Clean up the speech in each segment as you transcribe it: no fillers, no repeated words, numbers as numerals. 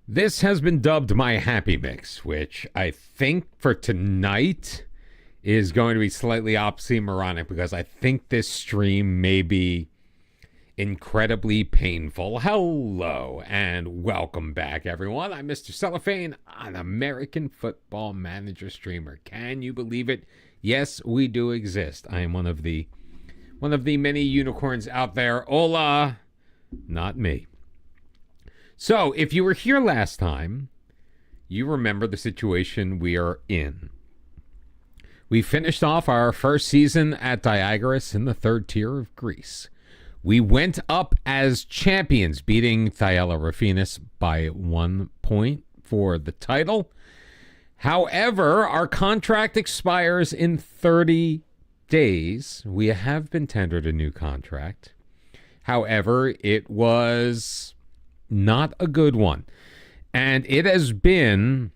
This has been dubbed my happy mix, which I think for tonight is going to be slightly oxymoronic because I think this stream may be incredibly painful. Hello and welcome back, everyone. I'm Mr. Cellophane, an American Football Manager streamer. Can you believe it? Yes, we do exist. I am one of the many unicorns out there. Hola, not me. So, if you were here last time, you remember the situation we are in. We finished off our first season at Diagoras in the third tier of Greece. We went up as champions, beating Thyella Rafinis by 1 point for the title. However, our contract expires in 30 days. We have been tendered a new contract. However, it was not a good one. And it has been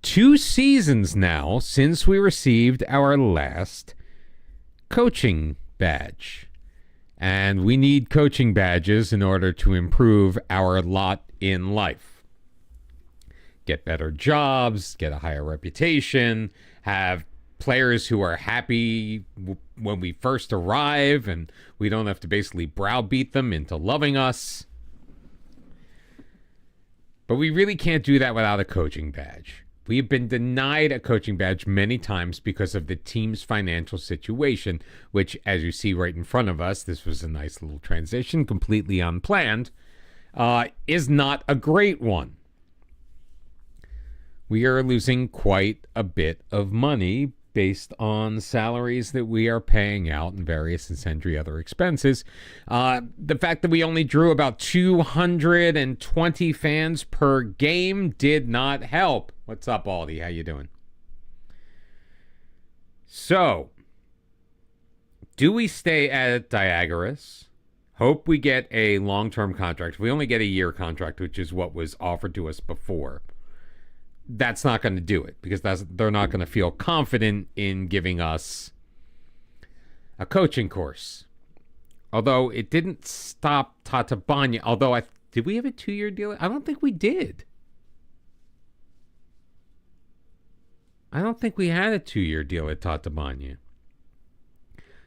2 seasons now since we received our last coaching badge. And we need coaching badges in order to improve our lot in life. Get better jobs, get a higher reputation, have players who are happy when we first arrive, and we don't have to basically browbeat them into loving us. But we really can't do that without a coaching badge. We've been denied a coaching badge many times because of the team's financial situation, which, as you see right in front of us, this was a nice little transition, completely unplanned, is not a great one. We are losing quite a bit of money based on salaries that we are paying out and various and sundry other expenses. The fact that we only drew about 220 fans per game did not help. What's up, Aldi? How you doing? So, do we stay at Diagoras? Hope we get a long-term contract. We only get a year contract, which is what was offered to us before. That's not going to do it because they're not going to feel confident in giving us a coaching course. Although it didn't stop Tatabanya. Although did we have a 2-year deal? I don't think we did. I don't think we had a 2-year deal at Tatabanya.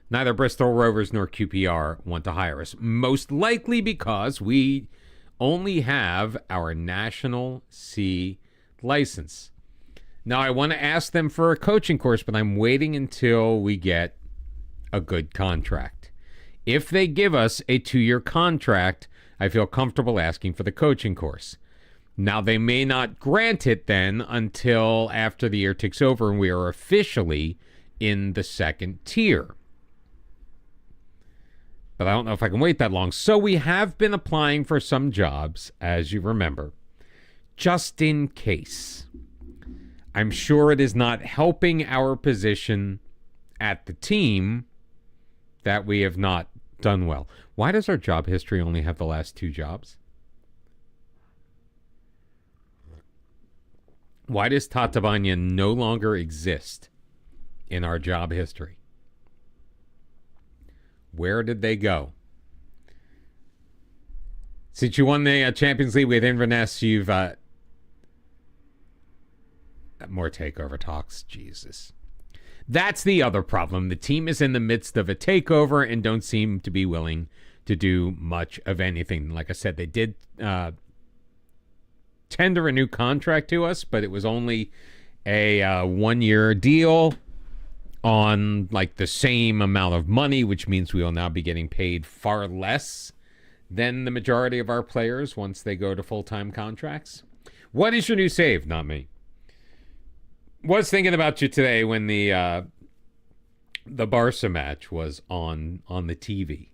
Neither Bristol Rovers nor QPR want to hire us. Most likely because we only have our National C license. Now, I want to ask them for a coaching course, but I'm waiting until we get a good contract. If they give us a 2-year contract, I feel comfortable asking for the coaching course. Now, they may not grant it then until after the year ticks over and we are officially in the second tier. But I don't know if I can wait that long. So we have been applying for some jobs, as you remember, just in case. I'm sure it is not helping our position at the team that we have not done well. Why does our job history only have the last 2 jobs? Why does Tatabanya no longer exist in our job history? Where did they go? Since you won the Champions League with Inverness, you've more takeover talks. Jesus. That's the other problem. The team is in the midst of a takeover and don't seem to be willing to do much of anything. Like I said, they did tender a new contract to us, but it was only a 1-year deal on like the same amount of money, which means we will now be getting paid far less than the majority of our players once they go to full-time contracts. What is your new save? Not me. Was thinking about you today when the Barca match was on the TV.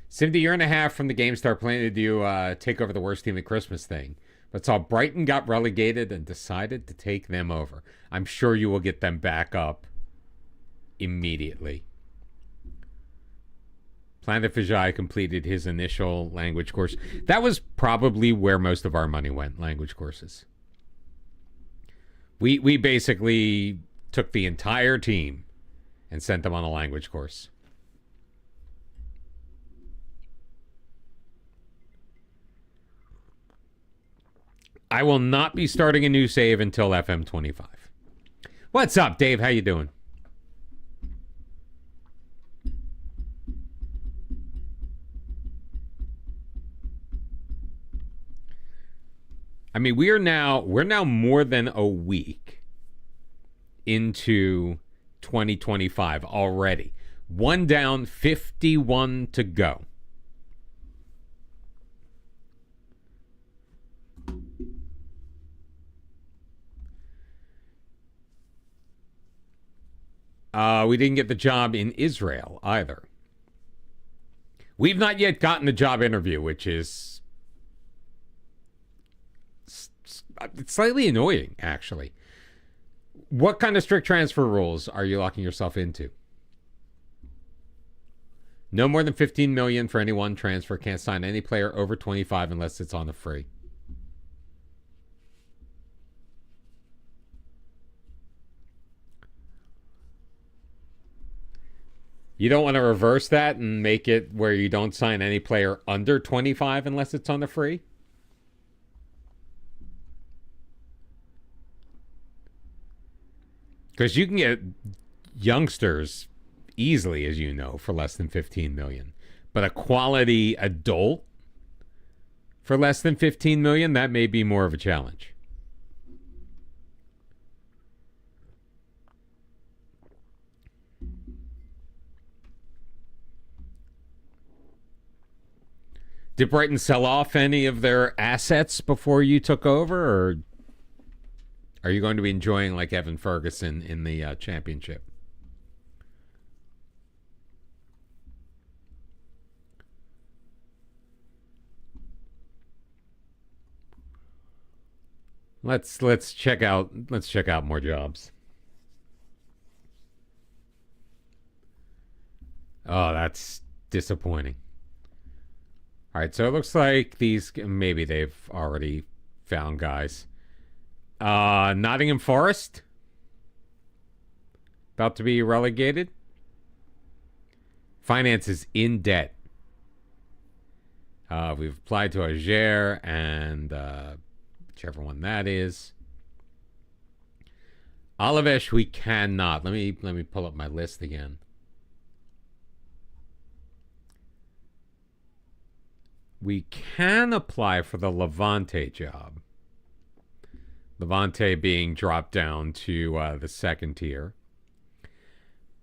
70 year and a half from the game start planning to do take over the worst team at Christmas thing. But saw Brighton got relegated and decided to take them over. I'm sure you will get them back up immediately. Planet Vijay completed his initial language course. That was probably where most of our money went, language courses. We basically took the entire team and sent them on a language course. I will not be starting a new save until FM25. What's up, Dave? How you doing? I mean, we're now more than a week into 2025 already. 1 down, 51 to go. We didn't get the job in Israel either. We've not yet gotten the job interview, which is slightly annoying, actually. What kind of strict transfer rules are you locking yourself into? No more than 15 million for any one transfer. Can't sign any player over 25 unless it's on the free. You don't want to reverse that and make it where you don't sign any player under 25 unless it's on the free? Because you can get youngsters easily, as you know, for less than 15 million. But a quality adult for less than 15 million, that may be more of a challenge. Did Brighton sell off any of their assets before you took over, or are you going to be enjoying like Evan Ferguson in the championship? Let's check out more jobs. Oh, that's disappointing. All right, so it looks like these, maybe they've already found guys. Nottingham Forest, about to be relegated. Finances in debt. We've applied to Ager and whichever one that is. Olivesh, we cannot. Let me pull up my list again. We can apply for the Levante job. Levante being dropped down to the second tier.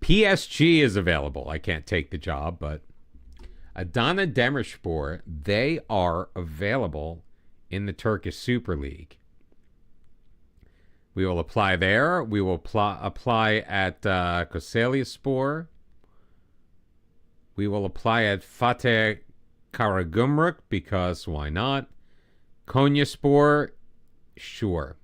PSG is available. I can't take the job, but Adana Demirspor, they are available in the Turkish Super League. We will apply there. We will apply at Kocaelispor. We will apply at Fateh Karagümrük, because why not? Konyaspor, sure.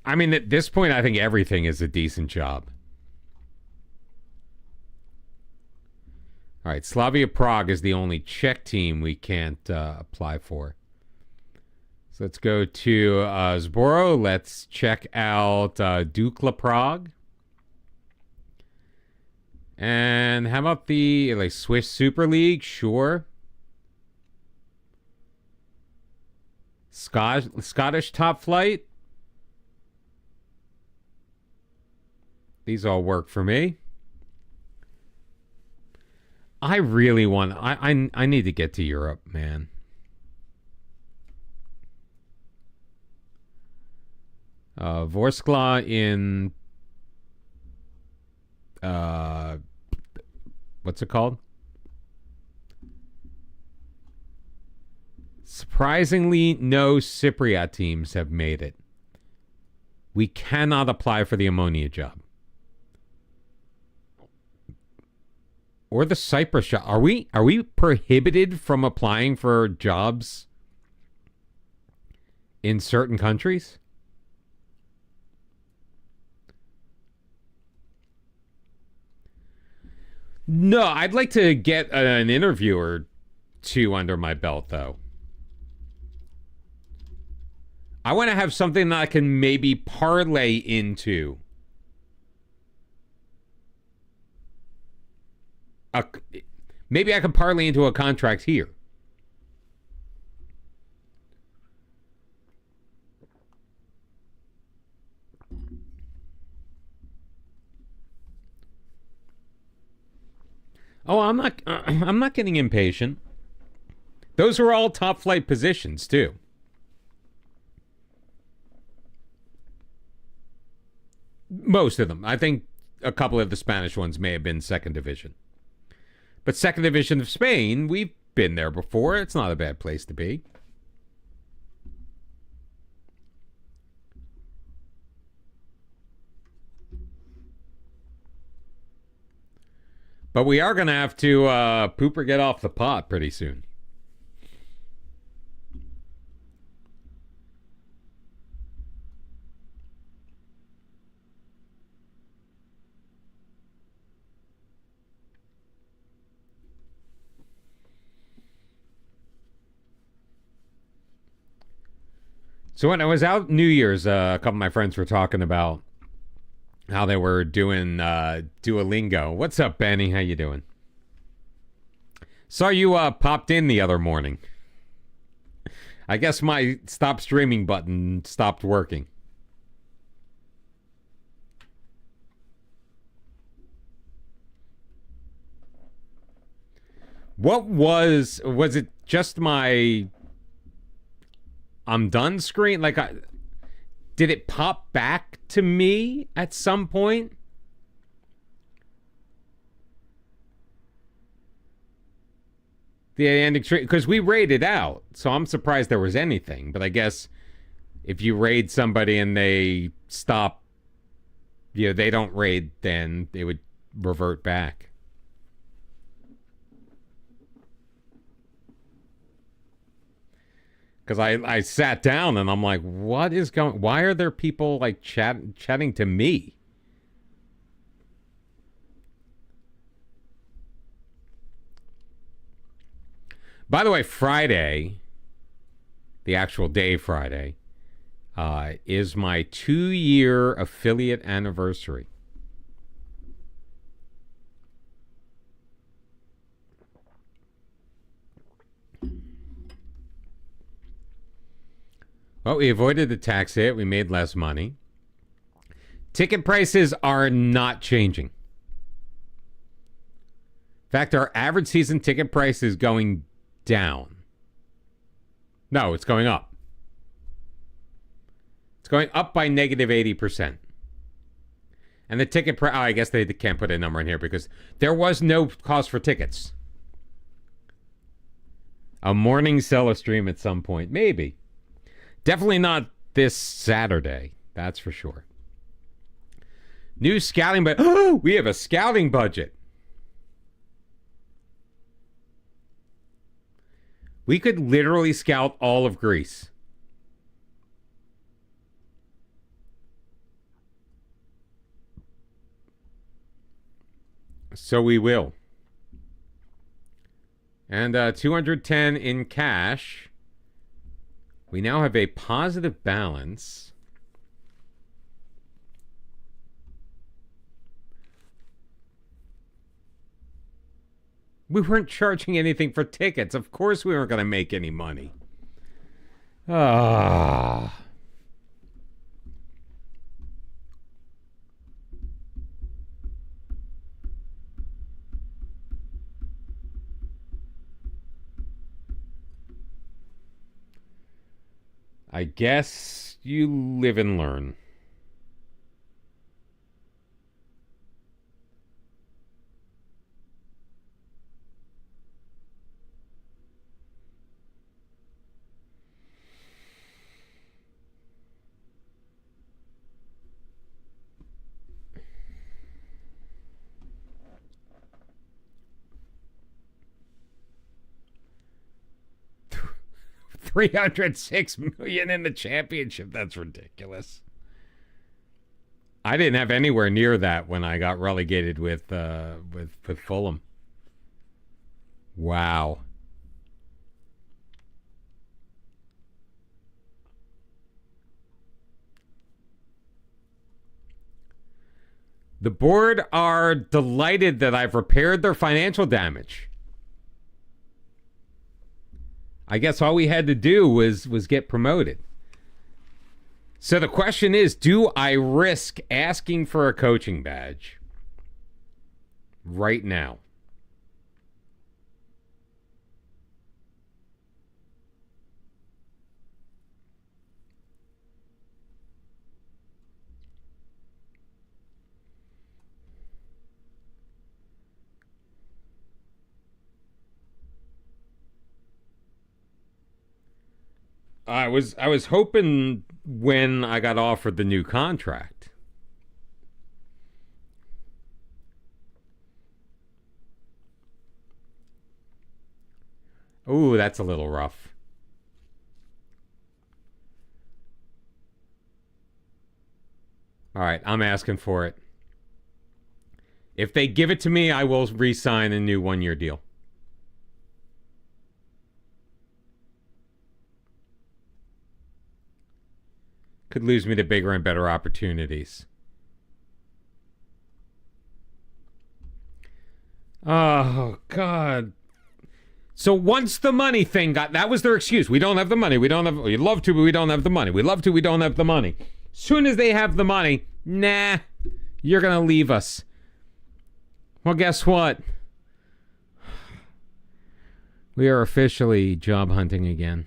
I mean, at this point, I think everything is a decent job. All right, Slavia Prague is the only Czech team we can't apply for. So let's go to Zboro. Let's check out Dukla Prague. And how about the Swiss Super League? Sure. Scottish Top Flight. These all work for me. I really want... I need to get to Europe, man. Vorskla in... what's it called? Surprisingly, no Cypriot teams have made it. We cannot apply for the ammonia job. Or the Cyprus job. Are we prohibited from applying for jobs in certain countries? No, I'd like to get an interview or two under my belt, though. I want to have something that I can maybe parlay into. Maybe I could parlay into a contract here. Oh, I'm not getting impatient. Those are all top flight positions too. Most of them. I think a couple of the Spanish ones may have been second division. But second division of Spain, we've been there before. It's not a bad place to be. But we are going to have to poop or get off the pot pretty soon. So when I was out New Year's, a couple of my friends were talking about how they were doing Duolingo. What's up, Benny? How you doing? Saw you popped in the other morning. I guess my stop streaming button stopped working. What was it just my I'm done screen? Like, did it pop back to me at some point? The ending screen, because we raided out, so I'm surprised there was anything. But I guess if you raid somebody and they stop, they don't raid, then it would revert back. Because I sat down and I'm like, what is going? Why are there people like chatting to me? By the way, Friday, the actual day Friday, is my 2-year affiliate anniversary. Well, we avoided the tax hit. We made less money. Ticket prices are not changing. In fact, our average season ticket price is going down. No, it's going up. It's going up by negative 80%. And the ticket price, I guess they can't put a number in here because there was no cost for tickets. A morning seller stream at some point. Maybe. Definitely not this Saturday. That's for sure. New scouting budget. Oh, we have a scouting budget. We could literally scout all of Greece. So we will. And 210 in cash. We now have a positive balance. We weren't charging anything for tickets. Of course we weren't going to make any money. Ah. I guess you live and learn. $306 million in the championship. That's ridiculous. I didn't have anywhere near that when I got relegated with Fulham. Wow. The board are delighted that I've repaired their financial damage. I guess all we had to do was get promoted. So the question is, do I risk asking for a coaching badge right now? I was hoping when I got offered the new contract. Ooh, that's a little rough. All right, I'm asking for it. If they give it to me, I will re-sign a new 1-year deal. Could lose me to bigger and better opportunities. Oh, God. So once the money thing that was their excuse. We don't have the money. We love to, but we don't have the money. We love to, we don't have the money. Soon as they have the money, nah, you're going to leave us. Well, guess what? We are officially job hunting again.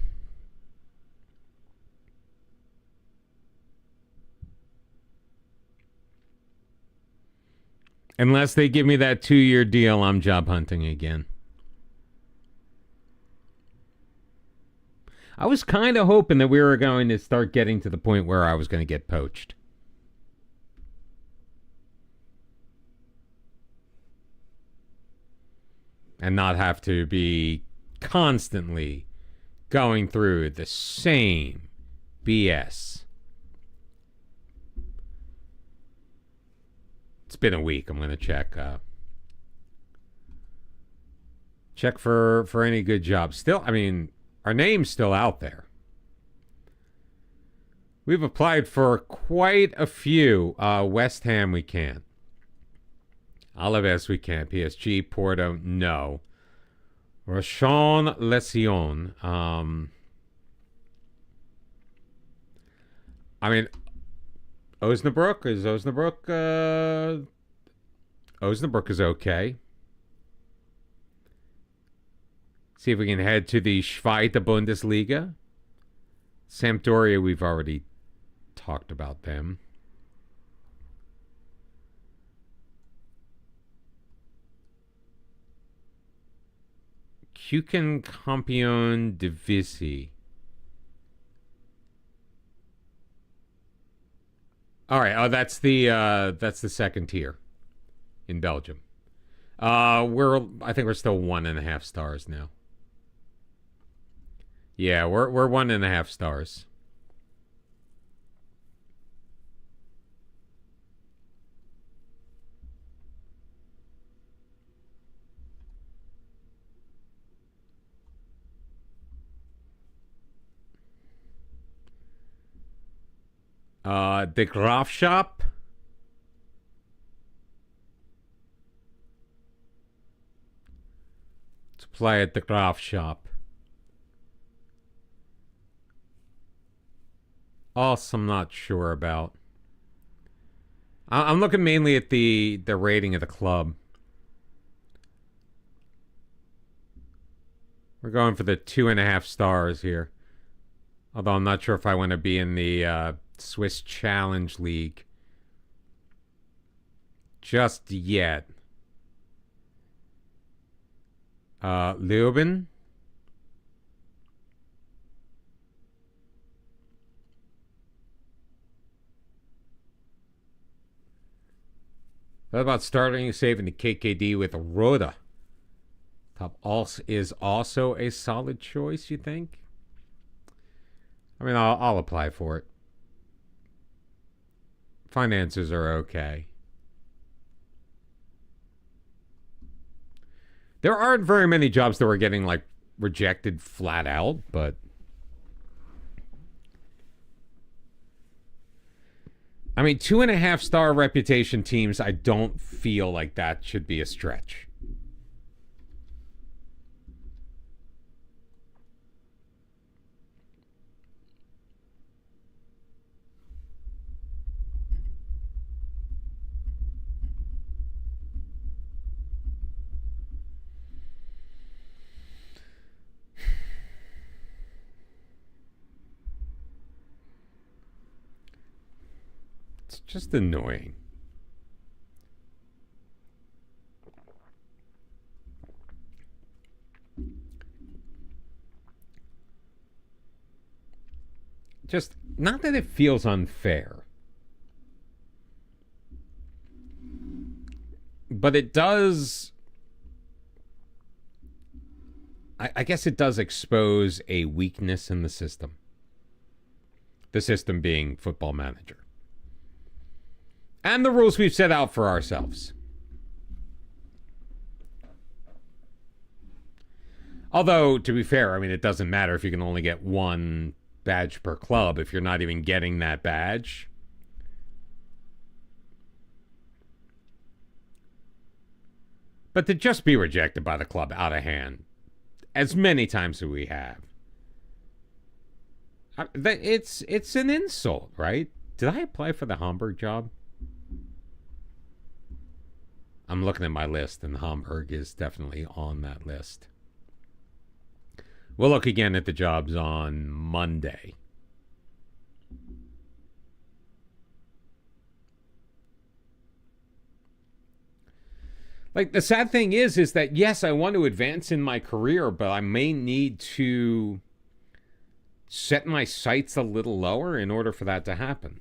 Unless they give me that 2-year deal, I'm job hunting again. I was kind of hoping that we were going to start getting to the point where I was going to get poached. And not have to be constantly going through the same BS. It's been a week. I'm going to check for any good jobs. Still, I mean, our name's still out there. We've applied for quite a few. West Ham, we can't. Alaves, we can't. PSG, Porto, no. Rochon, Lesion. I mean, Osnabrück is okay. See if we can head to the Zweite Bundesliga. Sampdoria, we've already talked about them. Kuchen Campion Divisi. All right. Oh, that's the second tier in Belgium. I think we're still 1.5 stars now. Yeah, we're 1.5 stars. The Graf Shop. To play at the Graf Shop. Also, I'm not sure about. I'm looking mainly at the rating of the club. We're going for the 2.5 stars here. Although I'm not sure if I want to be in the Swiss Challenge League just yet. Leuven. What about starting saving the KKD with Roda? Top Als is also a solid choice, you think? I mean, I'll apply for it. Finances are okay. There aren't very many jobs that were getting, like, rejected flat out, but I mean, 2.5 star reputation teams, I don't feel like that should be a stretch. just annoying. Just, not that it feels unfair, but it does, I guess it does expose a weakness in the system. The system being Football Manager. And the rules we've set out for ourselves. Although, to be fair, I mean, it doesn't matter if you can only get one badge per club if you're not even getting that badge. But to just be rejected by the club out of hand, as many times as we have, it's an insult, right? Did I apply for the Hamburg job? I'm looking at my list, and Hamburg is definitely on that list. We'll look again at the jobs on Monday. Like, the sad thing is that, yes, I want to advance in my career, but I may need to set my sights a little lower in order for that to happen.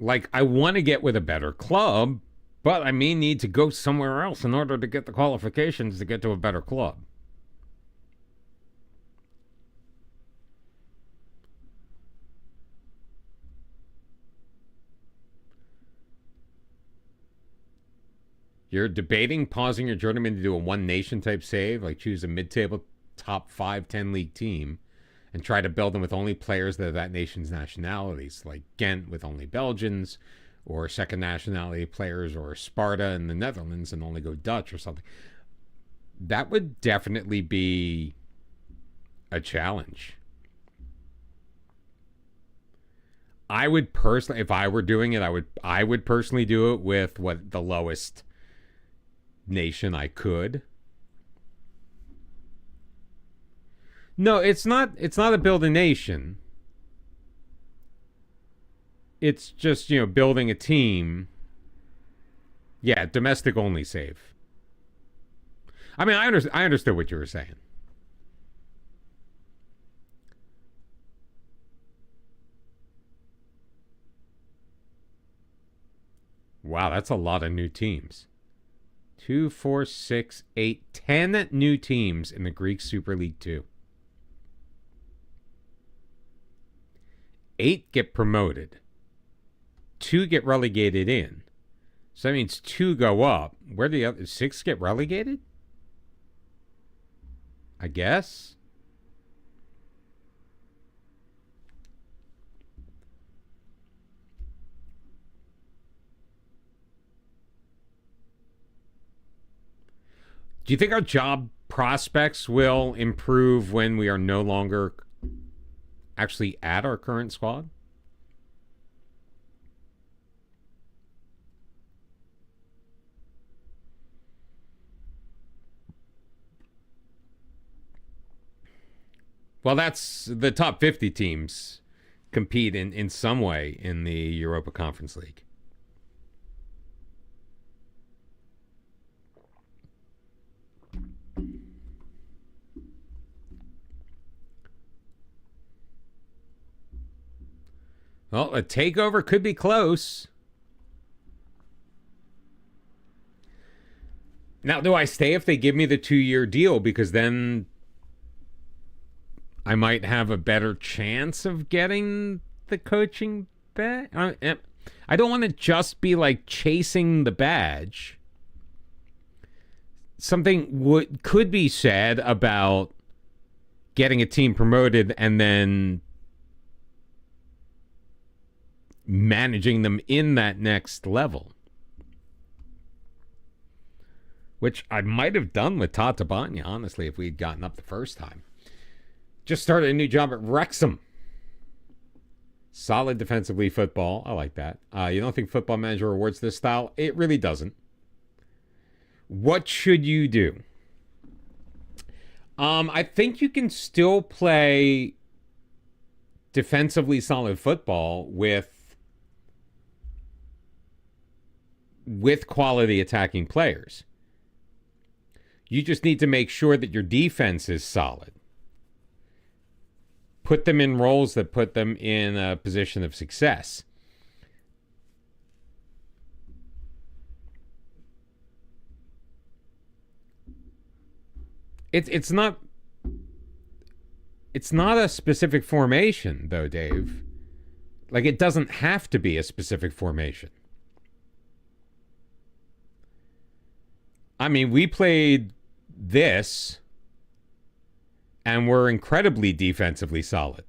Like, I want to get with a better club, but I may need to go somewhere else in order to get the qualifications to get to a better club. You're debating pausing your journeyman to do a one nation type save, like choose a mid-table top 5-10 league team and try to build them with only players that are that nation's nationalities, like Ghent with only Belgians, or second nationality players, or Sparta in the Netherlands and only go Dutch or something. That would definitely be a challenge. I would personally, if I were doing it, I would personally do it with what the lowest nation I could. No, it's not a build a nation. It's just, building a team. Yeah, domestic only save. I mean, I understood what you were saying. Wow, that's a lot of new teams. 2, 4, 6, 8, 10 new teams in the Greek Super League 2. 8 get promoted. 2 get relegated in. So that means 2 go up. Where do the other 6 get relegated? I guess. Do you think our job prospects will improve when we are no longer actually at our current squad? Well, that's the top 50 teams compete in some way in the Europa Conference League. Well, a takeover could be close. Now, do I stay if they give me the 2-year deal? Because then I might have a better chance of getting the coaching back. I don't want to just be like chasing the badge. Something could be said about getting a team promoted and then managing them in that next level, which I might have done with Tatabanya, honestly, if we'd gotten up the first time. Just started a new job at Wrexham. Solid defensively football. I like that. You don't think Football Manager rewards this style? It really doesn't. What should you do? I think you can still play defensively solid football with quality attacking players. You just need to make sure that your defense is solid. Put them in roles that put them in a position of success. It's not a specific formation though, Dave. Like, it doesn't have to be a specific formation. I mean, we played this and we're incredibly defensively solid.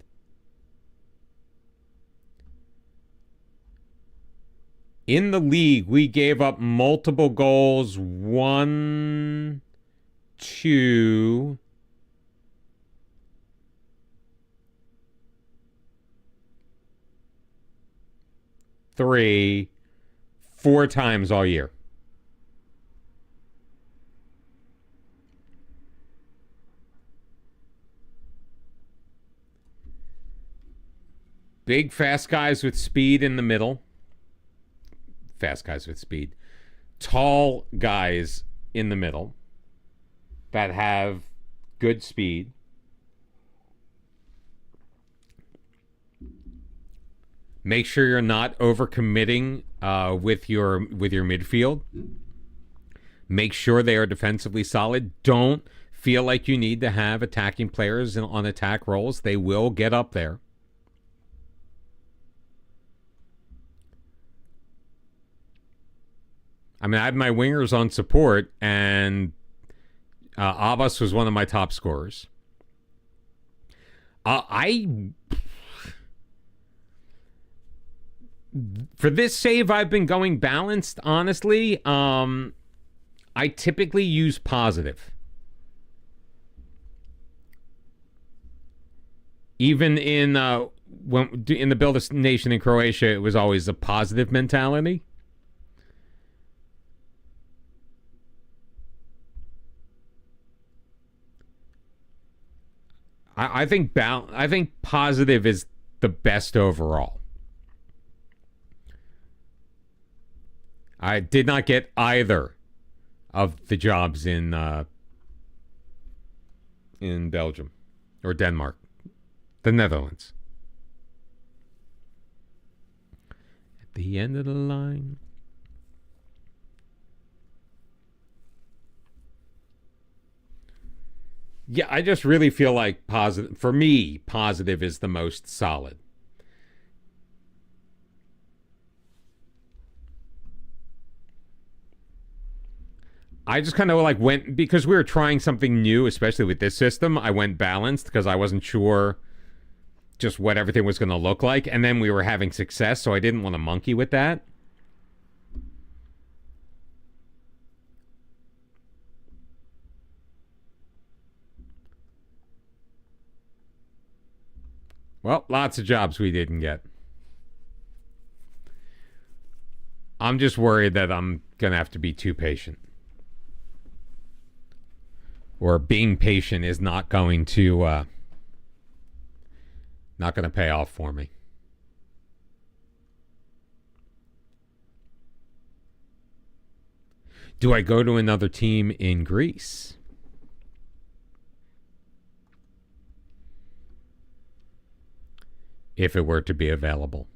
In the league, we gave up multiple goals. 1, 2, 3, 4 times all year. Big, fast guys with speed in the middle. Fast guys with speed. Tall guys in the middle that have good speed. Make sure you're not overcommitting with your midfield. Make sure they are defensively solid. Don't feel like you need to have attacking players on attack roles. They will get up there. I mean, I had my wingers on support, and Abbas was one of my top scorers. For this save, I've been going balanced, honestly. I typically use positive. Even in the Build a Nation in Croatia, it was always a positive mentality. I think positive is the best overall. I did not get either of the jobs in Belgium or Denmark, the Netherlands. At the end of the line. Yeah, I just really feel like positive. For me, positive is the most solid. I just kind of like went, because we were trying something new, especially with this system, I went balanced because I wasn't sure just what everything was going to look like. And then we were having success, so I didn't want to monkey with that. Well, lots of jobs we didn't get. I'm just worried that I'm going to have to be too patient. Or being patient is not going to pay off for me. Do I go to another team in Greece? If it were to be available.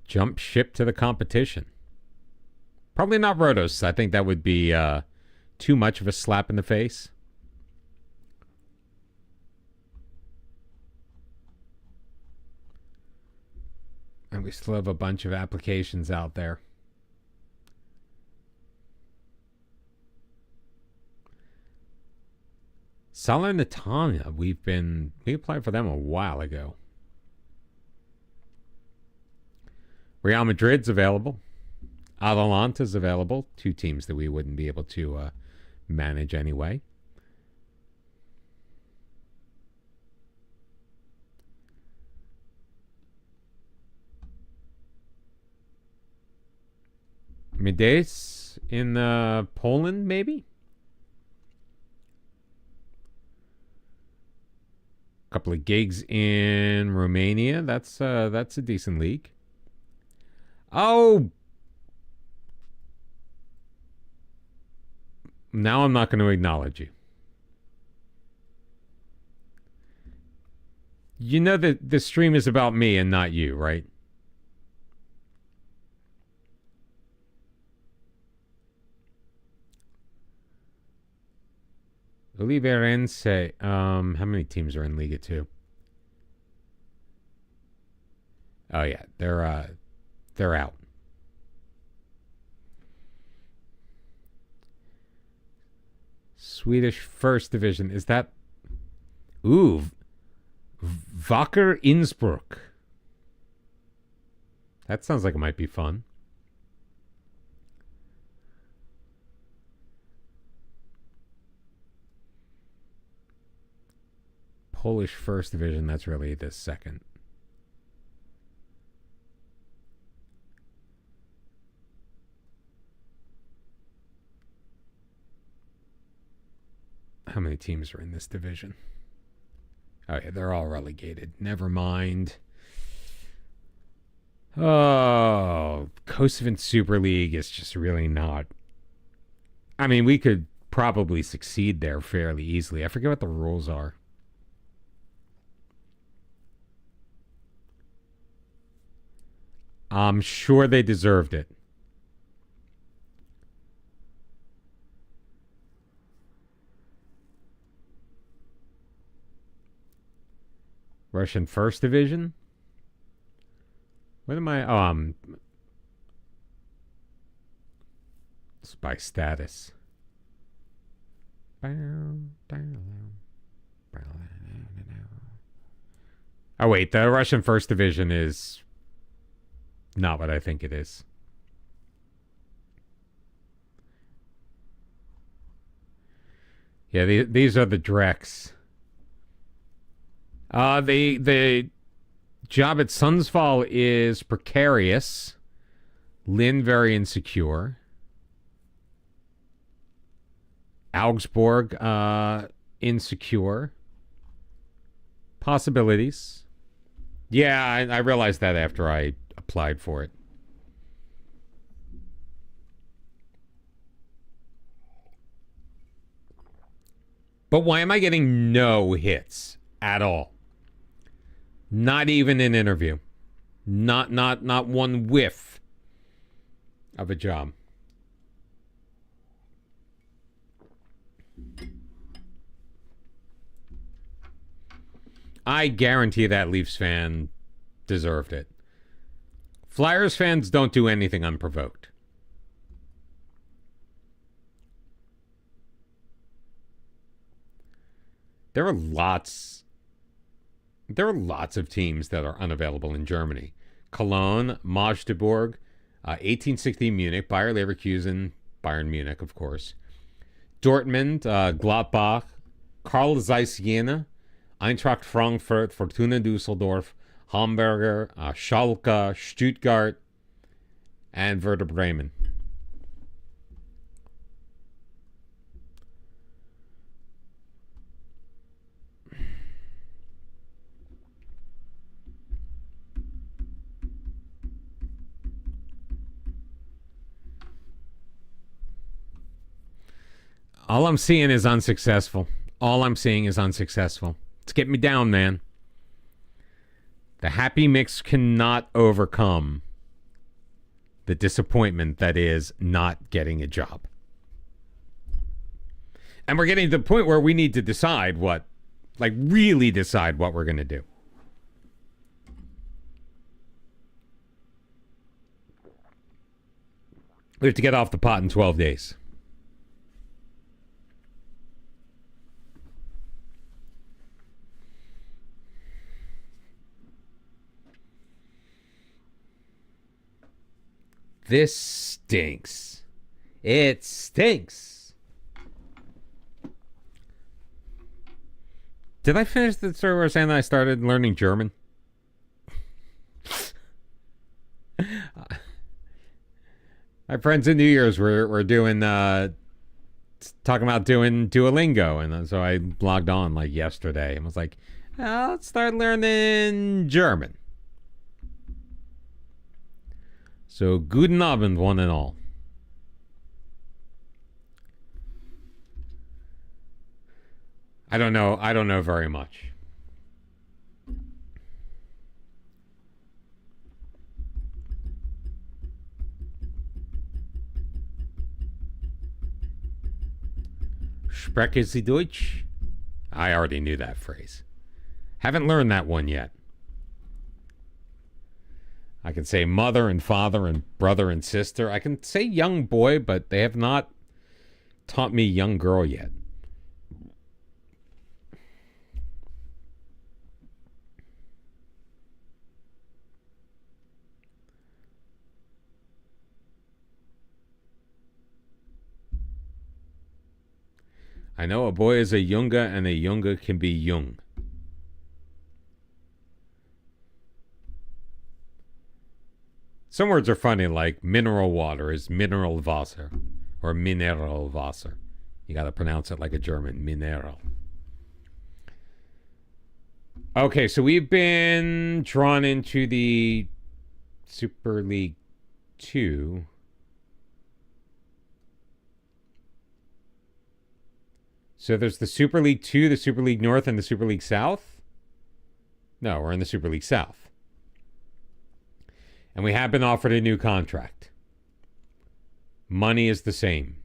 Jump ship to the competition. Probably not Rhodos. I think that would be too much of a slap in the face. And we still have a bunch of applications out there. Salernitana, we applied for them a while ago. Real Madrid's available. Atalanta's available. 2 teams that we wouldn't be able to manage anyway. Mides in Poland, maybe? couple of gigs in Romania. That's a decent league. Oh, now I'm not going to acknowledge you. You know that the stream is about me and not you, right? Oliveirense. How many teams are in Liga 2? Oh yeah, they're out. Swedish First Division. Is that? Ooh, Wacker Innsbruck. That sounds like it might be fun. Polish First Division, that's really the second. How many teams are in this division? Oh, yeah, they're all relegated. Never mind. Oh, Kosovan Super League is just really not. I mean, we could probably succeed there fairly easily. I forget what the rules are. I'm sure they deserved it. Russian First Division? What am I? Oh, it's by status. Oh, wait. The Russian First Division is not what I think it is. Yeah, these are the Drex. The job at Sundsvall is precarious. Lynn, very insecure. Augsburg, insecure. Possibilities. Yeah, I realized that after I applied for it. But why am I getting no hits at all? Not even an interview. Not one whiff of a job. I guarantee that Leafs fan deserved it. Flyers fans don't do anything unprovoked. There are lots of teams that are unavailable in Germany. Cologne, Magdeburg, 1860 Munich, Bayer Leverkusen, Bayern Munich, of course. Dortmund, Gladbach, Karl Zeiss Jena, Eintracht Frankfurt, Fortuna Düsseldorf, Hamburger, Schalke, Stuttgart, and Werder Bremen. All I'm seeing is unsuccessful. Let's get me down, man. The happy mix cannot overcome the disappointment that is not getting a job. And we're getting to the point where we need to decide really decide what we're going to do. We have to get off the pot in 12 days. This stinks. It stinks. Did I finish the story where I was saying that I started learning German? My friends in New Year's were doing talking about doing Duolingo, and so I logged on like yesterday and was like, Let's start learning German. So, guten Abend, one and all. I don't know very much. Sprechen Sie Deutsch? I already knew that phrase. Haven't learned that one yet. I can say mother and father and brother and sister. I can say young boy, but they have not taught me young girl yet. I know a boy is a Junge and a Junge can be jung. Some words are funny, like mineral water is mineral Wasser or mineral Wasser. You got to pronounce it like a German, mineral. Okay, so we've been drawn into the Super League 2. So there's the Super League 2, the Super League North, and the Super League South? No, we're in the Super League South. And we have been offered a new contract. Money is the same.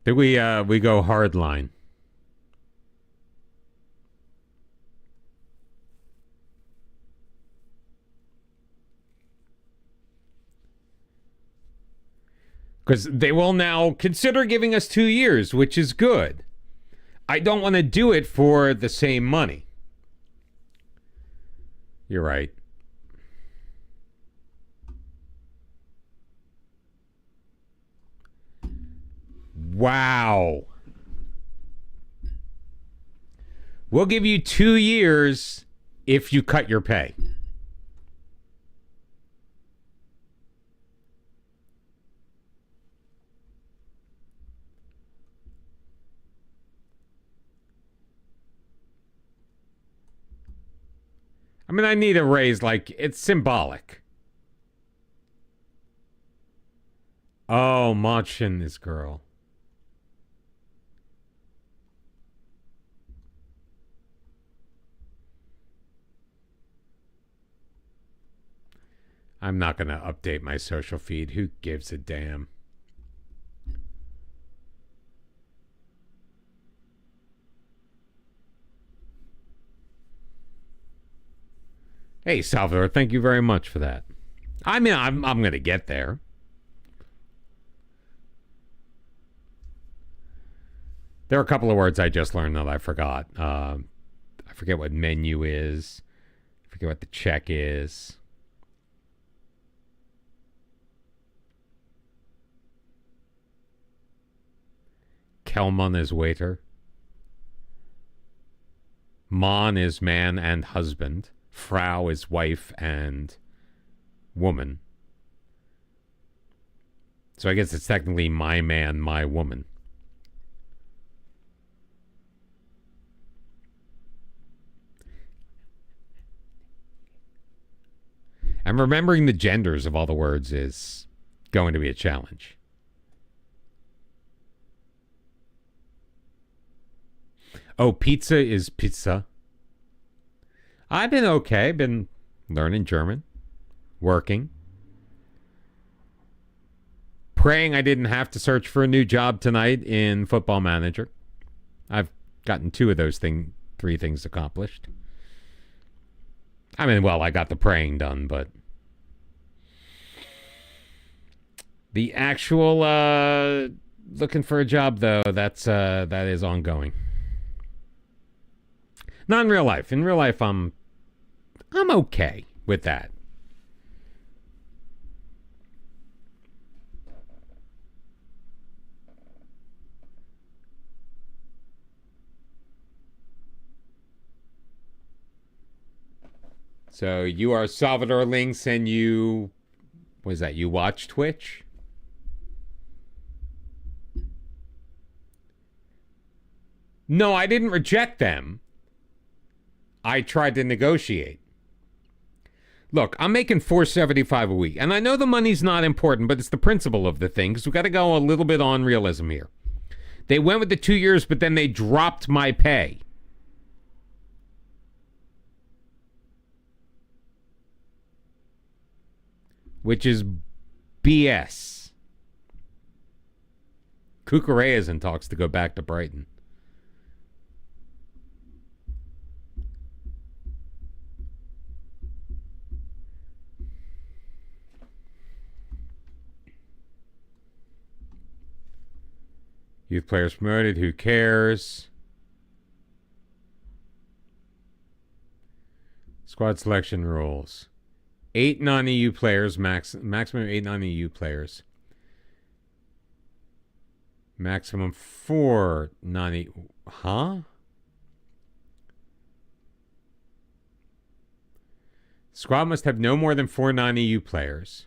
Did we go hard line? Because they will now consider giving us 2 years, which is good. I don't want to do it for the same money. You're right. Wow. We'll give you 2 years if you cut your pay. I mean, I need a raise, like, it's symbolic. Oh, Machin, this girl. I'm not going to update my social feed. Who gives a damn? Hey, Salvador, thank you very much for that. I mean, I'm going to get there. There are a couple of words I just learned that I forgot. I forget what menu is. I forget what the check is. Kelman is waiter. Mann is man and husband. Frau is wife and woman. So I guess it's technically my man, my woman. And remembering the genders of all the words is going to be a challenge. Oh, pizza is pizza. I've been okay. Been learning German. Working. Praying I didn't have to search for a new job tonight in Football Manager. I've gotten 2 of those 3 things accomplished. I mean, well, I got the praying done, but the actual looking for a job, though, that is ongoing. Not in real life. In real life, I'm okay with that. So you are Salvador Links and you... What is that? You watch Twitch? No, I didn't reject them. I tried to negotiate. Look, I'm making $475 a week, and I know the money's not important, but it's the principle of the thing, because we've got to go a little bit on realism here. They went with the 2 years, but then they dropped my pay. Which is BS. Cucurella's in talks to go back to Brighton. Youth players promoted, who cares? Squad selection rules. 8 non-EU players, maximum 8 non-EU players. Maximum 4 non-EU. Huh? Squad must have no more than 4 non-EU players.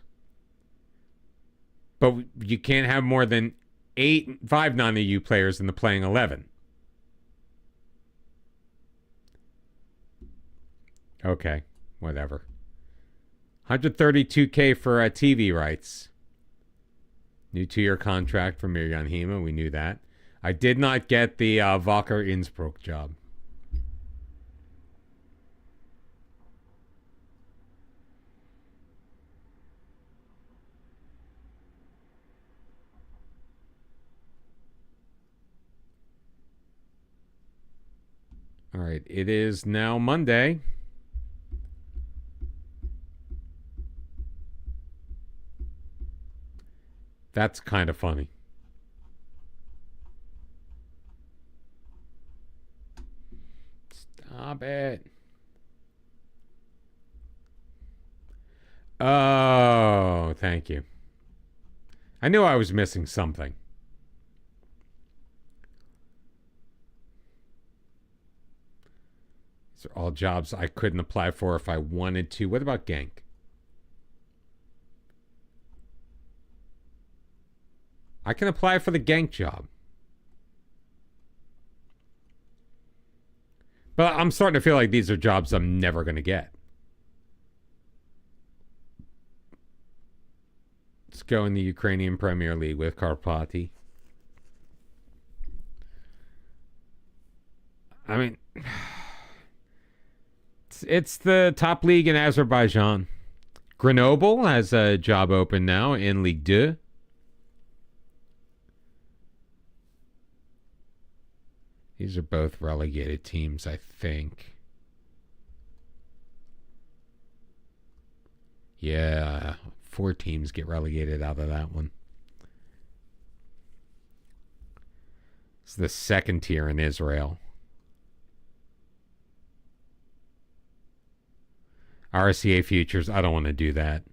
But you can't have more than 5 non-EU players in the playing 11. Okay, whatever. 132K for TV rights. New 2-year contract for Mirjan Hema. We knew that. I did not get the Wacker Innsbruck job. All right, it is now Monday. That's kind of funny. Stop it. Oh, thank you. I knew I was missing something. These are all jobs I couldn't apply for if I wanted to. What about Genk? I can apply for the Genk job. But I'm starting to feel like these are jobs I'm never going to get. Let's go in the Ukrainian Premier League with Karpaty. I mean, it's the top league in Azerbaijan. Grenoble has a job open now in Ligue 2. These are both relegated teams, I think. Yeah, 4 teams get relegated out of that one. It's the second tier in Israel. RCA Futures, I don't want to do that.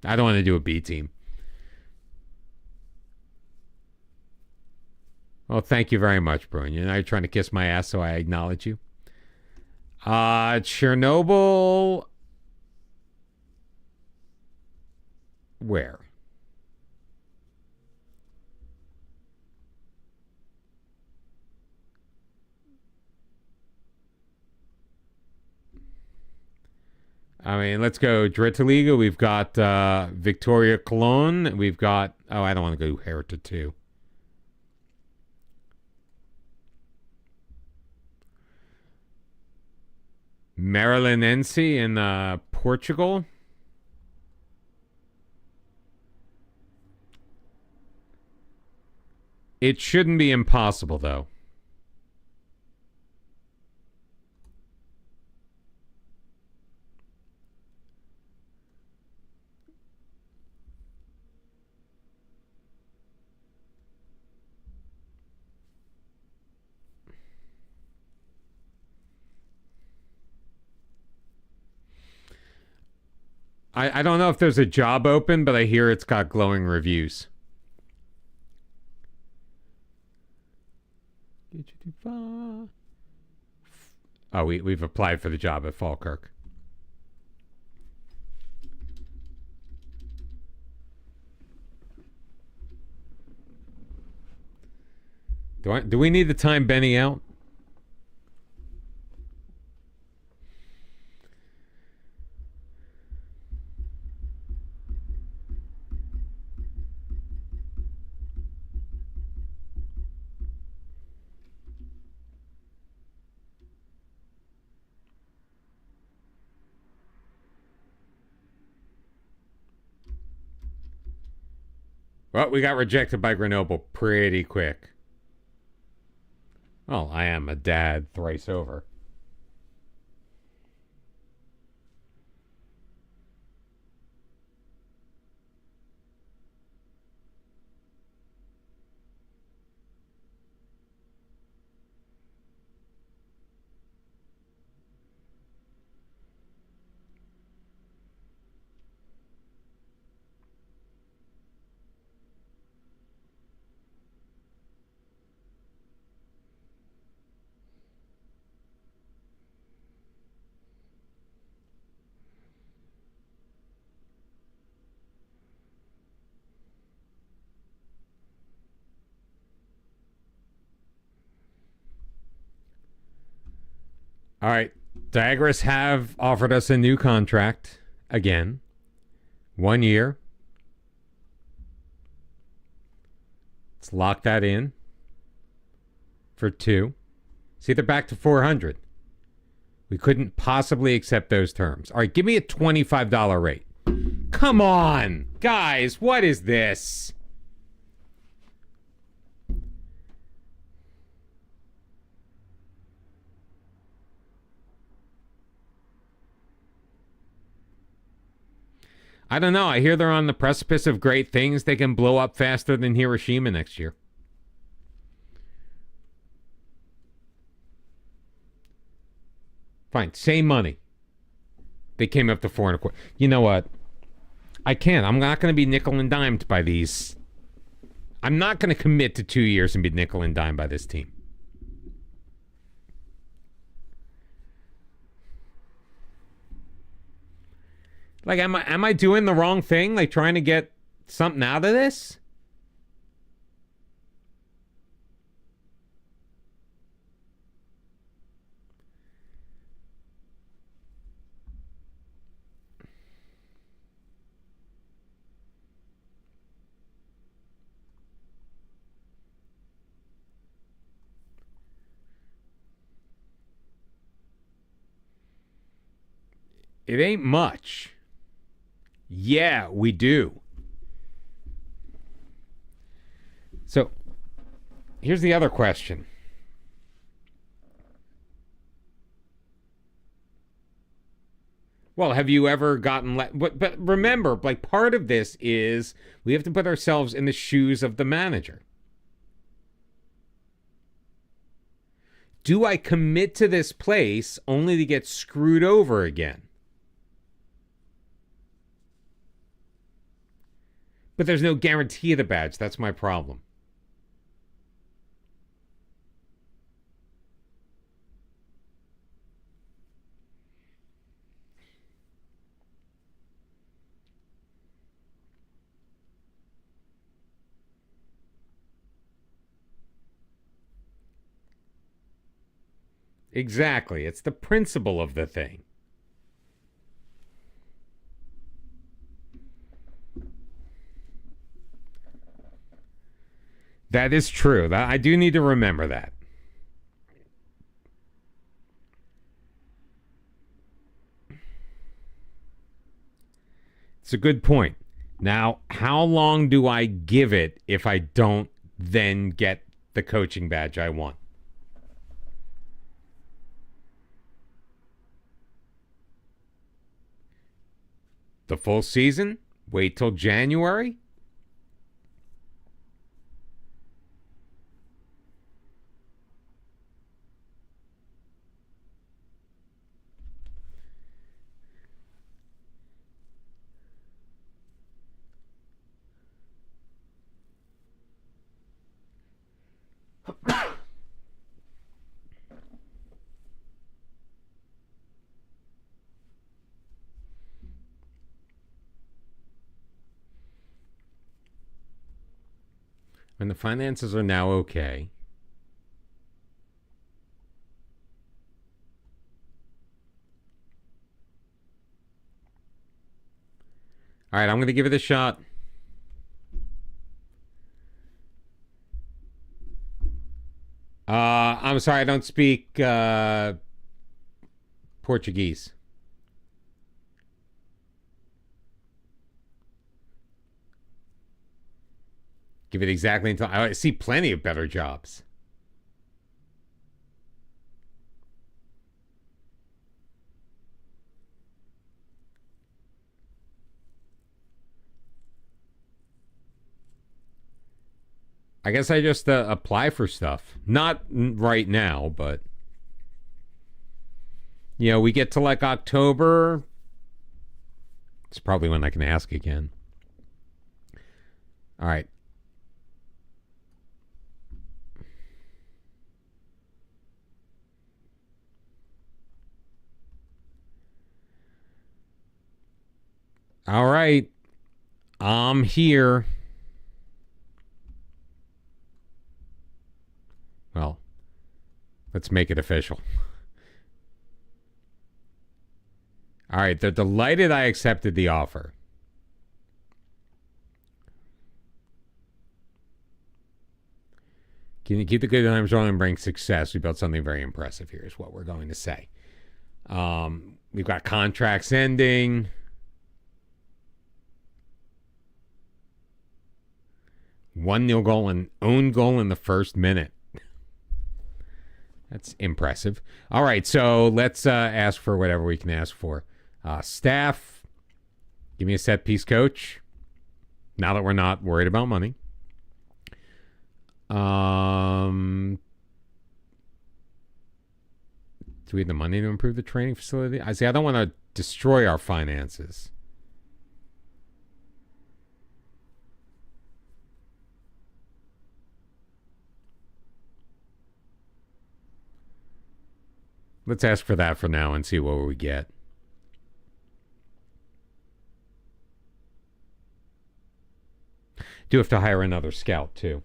I don't want to do a B team. Well, thank you very much, Bruin. Now you're trying to kiss my ass, so I acknowledge you. Chernobyl. Where? I mean, let's go Dritte Liga. We've got Victoria Cologne. We've got... Oh, I don't want to go Hertha 2. Marylinense in Portugal. It shouldn't be impossible, though. I don't know if there's a job open, but I hear it's got glowing reviews. Oh, we've applied for the job at Falkirk. Do we need to time Benny out? Well, we got rejected by Grenoble pretty quick. Well, I am a dad thrice over. All right. Diagoras have offered us a new contract again. 1 year. Let's lock that in for 2. See, they're back to 400. We couldn't possibly accept those terms. All right, give me a $25 rate. Come on, guys, what is this? I don't know. I hear they're on the precipice of great things. They can blow up faster than Hiroshima next year. Fine. Same money. They came up to 4.25. You know what? I can't. I'm not going to be nickel and dimed by these. I'm not going to commit to 2 years and be nickel and dime by this team. Like, am I doing the wrong thing? Like, trying to get something out of this? It ain't much. Yeah, we do. So, here's the other question. Well, have you ever gotten... But remember, like, part of this is we have to put ourselves in the shoes of the manager. Do I commit to this place only to get screwed over again? But there's no guarantee of the badge. That's my problem. Exactly. It's the principle of the thing. That is true. I do need to remember that. It's a good point. Now, how long do I give it if I don't then get the coaching badge I want? The full season? Wait till January? And the finances are now okay. All right, I'm going to give it a shot. I'm sorry, I don't speak Portuguese. Give it exactly until I see plenty of better jobs. I guess I just apply for stuff. Not right now, but we get to like October. It's probably when I can ask again. All right. All right. I'm here. Well, let's make it official. All right. They're delighted I accepted the offer. Can you keep the good times rolling and bring success? We built something very impressive here, is what we're going to say. We've got contracts ending. One nil goal and own goal in the first minute. That's impressive. All right, so let's ask for whatever we can ask for. Staff, give me a set piece coach. Now that we're not worried about money. Do we have the money to improve the training facility? I don't want to destroy our finances. Let's ask for that for now and see what we get. Do have to hire another scout, too.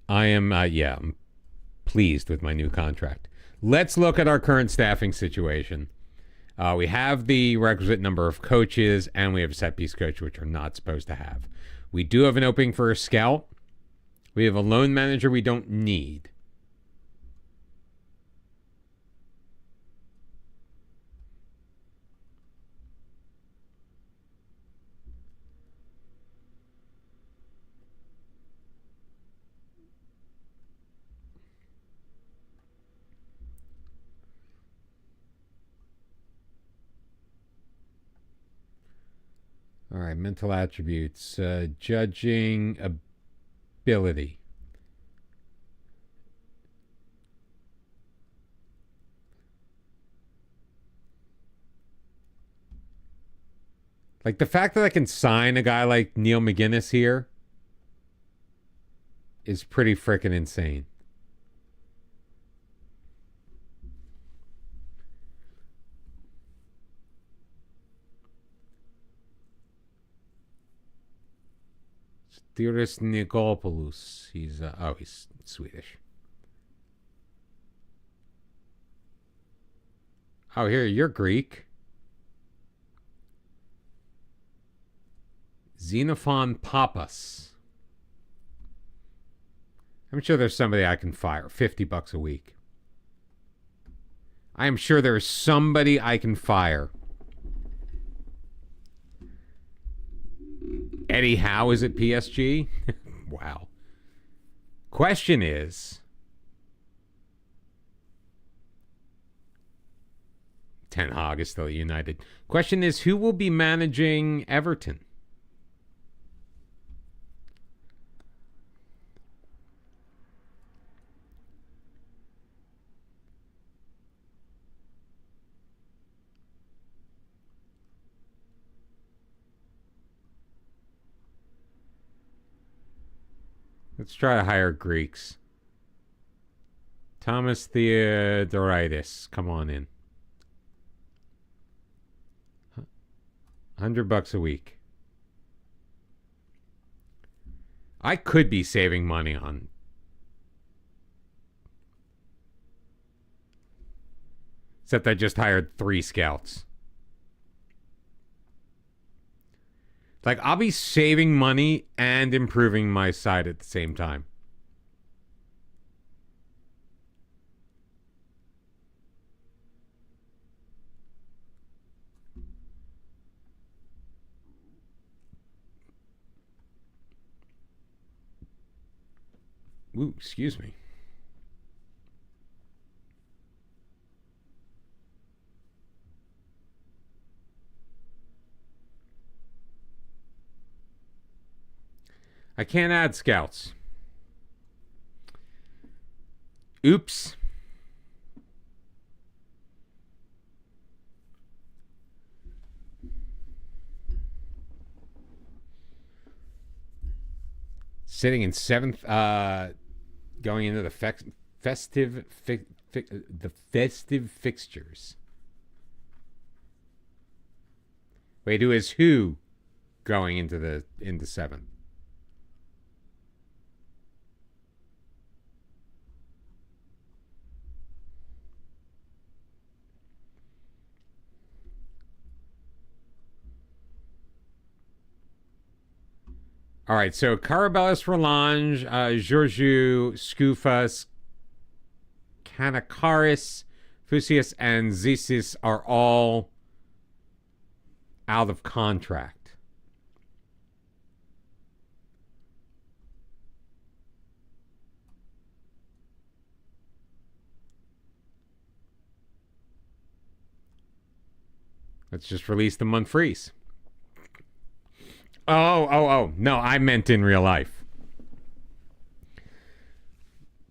I'm pleased with my new contract. Let's look at our current staffing situation. We have the requisite number of coaches, and we have a set piece coach, which we're not supposed to have. We do have an opening for a scout. We have a loan manager we don't need. All right, mental attributes. Judging ability. Like the fact that I can sign a guy like Neil McGuinness here is pretty freaking insane. Theodoros Nikopoulos. He's Swedish. Oh, here, you're Greek. Xenophon Papas. I'm sure there's somebody I can fire. $50 a week. I am sure there's somebody I can fire. Eddie Howe is at PSG? Wow. Question is, Ten Hag is still at United. Question is, who will be managing Everton? Let's try to hire Greeks. Thomas Theodoridis, come on in. $100 a week. I could be saving money on. Except I just hired 3 scouts. Like, I'll be saving money and improving my side at the same time. Ooh, excuse me. I can't add scouts. Oops. Sitting in 7th, going into the festive fixtures. Wait, who is who going into 7th? All right, so Carabellis, Rolange, Georgiou, Skoufas, Kanakaris, Fusius, and Zisis are all out of contract. Let's just release them on freeze. Oh. No, I meant in real life.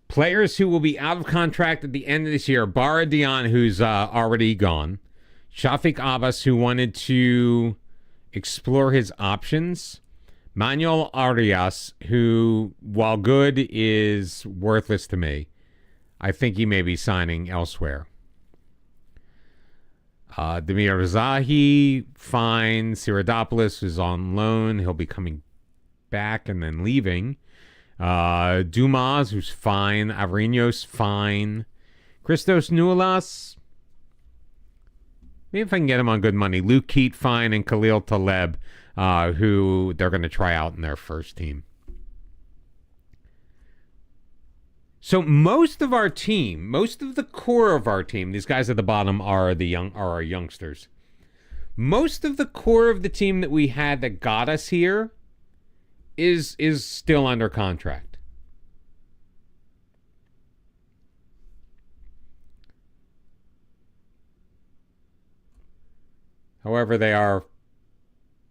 Players who will be out of contract at the end of this year. Bara Dion, who's already gone. Shafiq Abbas, who wanted to explore his options. Manuel Arias, who, while good, is worthless to me. I think he may be signing elsewhere. Demir Zahi, fine. Siridopoulos is on loan. He'll be coming back and then leaving. Dumas, who's fine. Avrinos, fine. Christos Noulas, maybe if I can get him on good money. Luke Keat, fine. And Khalil Taleb, who they're going to try out in their first team. So most of our team, most of the core of our team, these guys at the bottom are our youngsters. Most of the core of the team that we had that got us here is still under contract. However, they are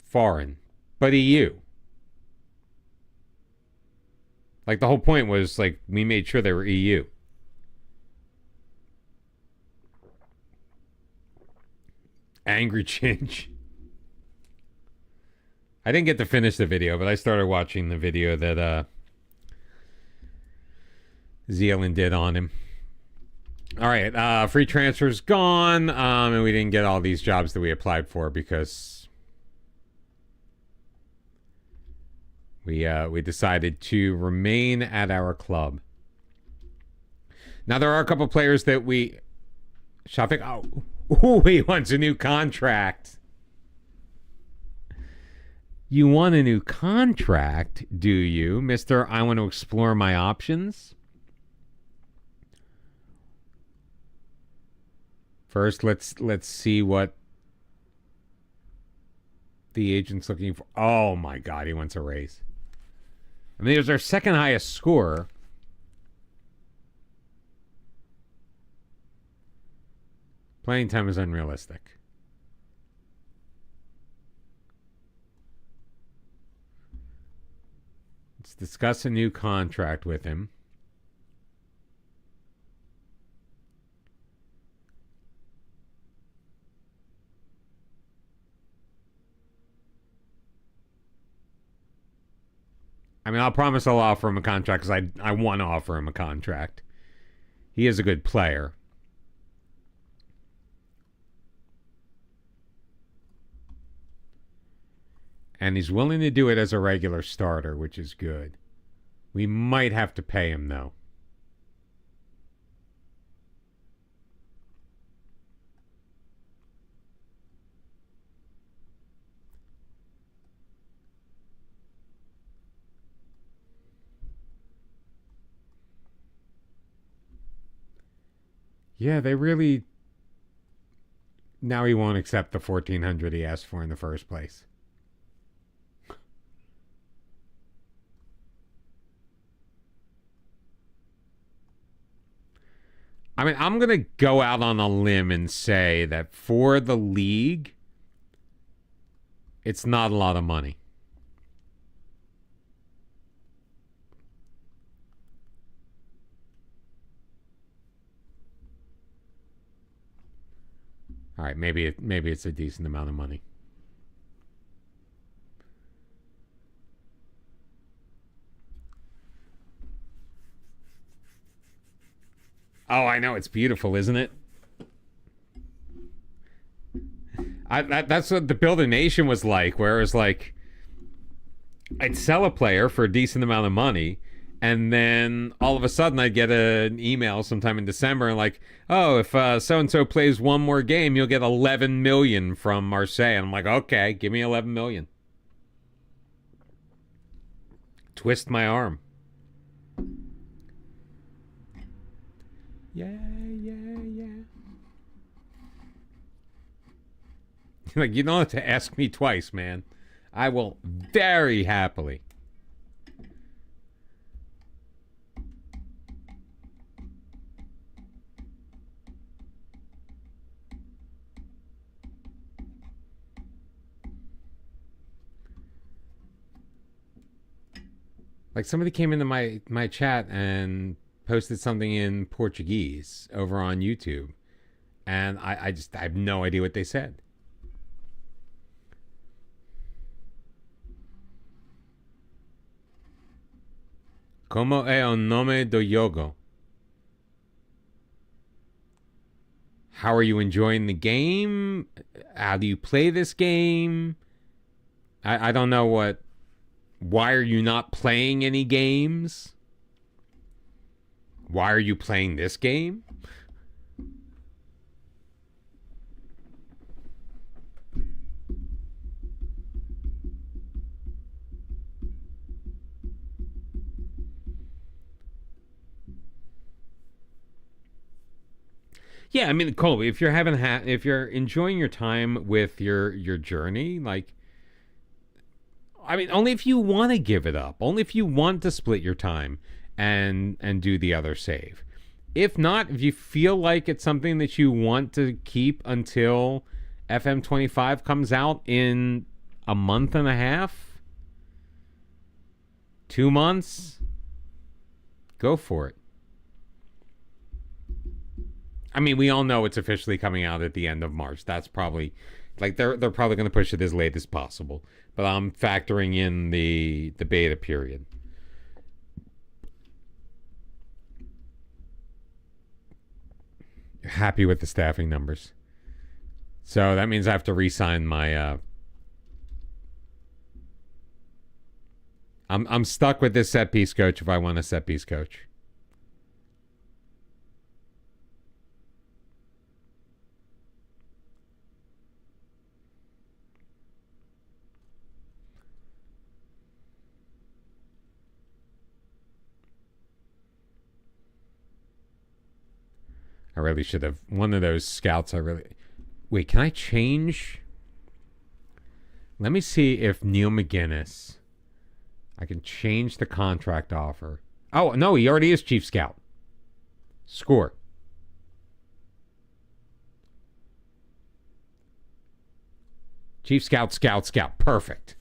foreign, but EU. Like, the whole point was, like, we made sure they were EU. Angry Chinch. I didn't get to finish the video, but I started watching the video that Zealand did on him. All right, free transfers gone, and we didn't get all these jobs that we applied for because we decided to remain at our club. Now, there are a couple players that we... Shafiq... Oh, he wants a new contract. You want a new contract, do you, Mr. I want to explore my options? First, let's see what the agent's looking for. Oh, my God, he wants a raise. I mean, he was our second highest scorer. Playing time is unrealistic. Let's discuss a new contract with him. I mean, I'll promise I'll offer him a contract because I want to offer him a contract. He is a good player. And he's willing to do it as a regular starter, which is good. We might have to pay him, though. Yeah, they really... Now he won't accept the $1,400 he asked for in the first place. I mean, I'm going to go out on a limb and say that for the league, it's not a lot of money. All right, maybe it's a decent amount of money. Oh, I know, it's beautiful, isn't it? That's what the Build a Nation was like, where it was like, I'd sell a player for a decent amount of money, and then all of a sudden I'd get an email sometime in December and like, oh, if so-and-so plays one more game, you'll get 11 million from Marseille. And I'm like, okay, give me 11 million. Twist my arm. Yeah. Like, you don't have to ask me twice, man. I will very happily. Like, somebody came into my chat and posted something in Portuguese over on YouTube. And I have no idea what they said. Como é o nome do jogo? How are you enjoying the game? How do you play this game? I don't know what... Why are you not playing any games? Why are you playing this game? Yeah, I mean, Colby, if you're if you're enjoying your time with your journey, like, I mean, only if you want to give it up, only if you want to split your time and do the other save. If not, if you feel like it's something that you want to keep until FM25 comes out in a month and a half, 2 months, go for it. I mean, we all know it's officially coming out at the end of March. That's probably, like, they're probably going to push it as late as possible. But I'm factoring in the beta period. Happy with the staffing numbers. So that means I have to re-sign my... I'm stuck with this set piece coach if I want a set piece coach. I really should have. One of those scouts I really... Wait, can I change? Let me see if Neil McGuinness... I can change the contract offer. Oh, no, he already is chief scout. Score. Chief scout. Perfect.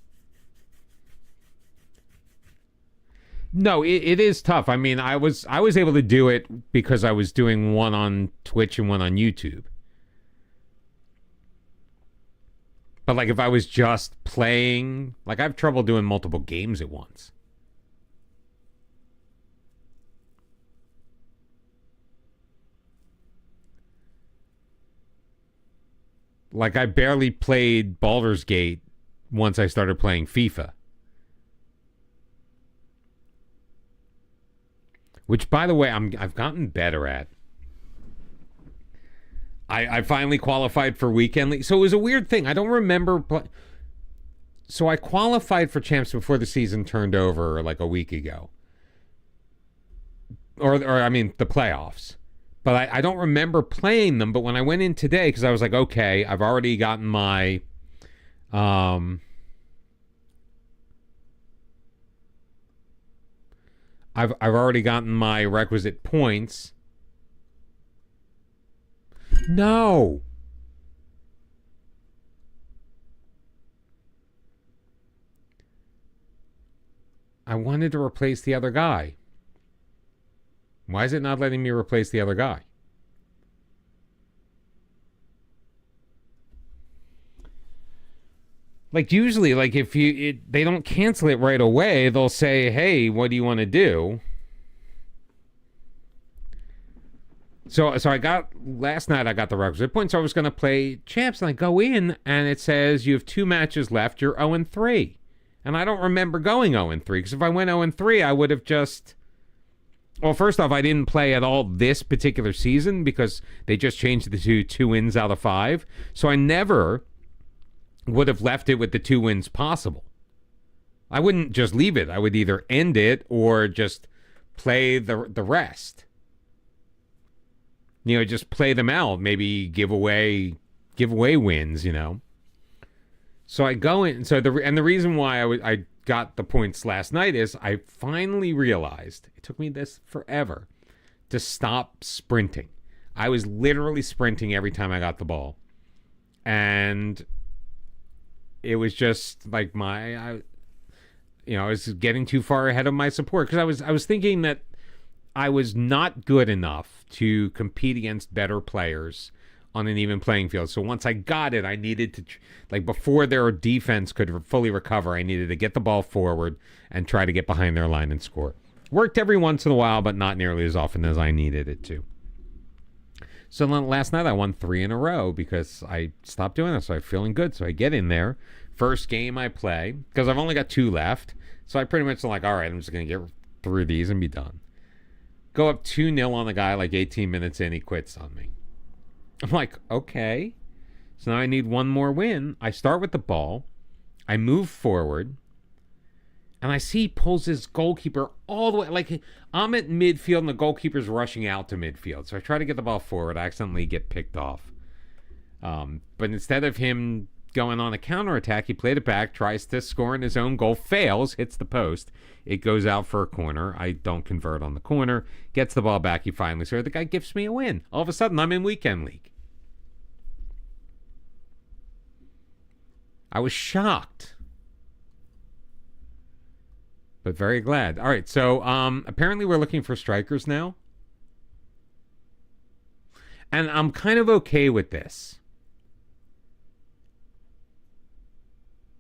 No, it is tough. I mean, I was able to do it because I was doing one on Twitch and one on YouTube. But like if I was just playing, like I have trouble doing multiple games at once. Like I barely played Baldur's Gate once I started playing FIFA. Which, by the way, I've gotten better at. I finally qualified for weekend league. So it was a weird thing. I don't remember. So I qualified for champs before the season turned over like a week ago. Or I mean, the playoffs. But I don't remember playing them. But when I went in today, because I was like, okay, I've already gotten my... I've already gotten my requisite points. No. I wanted to replace the other guy. Why is it not letting me replace the other guy? Like usually, like if they don't cancel it right away, they'll say, "Hey, what do you want to do?" So I got last night. I got the requisite points. So I was going to play champs, and I go in, and it says you have 2 matches left. You're 0-3, and I don't remember going 0-3 because if I went 0-3, I would have just. Well, first off, I didn't play at all this particular season because they just changed it to 2 wins out of 5. So I never would have left it with the 2 wins possible. I wouldn't just leave it. I would either end it or just play the rest. You know, just play them out. Maybe give away wins. You know. So I go in. So the reason why I got the points last night is I finally realized it took me this forever to stop sprinting. I was literally sprinting every time I got the ball, and it was just like I was getting too far ahead of my support because I was thinking that I was not good enough to compete against better players on an even playing field. So once I got it, I needed to, before their defense could fully recover, I needed to get the ball forward and try to get behind their line and score. Worked every once in a while, but not nearly as often as I needed it to. So last night I won 3 in a row because I stopped doing this. So I'm feeling good. So I get in there. First game I play, because I've only got 2 left. So I pretty much am like, all right, I'm just going to get through these and be done. Go up 2-0 on the guy 18 minutes in. He quits on me. I'm like, okay. So now I need 1 more win. I start with the ball. I move forward. And I see he pulls his goalkeeper all the way. I'm at midfield and the goalkeeper's rushing out to midfield. So I try to get the ball forward. I accidentally get picked off. But instead of him going on a counterattack, he played it back, tries to score in his own goal, fails, hits the post. It goes out for a corner. I don't convert on the corner. Gets the ball back. He finally scores. The guy gives me a win. All of a sudden, I'm in weekend league. I was shocked. But very glad. All right, so apparently we're looking for strikers now. And I'm kind of okay with this.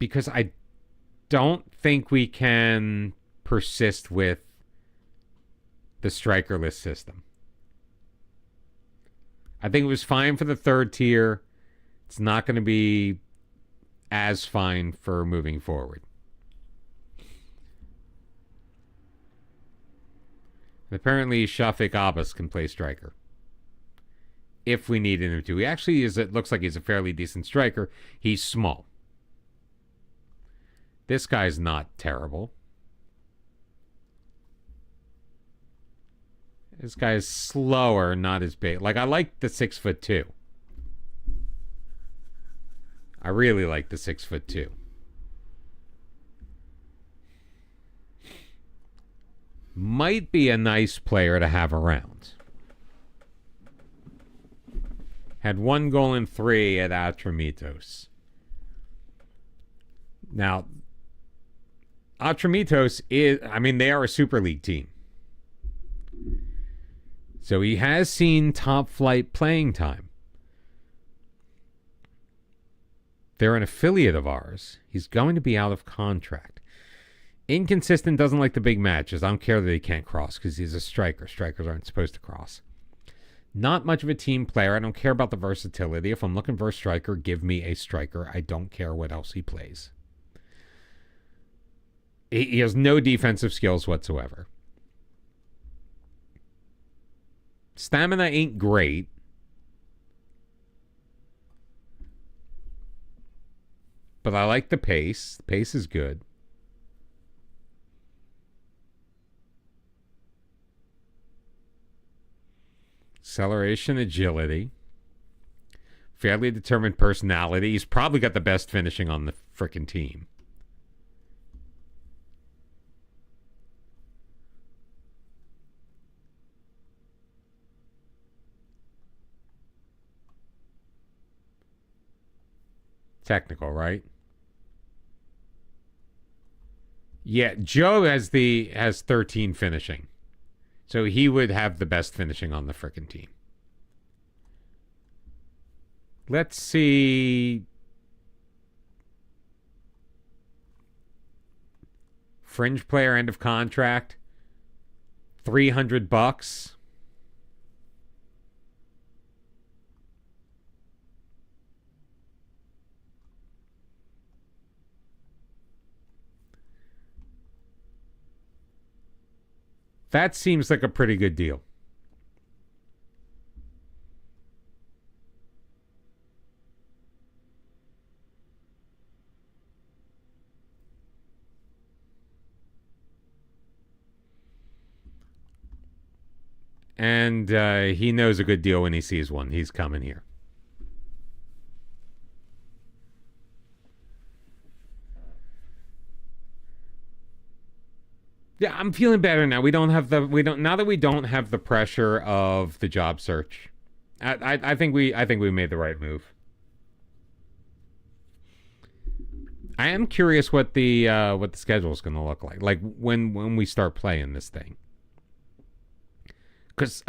Because I don't think we can persist with the strikerless system. I think it was fine for the 3rd tier. It's not going to be as fine for moving forward. And apparently Shafik Abbas can play striker. If we need him to. He actually it looks like he's a fairly decent striker. He's small. This guy's not terrible. This guy's slower, not as big. I like the 6'2". I really like the 6'2". Might be a nice player to have around. Had 1 goal in 3 at Atramitos. Now, Atramitos they are a Super League team. So he has seen top flight playing time. They're an affiliate of ours. He's going to be out of contract. Inconsistent, doesn't like the big matches. I don't care that he can't cross because he's a striker. Strikers aren't supposed to cross. Not much of a team player. I don't care about the versatility. If I'm looking for a striker, give me a striker. I don't care what else he plays. He has no defensive skills whatsoever. Stamina ain't great. But I like the pace. The pace is good. Acceleration, agility. Fairly determined personality. He's probably got the best finishing on the frickin' team. Technical, right? Yeah, Joe has 13 finishing. So he would have the best finishing on the frickin' team. Let's see. Fringe player, end of contract. $300. That seems like a pretty good deal. And he knows a good deal when he sees one. He's coming here. Yeah, I'm feeling better now. Now that we don't have the pressure of the job search. I think we made the right move. I am curious what the schedule is going to look like when we start playing this thing. Because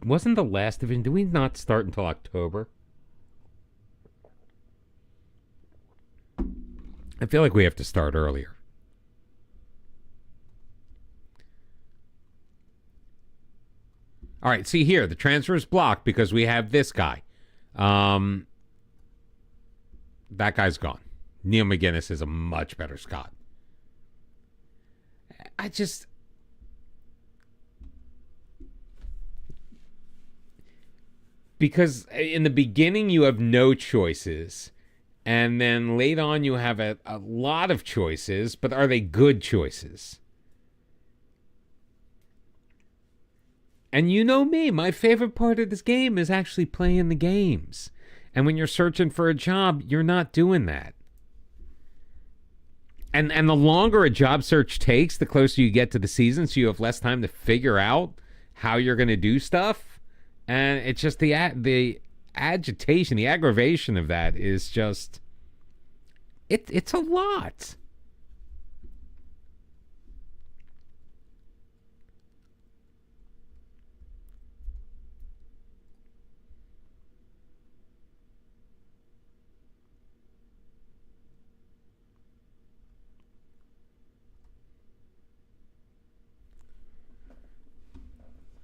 wasn't the last division? Did we not start until October? I feel like we have to start earlier. All right, see here, the transfer is blocked because we have this guy. That guy's gone. Neil McGuinness is a much better Scot. Because in the beginning you have no choices, and then late on you have a lot of choices, but are they good choices? And you know me, my favorite part of this game is actually playing the games. And when you're searching for a job, you're not doing that. And the longer a job search takes, the closer you get to the season, so you have less time to figure out how you're going to do stuff. And it's just the agitation, the aggravation of that is just... It's a lot.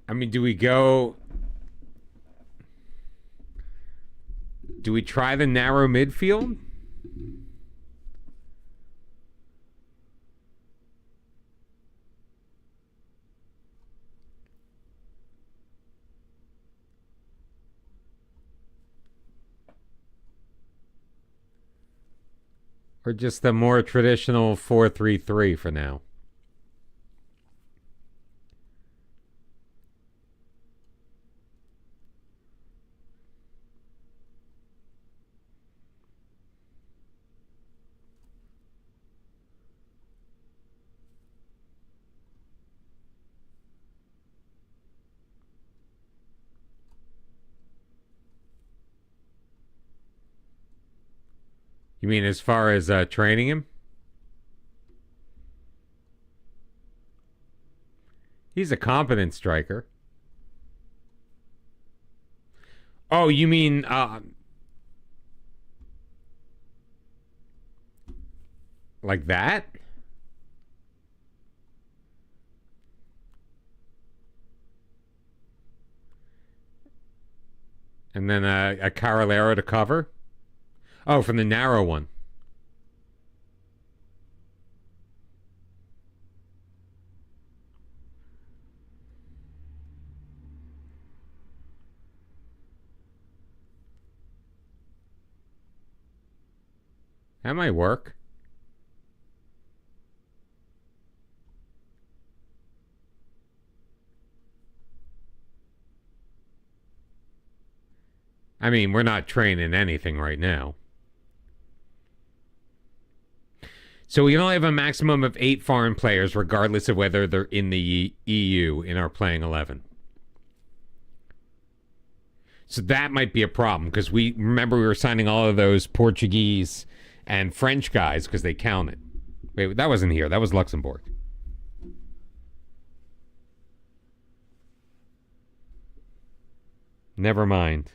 I mean, do we try the narrow midfield? Or just a more traditional 4-3-3 for now? You mean as far as training him? He's a competent striker. Oh, you mean like that? And then a Carolero to cover? Oh, from the narrow one. That might work. I mean, we're not training anything right now. So we can only have a maximum of 8 foreign players, regardless of whether they're in the EU in our playing 11. So that might be a problem, because we were signing all of those Portuguese and French guys because they counted. Wait, that wasn't here. That was Luxembourg. Never mind.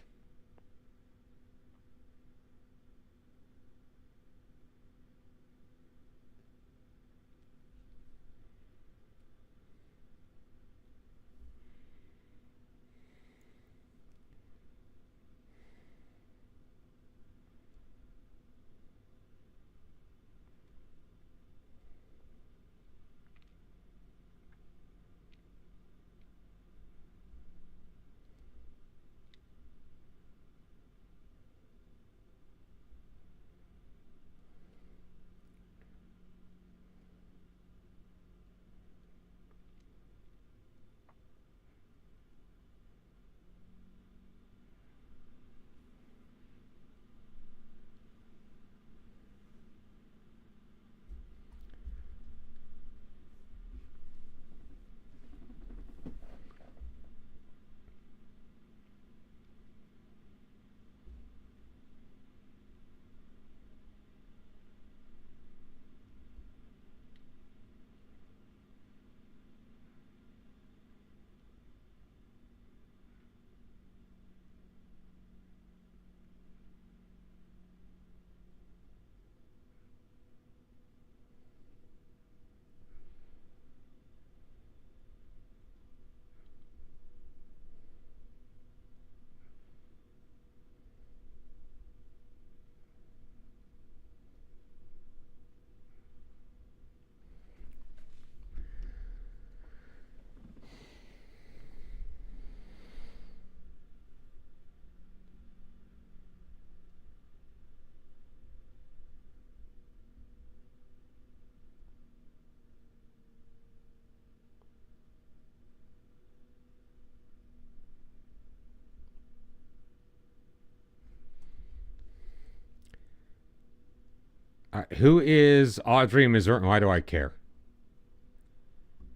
Who is Audrey Missouri? Why do I care?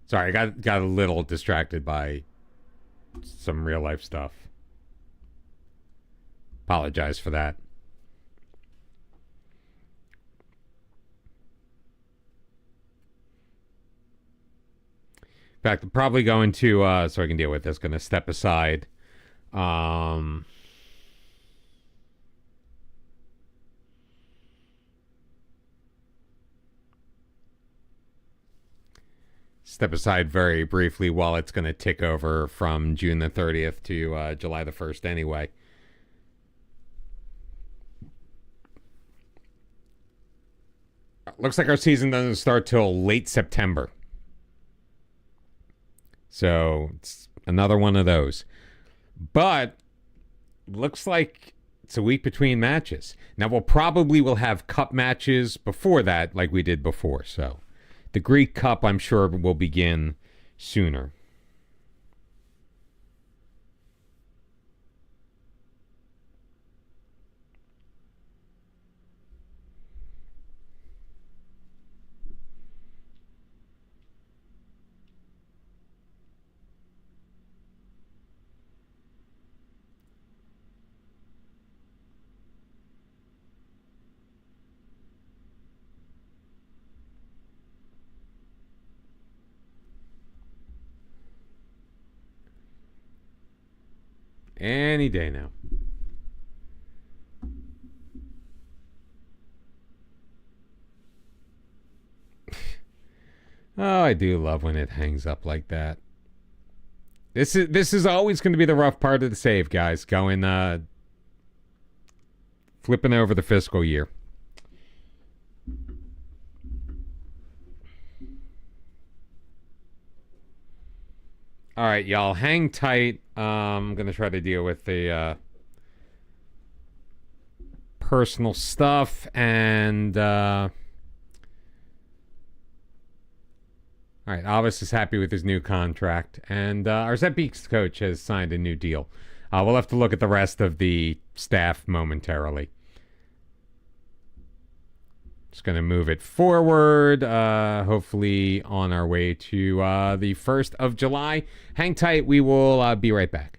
Sorry, I got a little distracted by some real life stuff. Apologize for that. In fact, I'm probably going to, so I can deal with this, going to step aside. Step aside very briefly while it's going to tick over from June the 30th to July the 1st anyway. Looks like our season doesn't start till late September. So it's another one of those. But looks like it's a week between matches. Now we'll have cup matches before that like we did before. So the Greek Cup, I'm sure, will begin sooner. Any day now. Oh, I do love when it hangs up like that. This is always going to be the rough part of the save, guys. Going flipping over the fiscal year. All right, y'all, hang tight. I'm going to try to deal with the personal stuff, and all right, Alvis is happy with his new contract, and our Zet Beeks coach has signed a new deal. We'll have to look at the rest of the staff momentarily. Just going to move it forward, hopefully on our way to the 1st of July. Hang tight. We will be right back.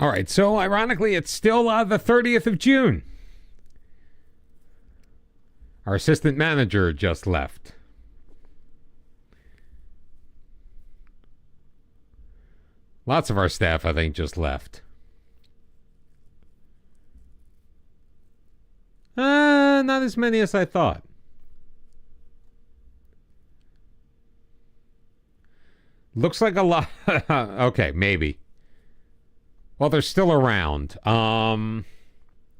All right, so ironically, it's still the 30th of June. Our assistant manager just left. Lots of our staff, I think, just left. Not as many as I thought. Looks like a lot. Okay, maybe. Well, they're still around.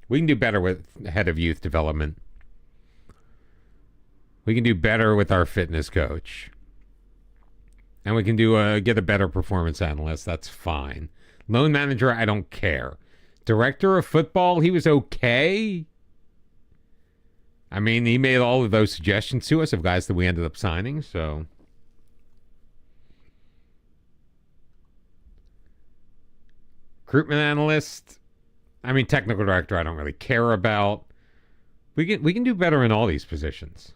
We can do better with head of youth development. We can do better with our fitness coach. And we can do get a better performance analyst. That's fine. Loan manager, I don't care. Director of football, he was okay. I mean, he made all of those suggestions to us of guys that we ended up signing, so. Recruitment analyst, I mean, technical director, I don't really care about. We can do better in all these positions.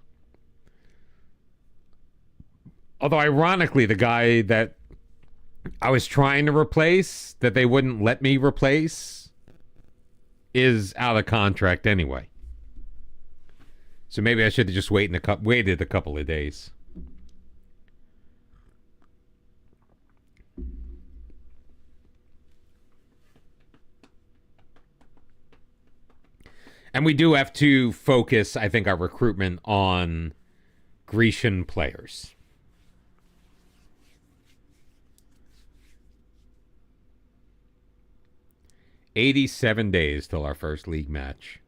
Although, ironically, the guy that I was trying to replace, that they wouldn't let me replace, is out of contract anyway. So maybe I should have just waited a couple of days. And we do have to focus, I think, our recruitment on Grecian players. 87 days till our first league match.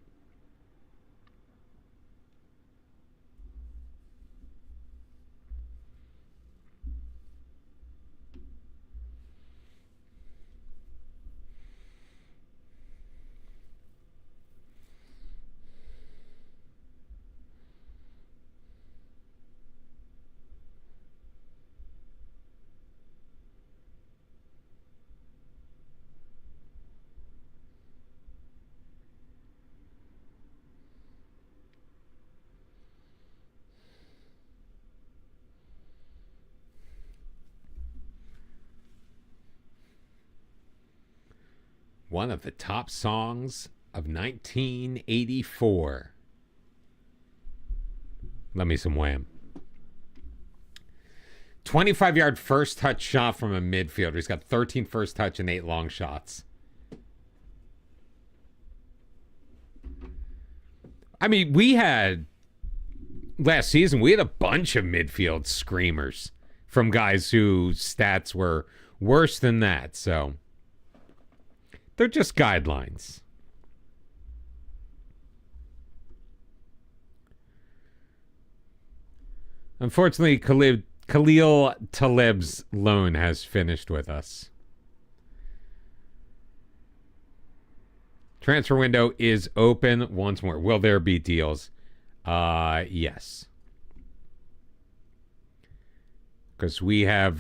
One of the top songs of 1984. Let me some Wham. 25-yard first touch shot from a midfielder. He's got 13 first touch and 8 long shots. I mean, last season, we had a bunch of midfield screamers from guys whose stats were worse than that, so they're just guidelines. Unfortunately, Khalil Talib's loan has finished with us. Transfer window is open once more. Will there be deals? Yes. Because we have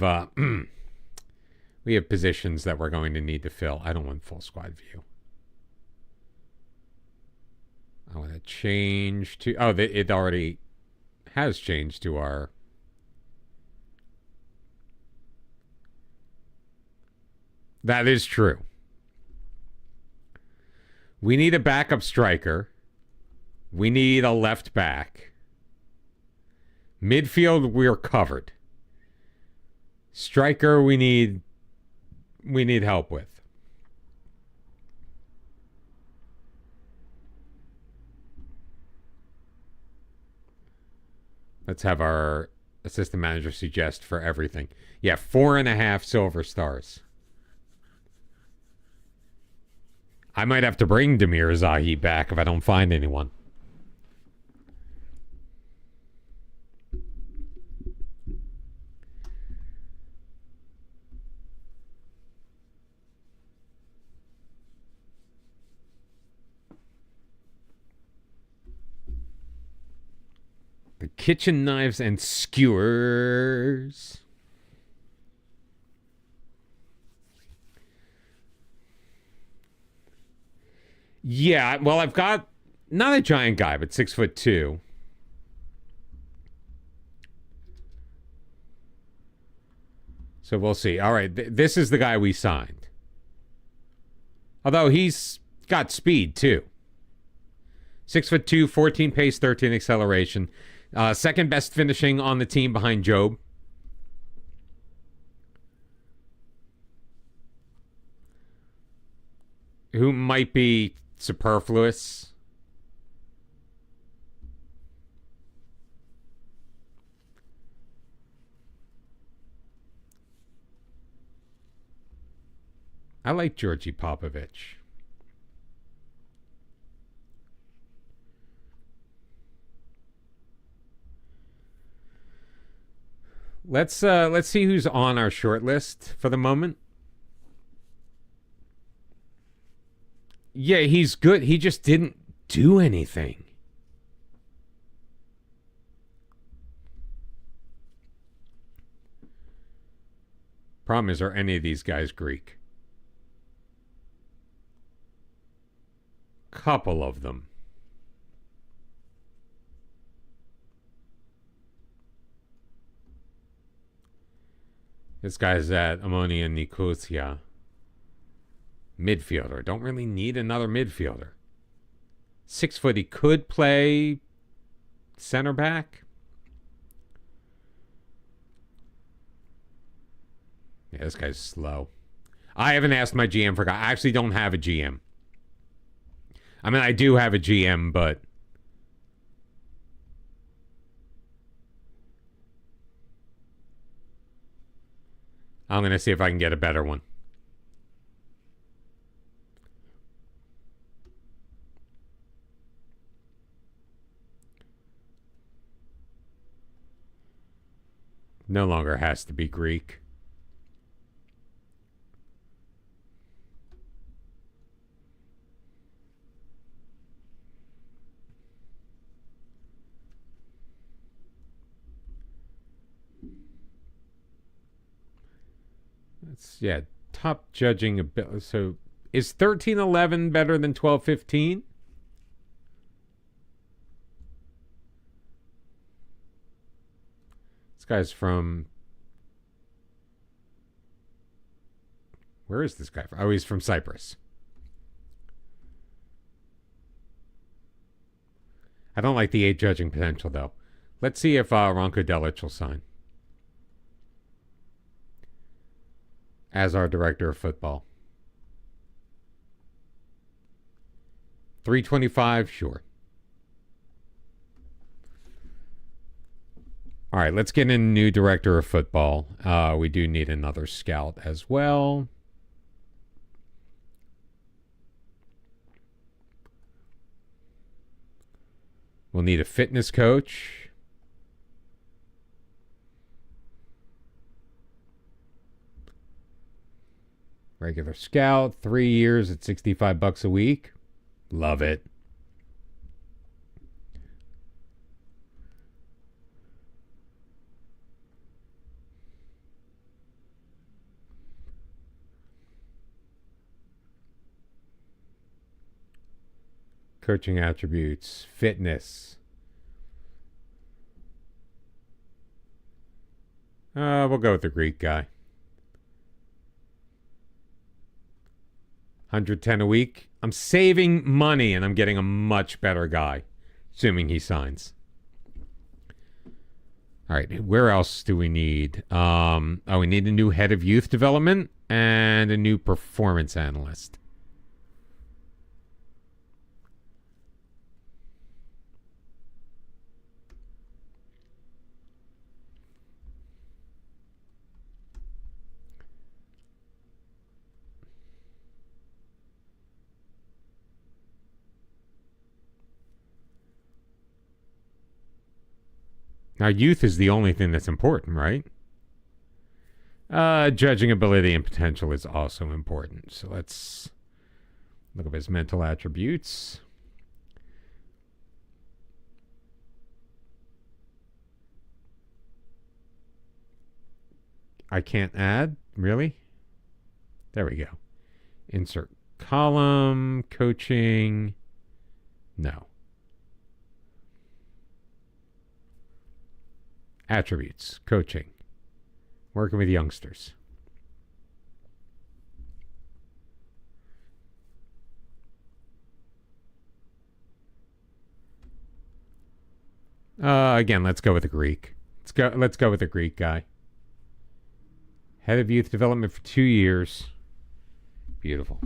positions that we're going to need to fill. I don't want full squad view. I want to change to... Oh, it already has changed to our... That is true. We need a backup striker. We need a left back. Midfield, we're covered. Striker, we need help with. Let's have our assistant manager suggest for everything. Yeah, 4.5 silver stars. I might have to bring Demir Zahi back if I don't find anyone. The kitchen knives and skewers. Yeah, well, I've got not a giant guy, but 6'2". So we'll see. All right, this is the guy we signed. Although he's got speed too. 6'2", 14 pace, 13 acceleration. Second best finishing on the team behind Job. Who might be superfluous. I like Georgi Popovich. Let's see who's on our short list for the moment. Yeah, he's good. He just didn't do anything. Problem is, are any of these guys Greek? Couple of them. This guy's at Ammonia Nicosia. Midfielder. Don't really need another midfielder. 6 foot. He could play center back. Yeah, this guy's slow. I haven't asked my GM for guy. I actually don't have a GM. I mean, I do have a GM, but I'm going to see if I can get a better one. No longer has to be Greek. Yeah, top judging ability. So is 13-11 better than 12-15? This guy's from... Where is this guy from? Oh, he's from Cyprus. I don't like the 8 judging potential, though. Let's see if Ranko Delic will sign as our director of football. 325, sure. All right, let's get in a new director of football. We do need another scout as well. We'll need a fitness coach. Regular scout, 3 years at $65 a week. Love it. Coaching attributes, fitness. We'll go with the Greek guy. 110 a week. I'm saving money and I'm getting a much better guy, assuming he signs. All right, where else do we need? We need a new head of youth development and a new performance analyst. Now, youth is the only thing that's important, right? Judging ability and potential is also important. So let's look at his mental attributes. I can't add? Really? There we go. Insert column, coaching. No. Attributes, coaching, working with youngsters. Again, let's go with a Greek. Let's go with a Greek guy. Head of youth development for 2 years. Beautiful.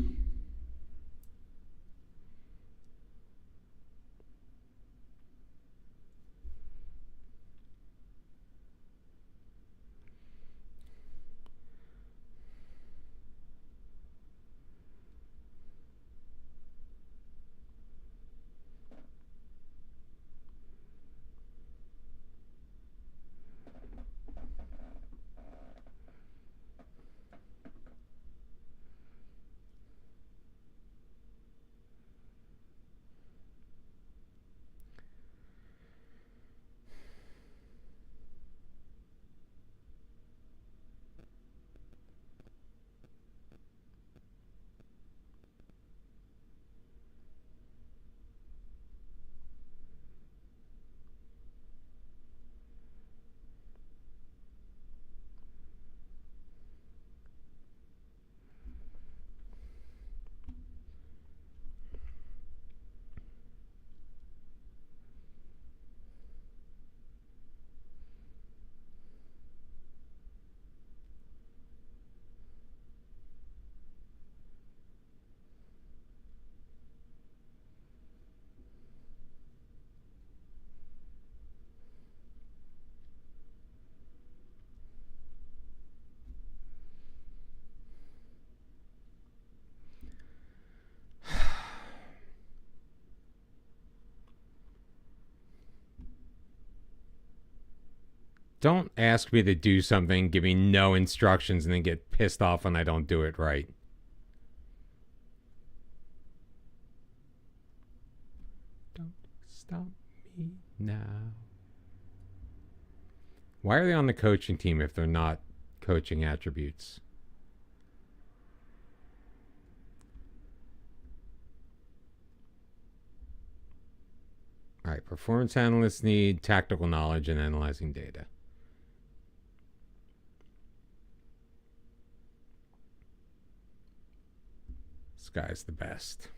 Don't ask me to do something, give me no instructions, and then get pissed off when I don't do it right. Don't stop me now. Why are they on the coaching team if they're not coaching attributes? All right, performance analysts need tactical knowledge and analyzing data. This guy's the best.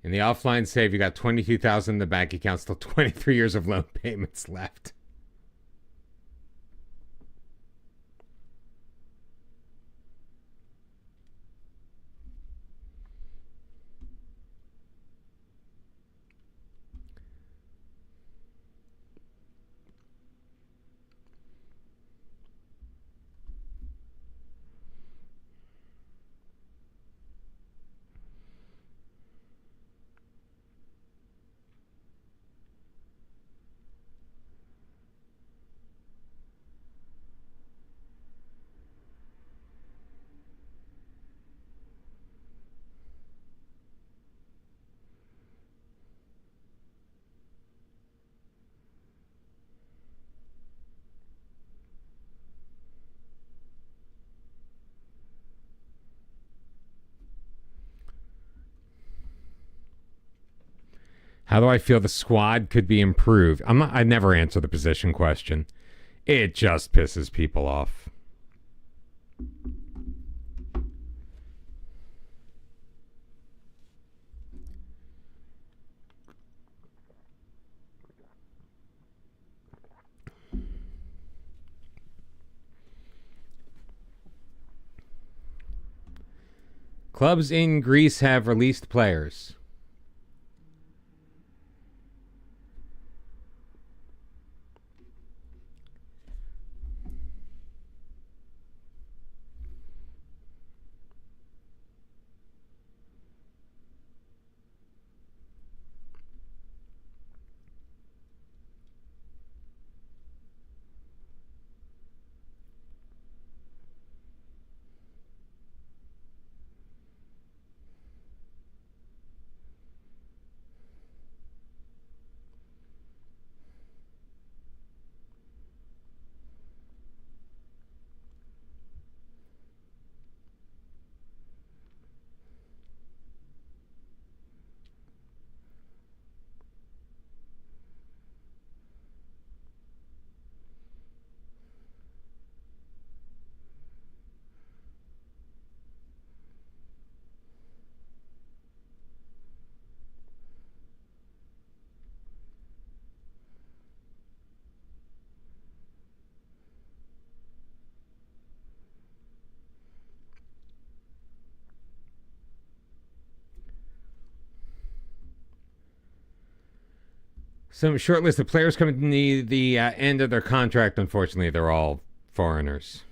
In the offline save, you got $22,000 in the bank account, still 23 years of loan payments left. How do I feel the squad could be improved? I never answer the position question. It just pisses people off. Clubs in Greece have released players. Some short list of players coming to the end of their contract. Unfortunately, they're all foreigners.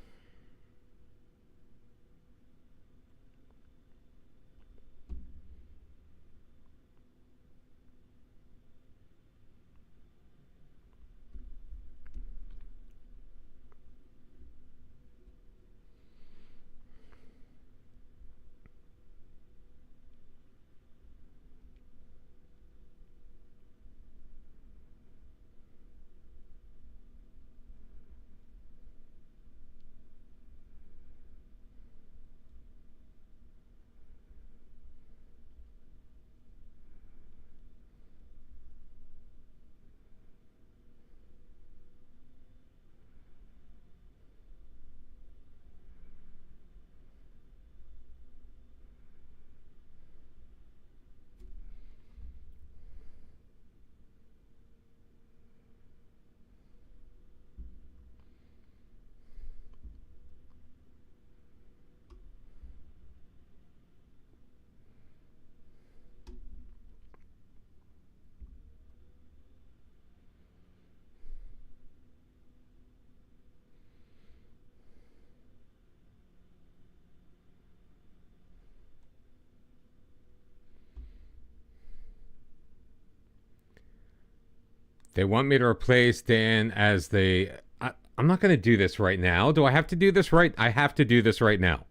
They want me to replace Dan as the... I'm not going to do this right now. Do I have to do this right? I have to do this right now.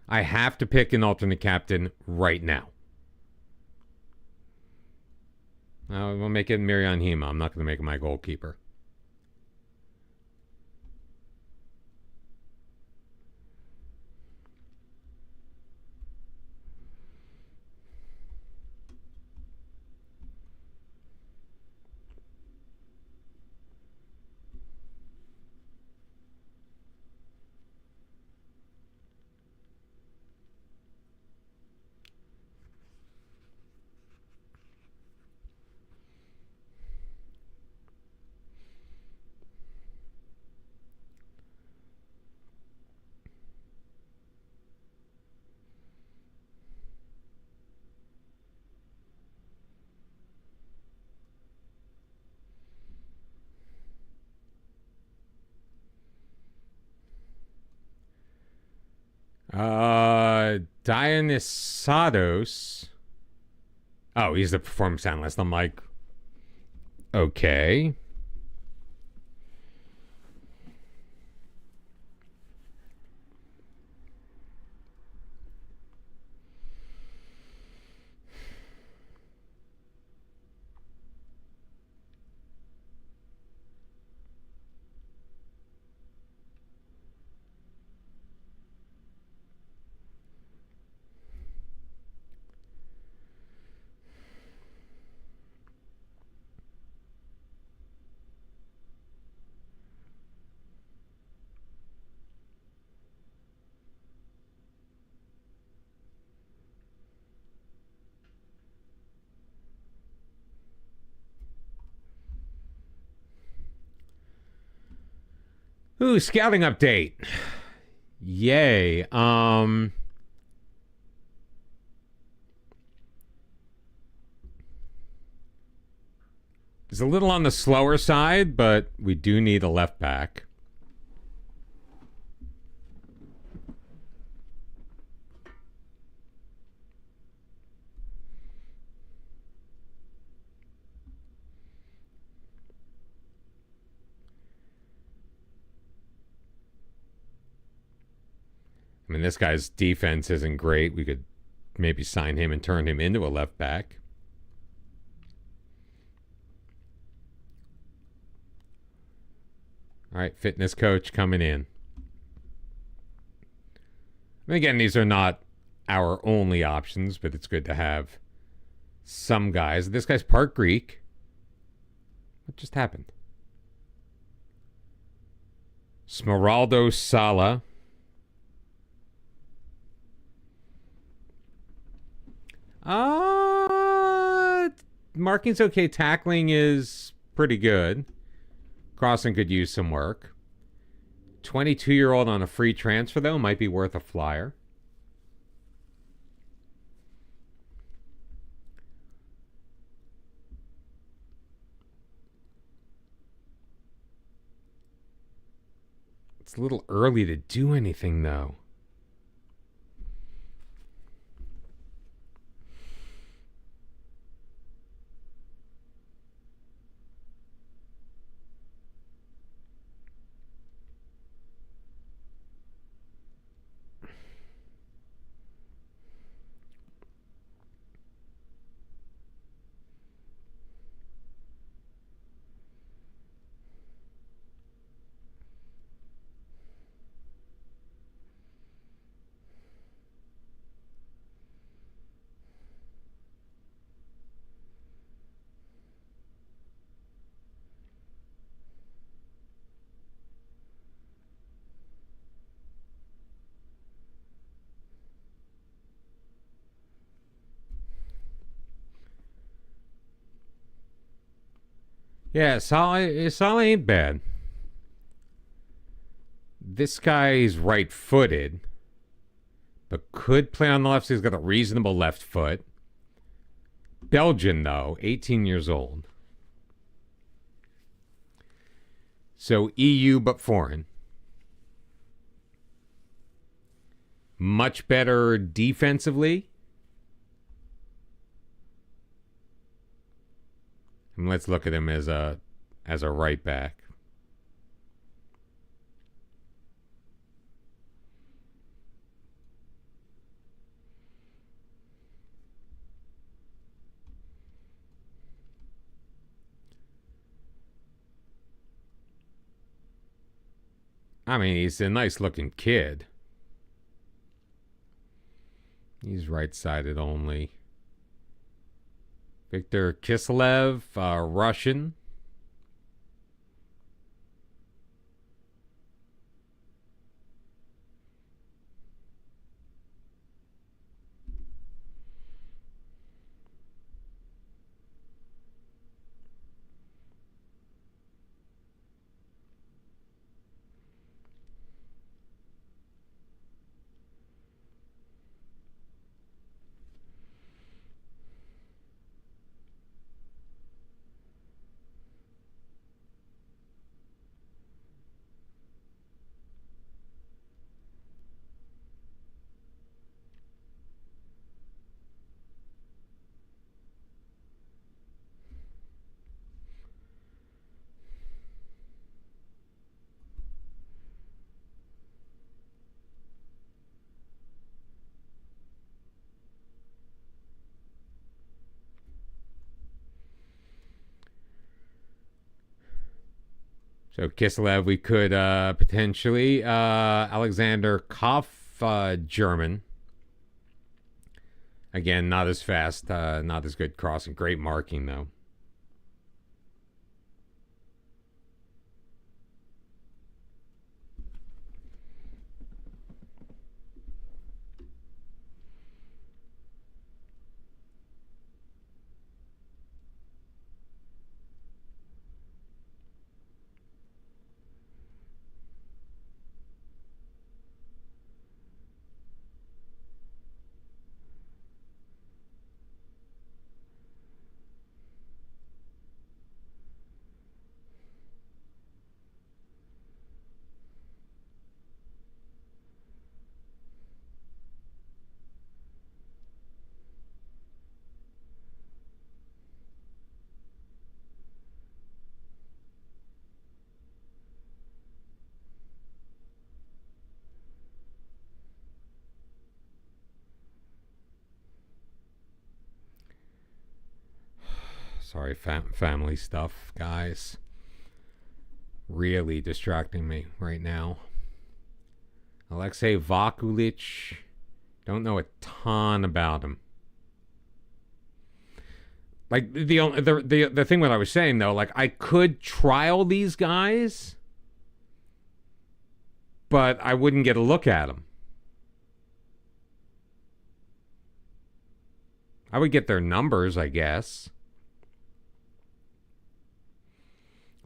I have to pick an alternate captain right now. We'll make it Miriam Hema. I'm not going to make him my goalkeeper. Dionysados. Oh, he's the performance analyst. I'm like, okay. Ooh, scouting update. Yay. It's a little on the slower side, but we do need a left back. I mean, this guy's defense isn't great. We could maybe sign him and turn him into a left back. All right, fitness coach coming in. And again, these are not our only options, but it's good to have some guys. This guy's part Greek. What just happened? Smeraldo Sala. Marking's okay. Tackling is pretty good. Crossing could use some work. 22-year-old on a free transfer, though, might be worth a flyer. It's a little early to do anything, though. Yeah, Saleh ain't bad. This guy's right-footed, but could play on the left. So he's got a reasonable left foot. Belgian, though, 18 years old. So EU, but foreign. Much better defensively. And let's look at him as a right back. I mean, he's a nice looking kid. He's right-sided only. Viktor Kiselev, Russian. So Kiselev, we could potentially. Alexander Koff, German. Again, not as fast, not as good crossing. Great marking, though. Sorry, family stuff, guys. Really distracting me right now. Alexei Vakulich. Don't know a ton about him. Like the thing that I was saying though, like I could trial these guys, but I wouldn't get a look at them. I would get their numbers, I guess.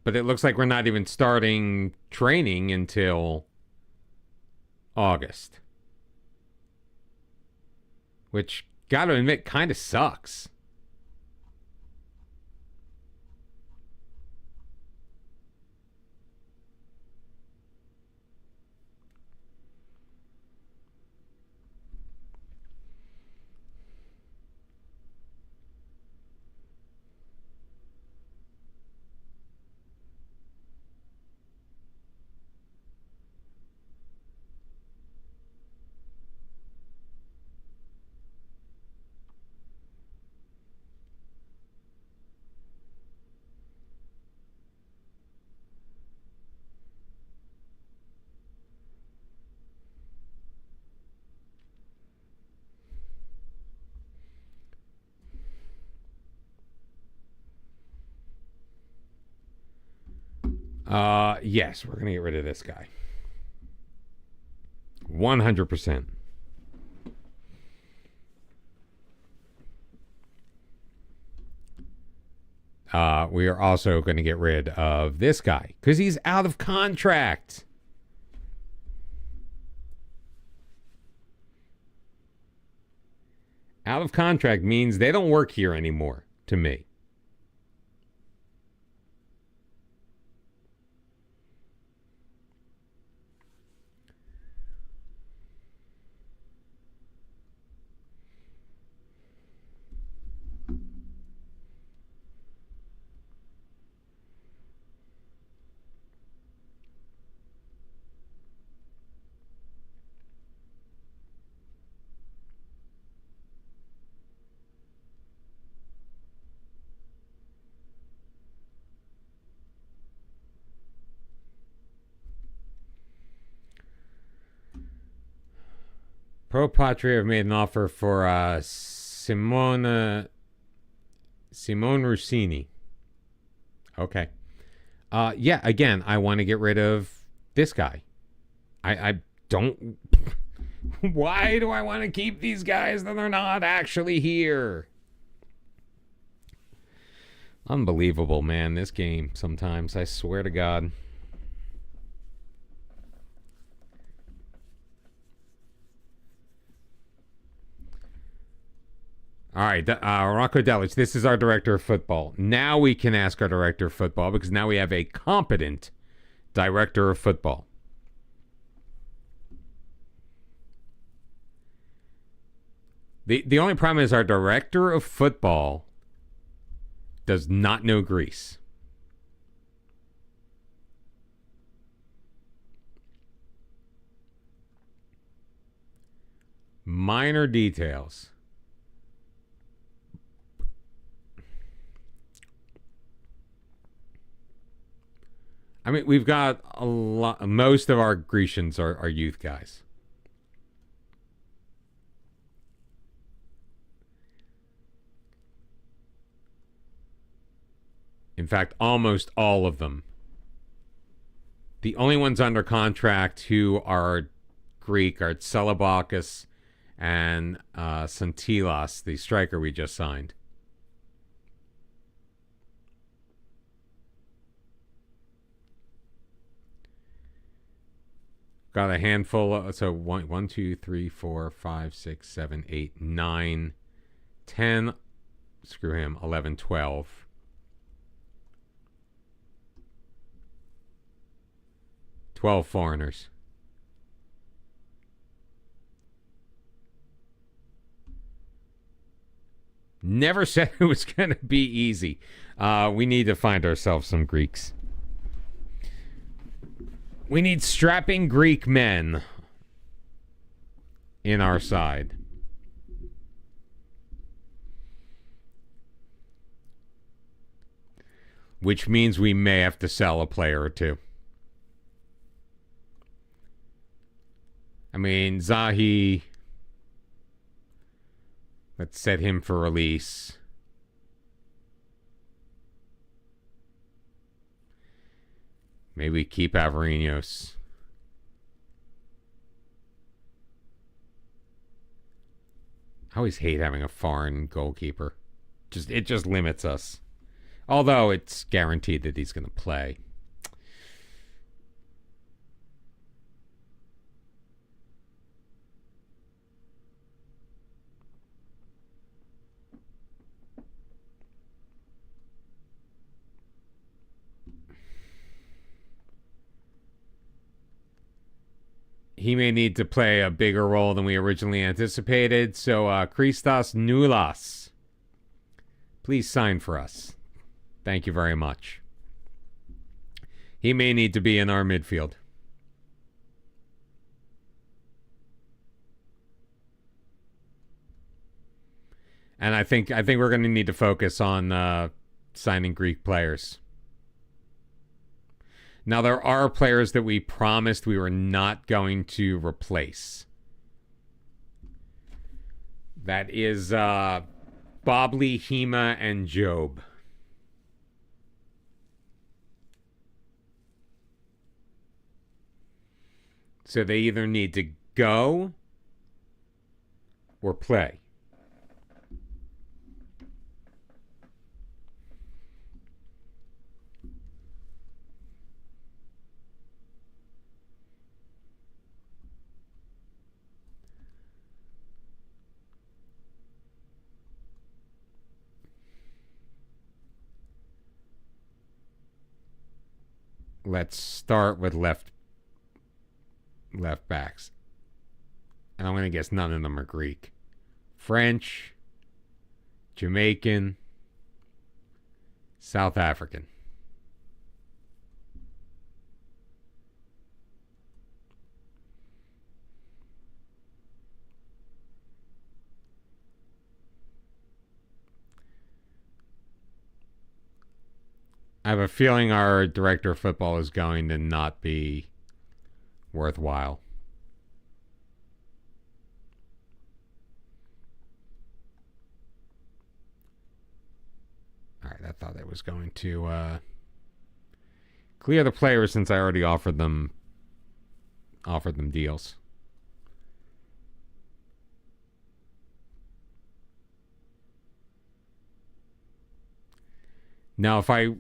But it looks like we're not even starting training until August. Which, gotta admit, kind of sucks. Yes, we're going to get rid of this guy. 100%. We are also going to get rid of this guy because he's out of contract. Out of contract means they don't work here anymore, to me. Pro Patria have made an offer for Simone Rossini. Okay. Yeah, again, I want to get rid of this guy. I don't... Why do I want to keep these guys that are not actually here? Unbelievable, man, this game sometimes. I swear to God. All right, Rocco Delic, this is our director of football. Now we can ask our director of football because now we have a competent director of football. The only problem is our director of football does not know Greece. Minor details. I mean, we've got a lot. Most of our Grecians are youth guys. In fact, almost all of them. The only ones under contract who are Greek are Tselabakis and Santilas, the striker we just signed. Got a handful of, so 1, 2, 3, 4, 5, 6, 7, 8, 9, 10, screw him, 11, 12. Foreigners. Never said it was going to be easy. We need to find ourselves some Greeks. We need strapping Greek men in our side. Which means we may have to sell a player or two. I mean, Zahi, let's set him for release. Maybe keep Avarinos. I always hate having a foreign goalkeeper. It just limits us. Although it's guaranteed that he's going to play. He may need to play a bigger role than we originally anticipated. So, Christos Noulas, please sign for us. Thank you very much. He may need to be in our midfield. And I think we're going to need to focus on signing Greek players. Now, there are players that we promised we were not going to replace. That is Bobley, Hema, and Job. So they either need to go or play. Let's start with left backs. And I'm going to guess none of them are Greek. French, Jamaican, South African. I have a feeling our director of football is going to not be worthwhile. All right, I thought I was going to clear the players since I already offered them deals. Now, if I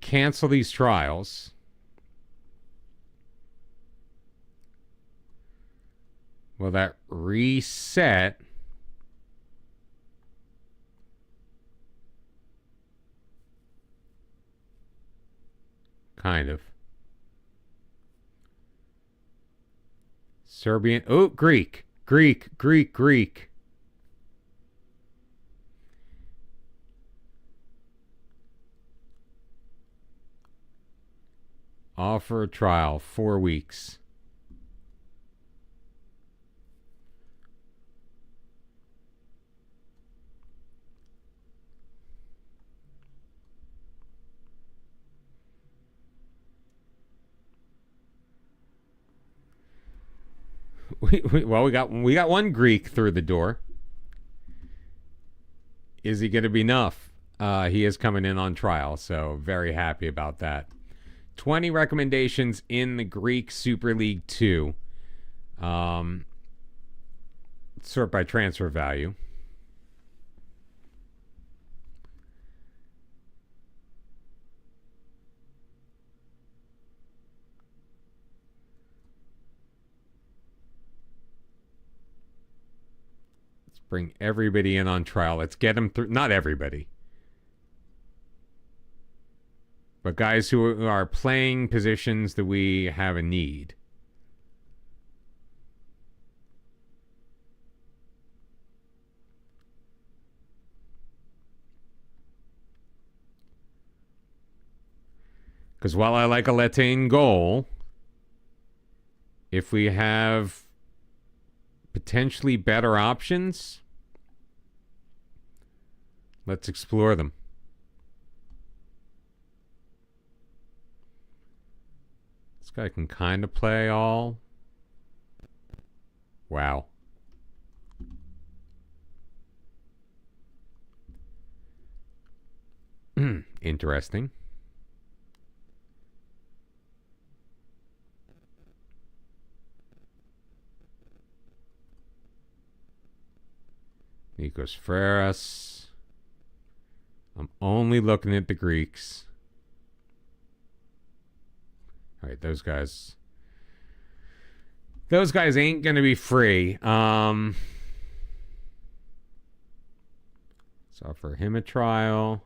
cancel these trials, will that reset kind of? Serbian. Oh, Greek. Offer a trial, 4 weeks. We got one Greek through the door. Is he going to be enough? He is coming in on trial, so very happy about that. 20 recommendations in the Greek Super League 2. Sort by transfer value. Let's bring everybody in on trial. Let's get them through. Not everybody, but guys who are playing positions that we have a need. Because while I like a Letane goal, if we have potentially better options, let's explore them. This guy can kind of play all. Wow. Interesting. Nikos Freras. I'm only looking at the Greeks. All right, those guys ain't going to be free. Let's offer him a trial.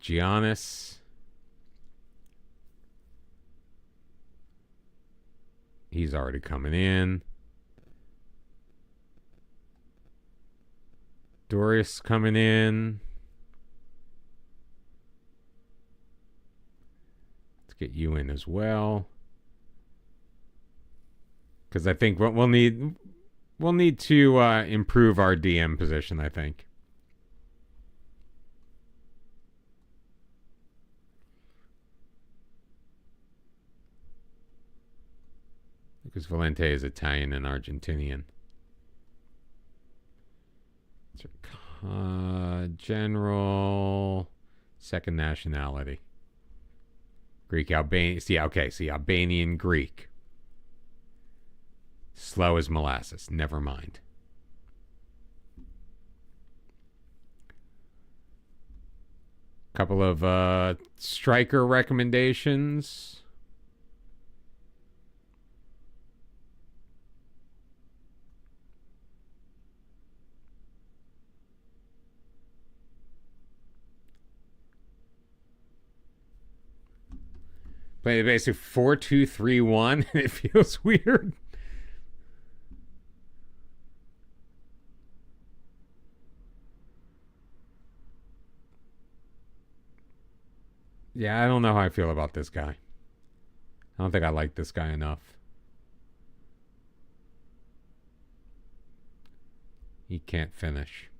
Giannis. He's already coming in. Doris coming in. Let's get you in as well. Because I think we'll need to improve our DM position, I think. Because Valente is Italian and Argentinian. General, second nationality. Greek, Albanian. See, okay, see, Albanian, Greek. Slow as molasses. Never mind. Couple of striker recommendations. Play basic 4-2-3-1. It feels weird. Yeah, I don't know how I feel about this guy. I don't think I like this guy enough. He can't finish.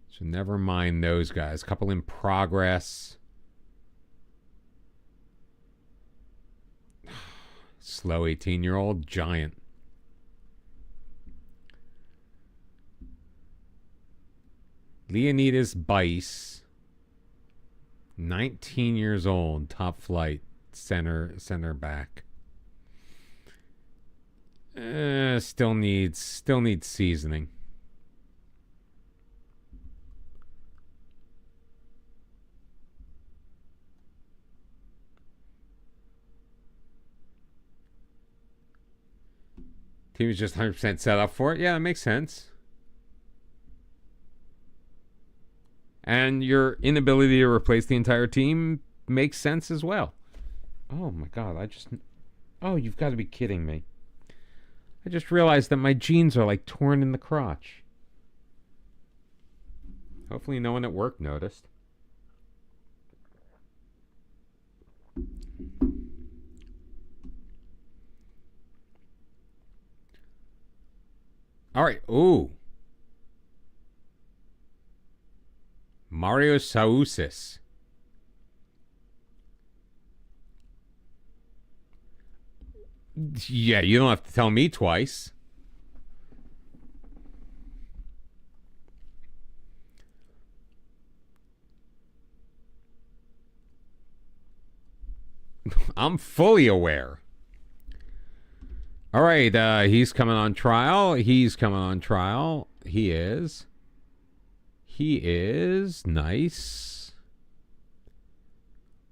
So never mind those guys. Couple in progress. Slow 18-year-old giant. Leonidas Bice. 19 years old, top flight, center back. Still needs seasoning. Team is just 100% set up for it. Yeah, that makes sense. And your inability to replace the entire team makes sense as well. Oh my god, oh, you've got to be kidding me. I just realized that my jeans are like torn in the crotch. Hopefully no one at work noticed. All right. Ooh. Mario Saousis. Yeah, you don't have to tell me twice. I'm fully aware. All right, he's coming on trial. He is nice.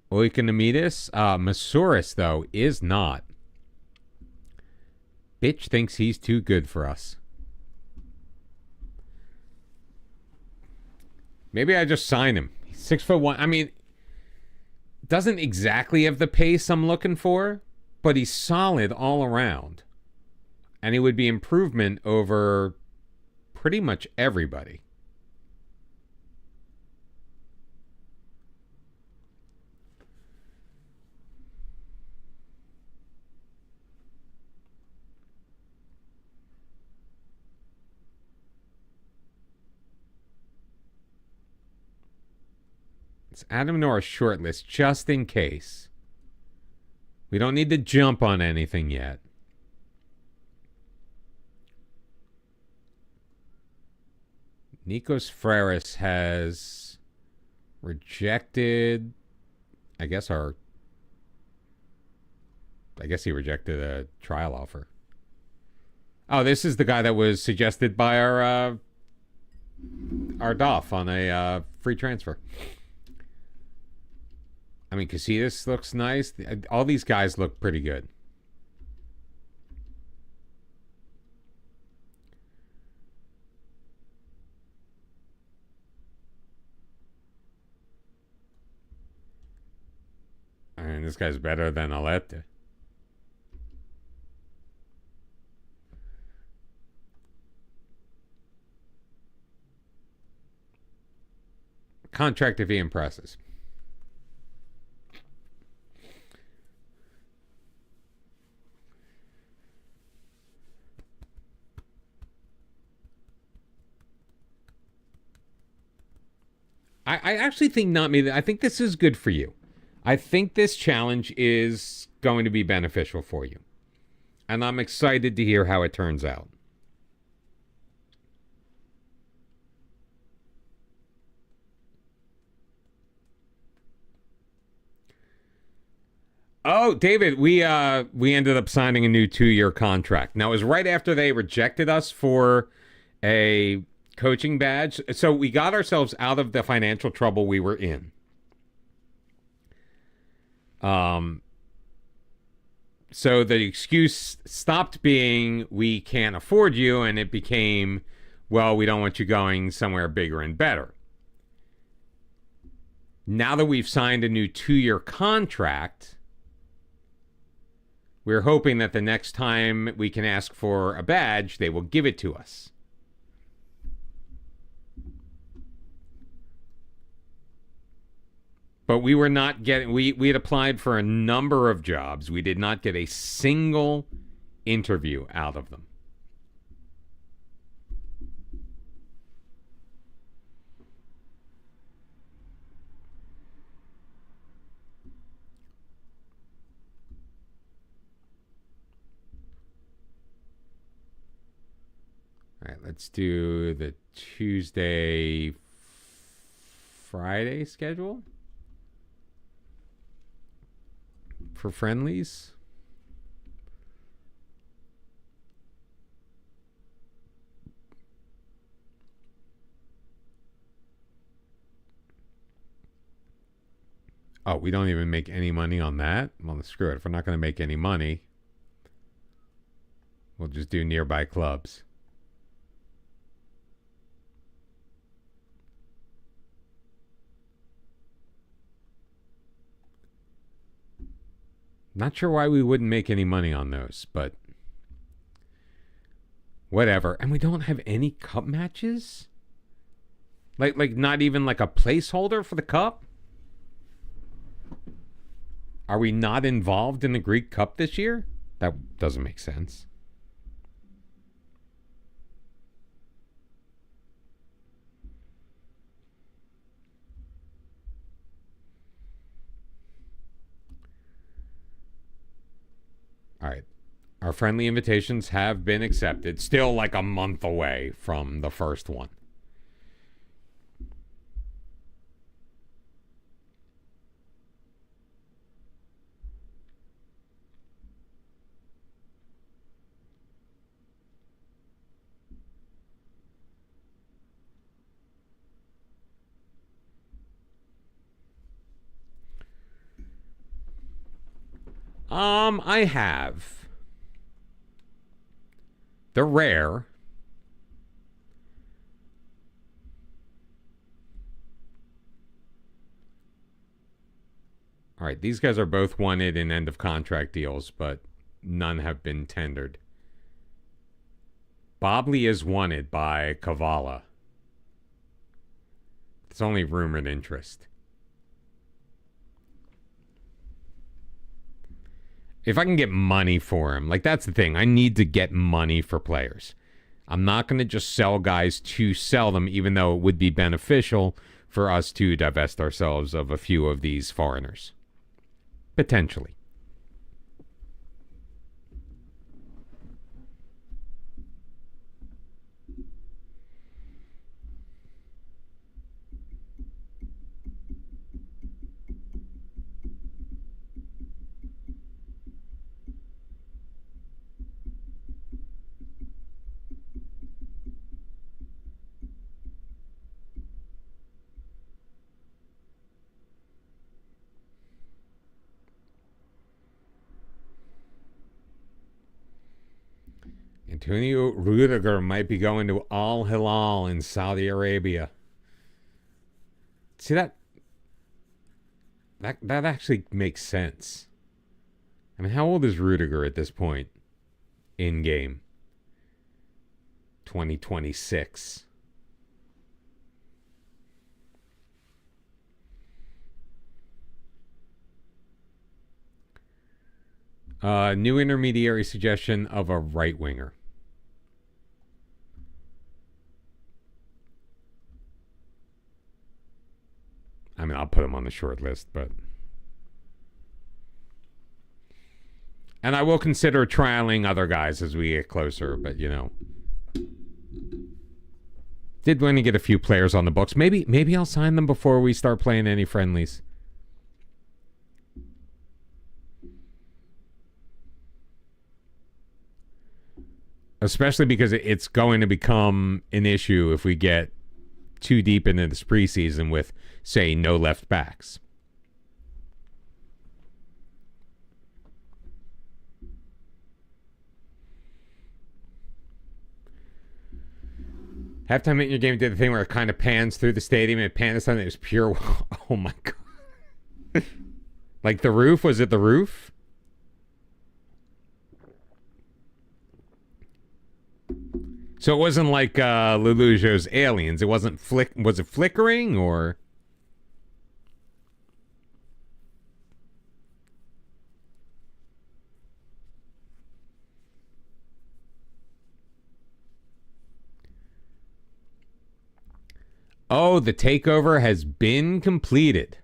Oikonomidis. Masouras, though, is not. Bitch thinks he's too good for us. Maybe I just sign him. He's 6'1". I mean, doesn't exactly have the pace I'm looking for, but he's solid all around. And he would be improvement over pretty much everybody. Let's add him to our short list just in case. We don't need to jump on anything yet. Nikos Freris has rejected, I guess he rejected a trial offer. Oh, this is the guy that was suggested by our Doff on a free transfer. I mean, Casillas looks nice. All these guys look pretty good. I mean, this guy's better than Alette. Contract if he impresses. I actually think not me. I think this is good for you. I think this challenge is going to be beneficial for you. And I'm excited to hear how it turns out. Oh, David, we ended up signing a new 2-year contract. Now, it was right after they rejected us for a coaching badge. So we got ourselves out of the financial trouble we were in. So the excuse stopped being we can't afford you, and it became, well, we don't want you going somewhere bigger and better. Now that we've signed a new 2-year contract, we're hoping that the next time we can ask for a badge, they will give it to us. But we were not getting, we had applied for a number of jobs. We did not get a single interview out of them. All right, let's do the Tuesday, Friday schedule for friendlies. Oh, we don't even make any money on that? Well, screw it. If we're not going to make any money, we'll just do nearby clubs. Not sure why we wouldn't make any money on those, but whatever. And we don't have any cup matches? Like not even like a placeholder for the cup? Are we not involved in the Greek Cup this year? That doesn't make sense. All right. Our friendly invitations have been accepted. Still like a month away from the first one. I have. They're rare. All right, these guys are both wanted in end of contract deals, but none have been tendered. Bobley is wanted by Kavala. It's only rumored interest. If I can get money for him, like that's the thing. I need to get money for players. I'm not going to just sell guys to sell them, even though it would be beneficial for us to divest ourselves of a few of these foreigners. Potentially. Antonio Rudiger might be going to Al Hilal in Saudi Arabia. See, that actually makes sense. I mean, how old is Rudiger at this point? In game. 2026. New intermediary suggestion of a right winger. I mean, I'll put him on the short list, but... And I will consider trialing other guys as we get closer, but, you know... Did want to get a few players on the books. Maybe I'll sign them before we start playing any friendlies. especially because it's going to become an issue if we get too deep into this preseason with, say, no left backs. Halftime in your game did the thing where it kind of pans through the stadium and it pans something that was pure. Oh my God. Like the roof? Was it the roof? So it wasn't like Leloujo's Aliens. It wasn't was it flickering or? Oh, the takeover has been completed.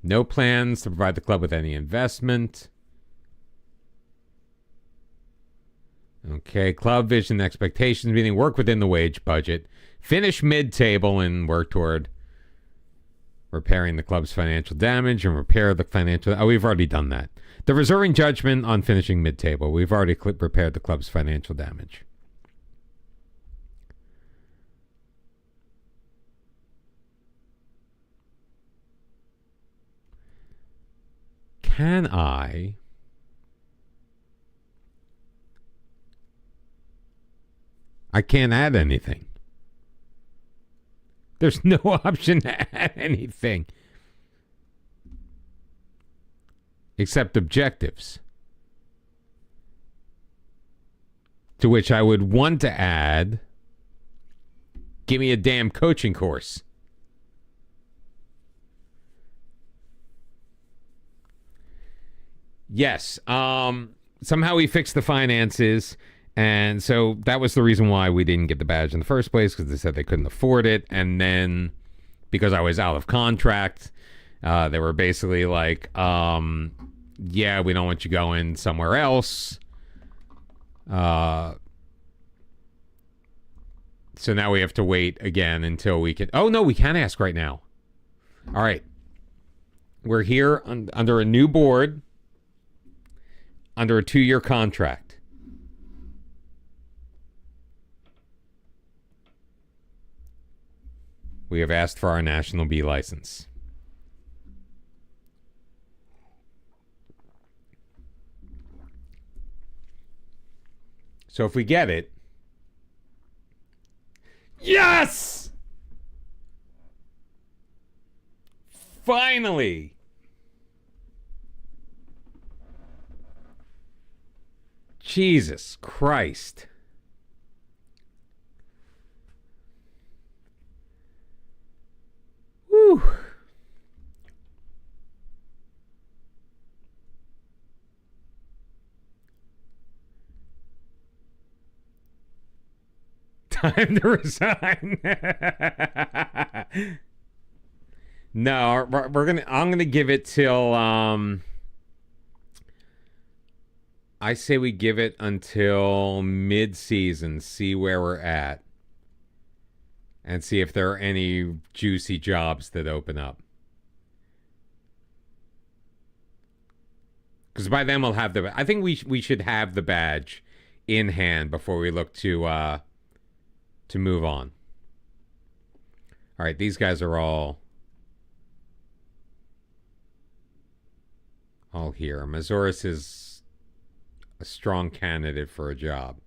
No plans to provide the club with any investment. Okay, club vision and expectations meaning work within the wage budget. Finish mid-table and work toward repairing the club's financial damage and repair the financial... Oh, we've already done that. The reserving judgment on finishing mid-table. We've already repaired the club's financial damage. Can I can't add anything. There's no option to add anything. Except objectives. To which I would want to add, give me a damn coaching course. Yes. Somehow we fixed the finances. And so that was the reason why we didn't get the badge in the first place, because they said they couldn't afford it. And then because I was out of contract, they were basically like, yeah, we don't want you going somewhere else. So now we have to wait again until we can... Oh, no, we can ask right now. All right. We're here under a new board, under a 2-year contract. We have asked for our National B license. So if we get it... Yes! Finally! Jesus Christ. Whew. Time to resign. No, I'm gonna give it till I say we give it until mid-season, see where we're at, and see if there are any juicy jobs that open up. Because by then we'll have I think we should have the badge in hand before we look to move on. All right, these guys are all here. Mazuris is a strong candidate for a job.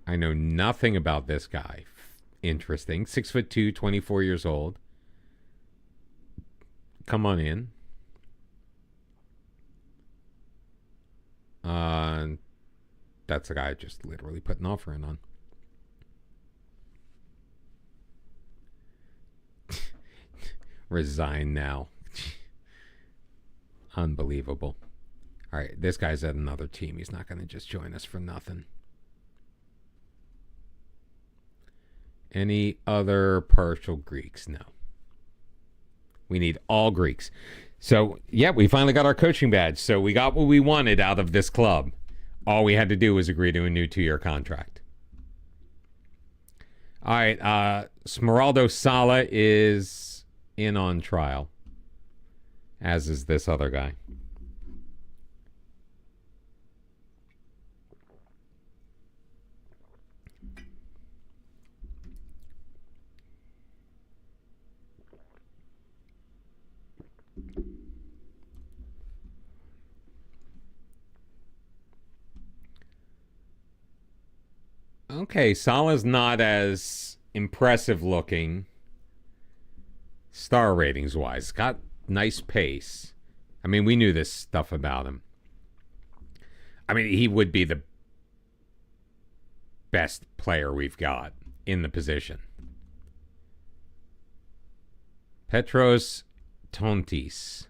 I know nothing about this guy. Interesting. 6'2", 24 years old. Come on in. That's a guy I just literally put an offer in on. Resign now. Unbelievable. All right, this guy's at another team. He's not going to just join us for nothing. Any other partial Greeks? No. We need all Greeks. So, yeah, we finally got our coaching badge. So we got what we wanted out of this club. All we had to do was agree to a new 2-year contract. All right. Smeraldo Sala is in on trial, as is this other guy. Okay, Salah's not as impressive looking star ratings wise. Got nice pace. I mean, we knew this stuff about him. I mean, he would be the best player we've got in the position. Petros Tontis.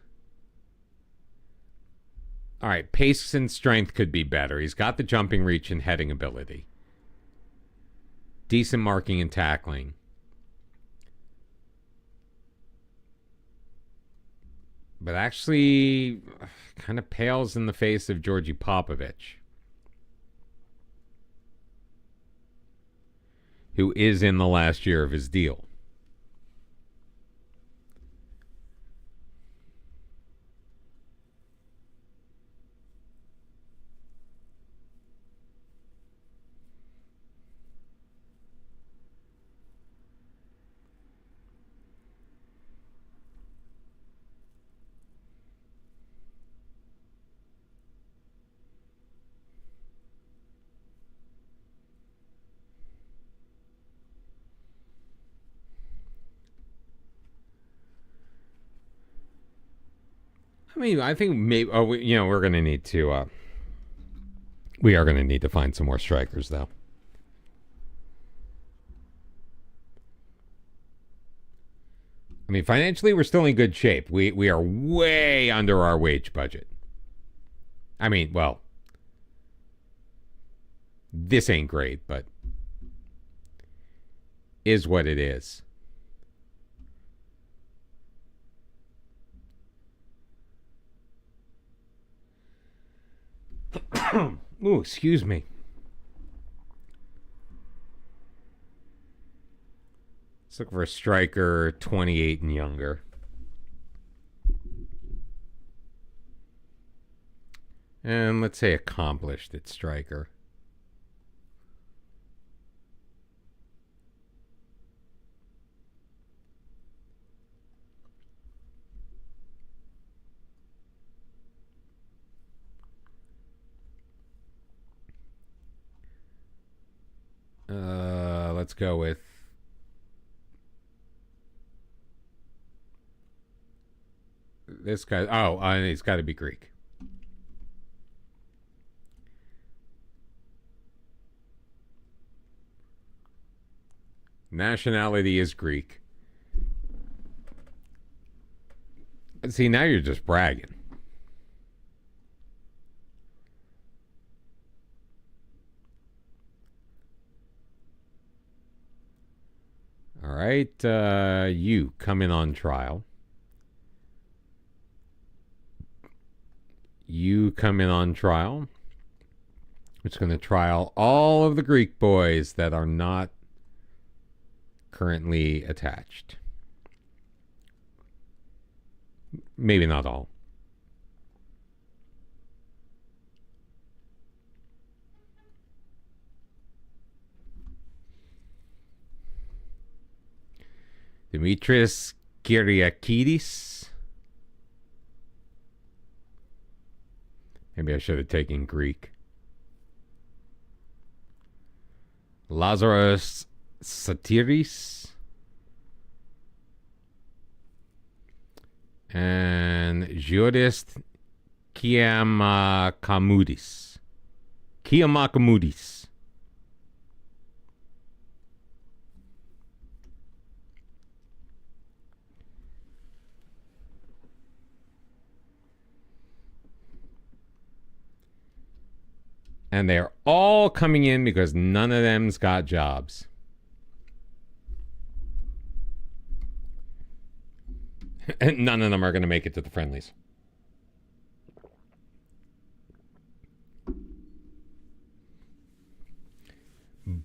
All right, pace and strength could be better. He's got the jumping reach and heading ability. Decent marking and tackling. But actually kind of pales in the face of Georgi Popovich, who is in the last year of his deal. I mean, I think maybe we're going to need to we are going to need to find some more strikers though. I mean, financially we're still in good shape. We are way under our wage budget. I mean, well, this ain't great, but is what it is. Ooh, excuse me. Let's look for a striker 28 and younger. And let's say accomplished at striker. Let's go with this guy. Oh, he's got to be Greek. Nationality is Greek. See, now you're just bragging. All right, you come in on trial. You come in on trial. It's going to trial all of the Greek boys that are not currently attached. Maybe not all. Dimitris Kyriakidis. Maybe I should have taken Greek. Lazaros Satiris. And Giodist Kiamakamudis. And they're all coming in because none of them's got jobs. And none of them are going to make it to the friendlies.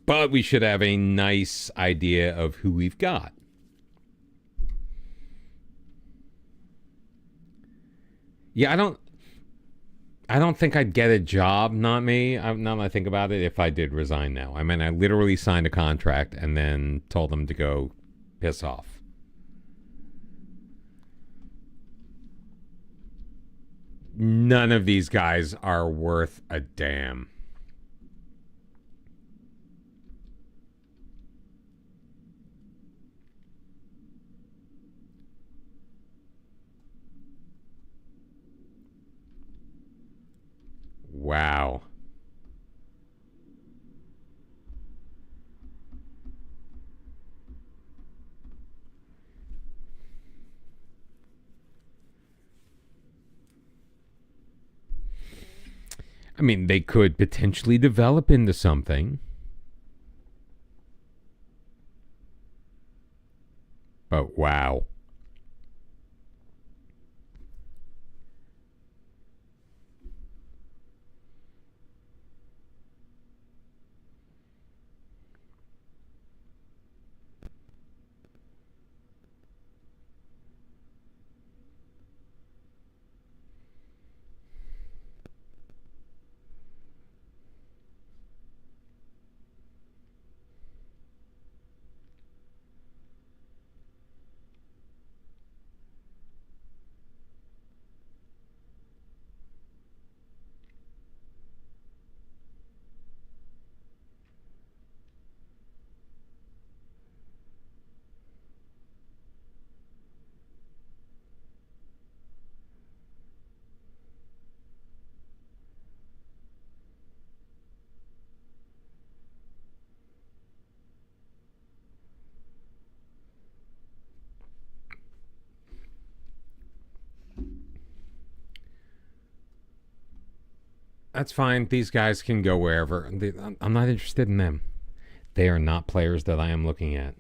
But we should have a nice idea of who we've got. Yeah, I don't think I'd get a job, not me. Now that I think about it, if I did resign now. I mean, I literally signed a contract and then told them to go piss off. None of these guys are worth a damn. Wow. I mean, they could potentially develop into something. But wow. That's fine. These guys can go wherever. I'm not interested in them. They are not players that I am looking at.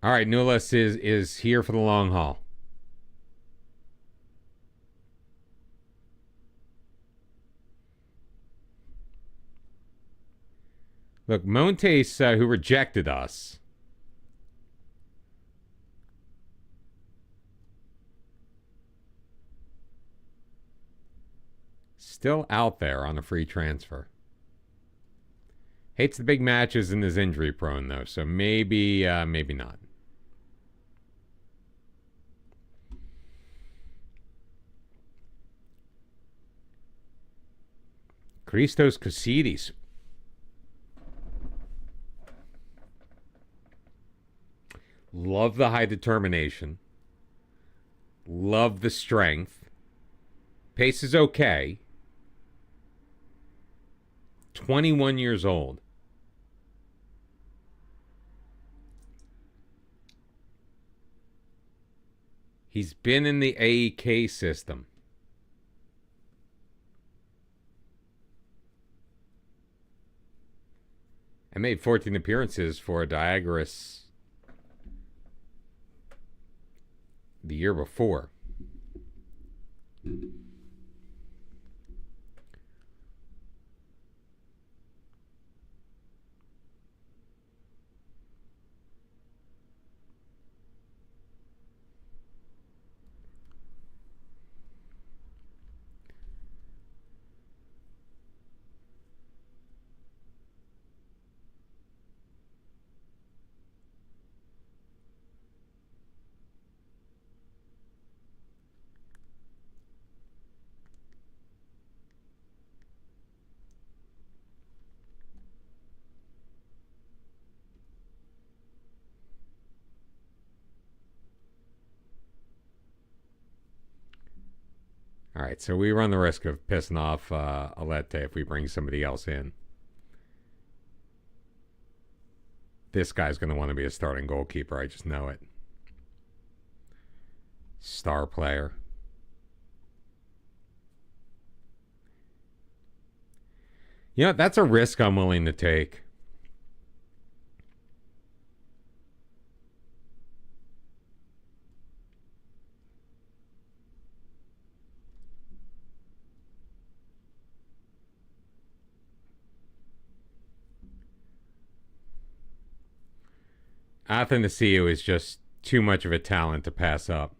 All right, Nulis is here for the long haul. Look, Montes, who rejected us, still out there on a free transfer. Hates the big matches and is injury prone, though, so maybe not. Christos Casidis. Love the high determination. Love the strength. Pace is okay. 21 years old. He's been in the AEK system. I made 14 appearances for Diagoras the year before. All right, so we run the risk of pissing off Alette if we bring somebody else in. This guy's going to want to be a starting goalkeeper. I just know it. Star player. You know, that's a risk I'm willing to take. Athanasiou is just too much of a talent to pass up.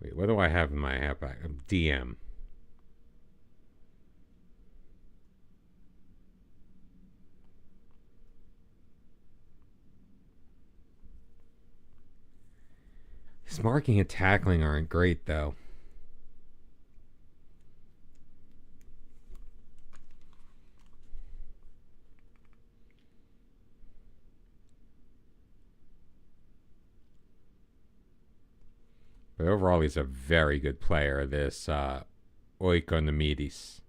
Wait, what do I have in my app? DM. His marking and tackling aren't great, though. But overall, he's a very good player, this Oikonomidis.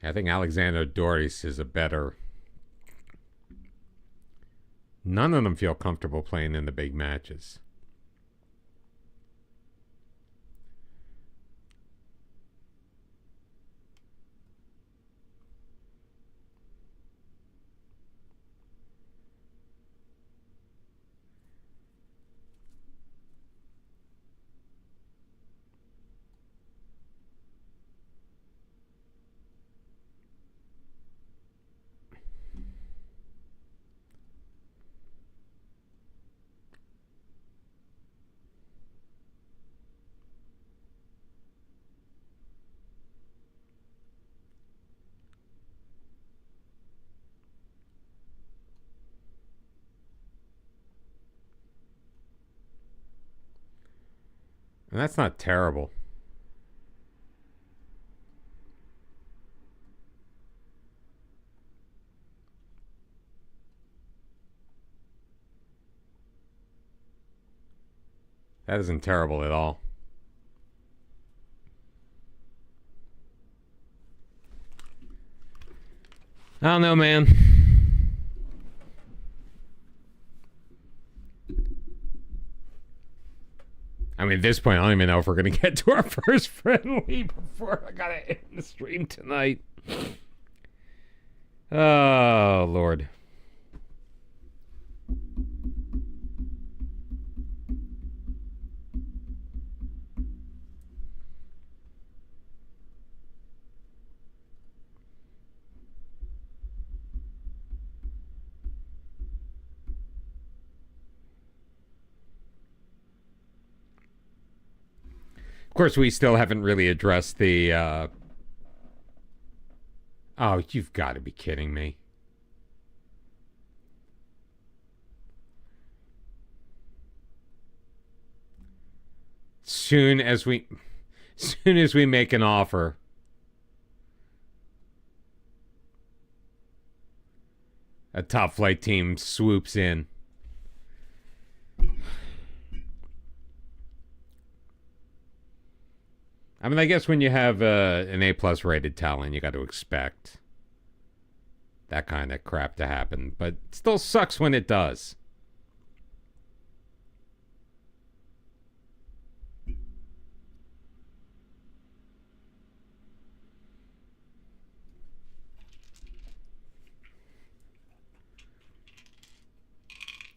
I think Alexander Doris is a better... None of them feel comfortable playing in the big matches. And that's not terrible. That isn't terrible at all. I don't know, man. I mean, at this point, I don't even know if we're going to get to our first friendly before I got to end the stream tonight. Oh, Lord. Of course, we still haven't really addressed the... Oh, you've got to be kidding me. Soon as we make an offer, a top flight team swoops in. I mean, I guess when you have an A+ rated talent, you got to expect that kind of crap to happen. But it still sucks when it does.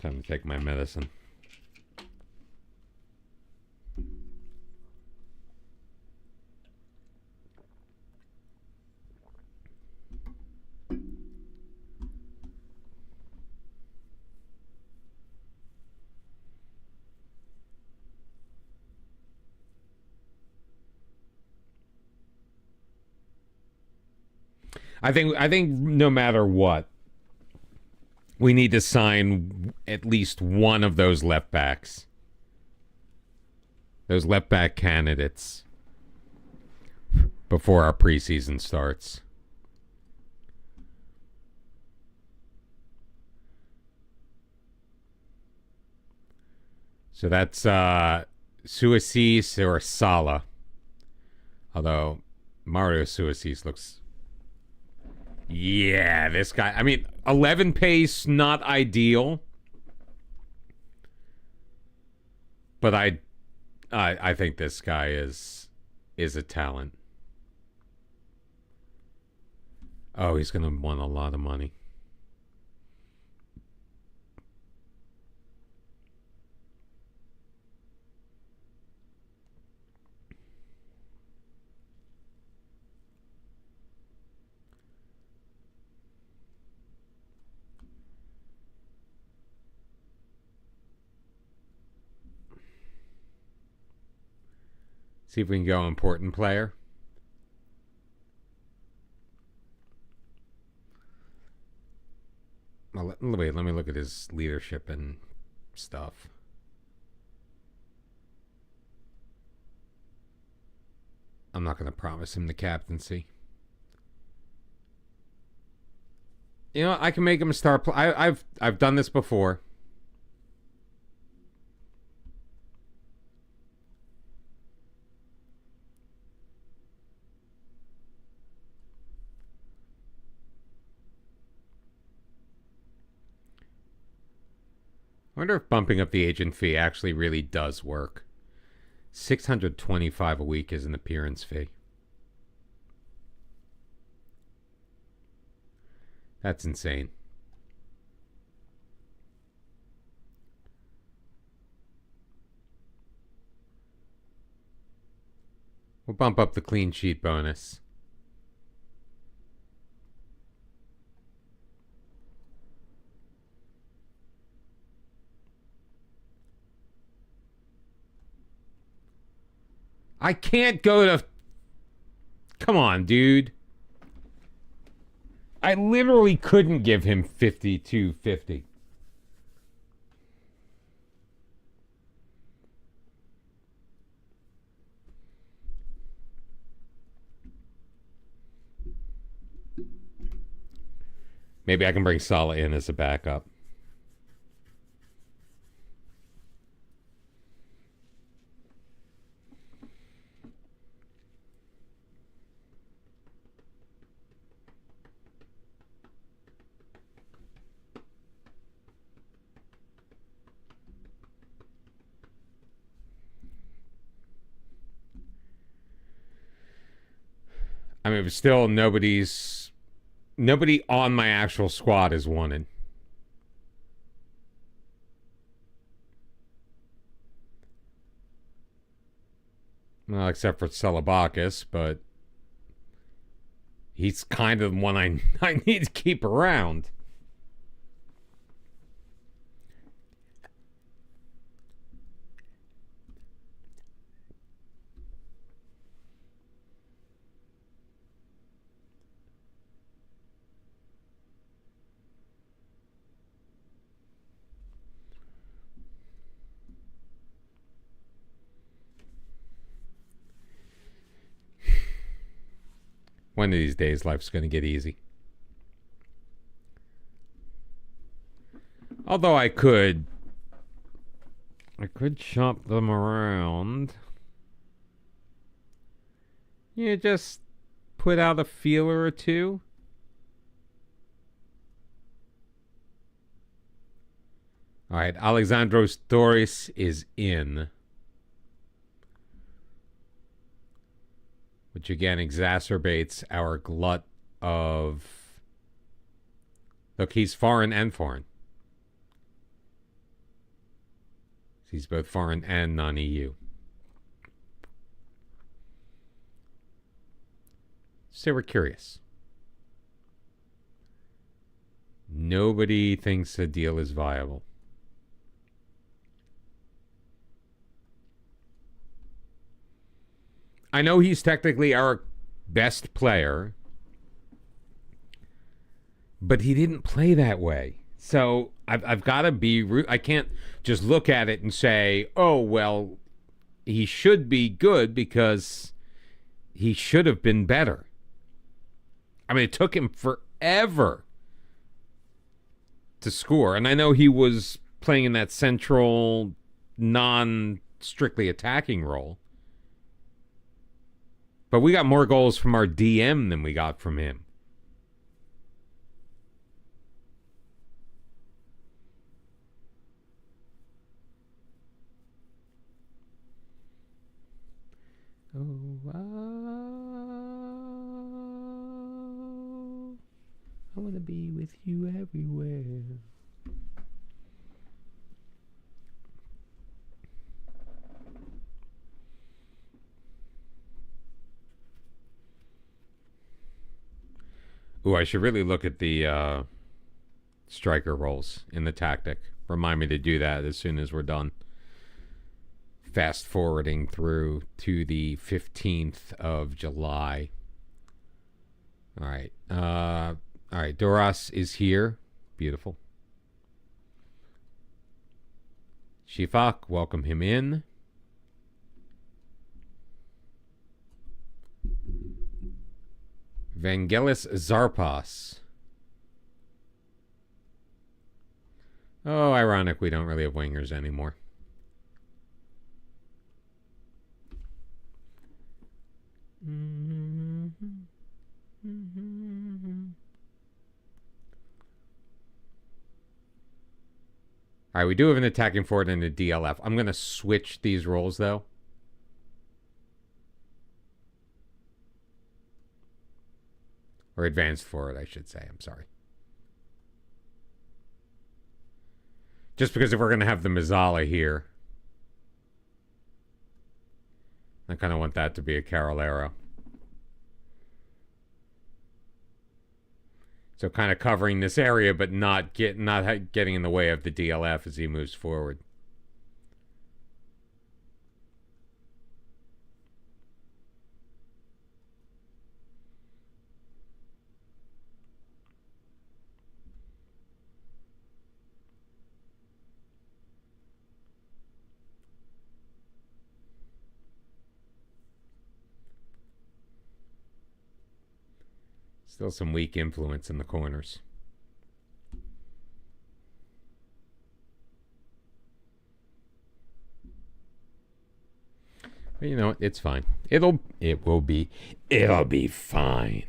Time to take my medicine. I think no matter what, we need to sign at least one of those left backs. Those left back candidates before our preseason starts. So that's Suacis or Sala. Although Mario Suacis looks... Yeah, this guy... I mean, 11 pace, not ideal. But I think this guy is a talent. Oh, he's going to want a lot of money. See if we can go important player. Well, wait, let me look at his leadership and stuff. I'm not going to promise him the captaincy. You know, I can make him a star player. I've done this before. I wonder if bumping up the agent fee actually really does work. $625 a week is an appearance fee. That's insane. We'll bump up the clean sheet bonus. I can't go to... Come on, dude. I literally couldn't give him 52.50. Maybe I can bring Salah in as a backup. I mean, but still nobody on my actual squad is wanted. Well, except for Celebakis, but he's kind of the one I need to keep around. One of these days, life's going to get easy. Although I could shop them around. Yeah, just put out a feeler or two. All right, Alexandros Doris is in. Which again exacerbates our glut of... Look, he's foreign and foreign. He's both foreign and non-EU. So we're curious. Nobody thinks the deal is viable. I know he's technically our best player, but he didn't play that way. So I've got to be... I can't just look at it and say, oh, well, he should be good because he should have been better. I mean, it took him forever to score. And I know he was playing in that central non-strictly attacking role. But we got more goals from our DM than we got from him. Oh, I want to be with you everywhere. Ooh, I should really look at the striker roles in the tactic. Remind me to do that as soon as we're done. Fast forwarding through to the 15th of July. All right. All right. Doras is here. Beautiful. Shifak, welcome him in. Vangelis Zarpas. Oh, ironic we don't really have wingers anymore. All right, we do have an attacking forward and a DLF. I'm going to switch these roles, though. Or advanced forward, I should say. I'm sorry. Just because if we're going to have the Mazzala here, I kind of want that to be a Carolero. So kind of covering this area, but not getting in the way of the DLF as he moves forward. Still some weak influence in the corners. But you know what? It's fine. It'll be fine.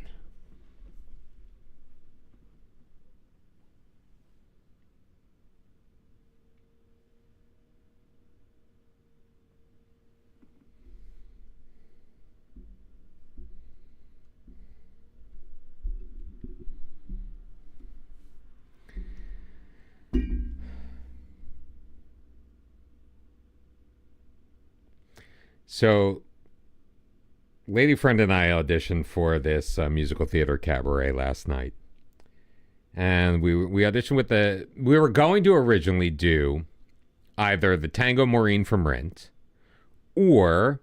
So, lady friend and I auditioned for this musical theater cabaret last night. And we auditioned with we were going to originally do either the Tango Maureen from Rent or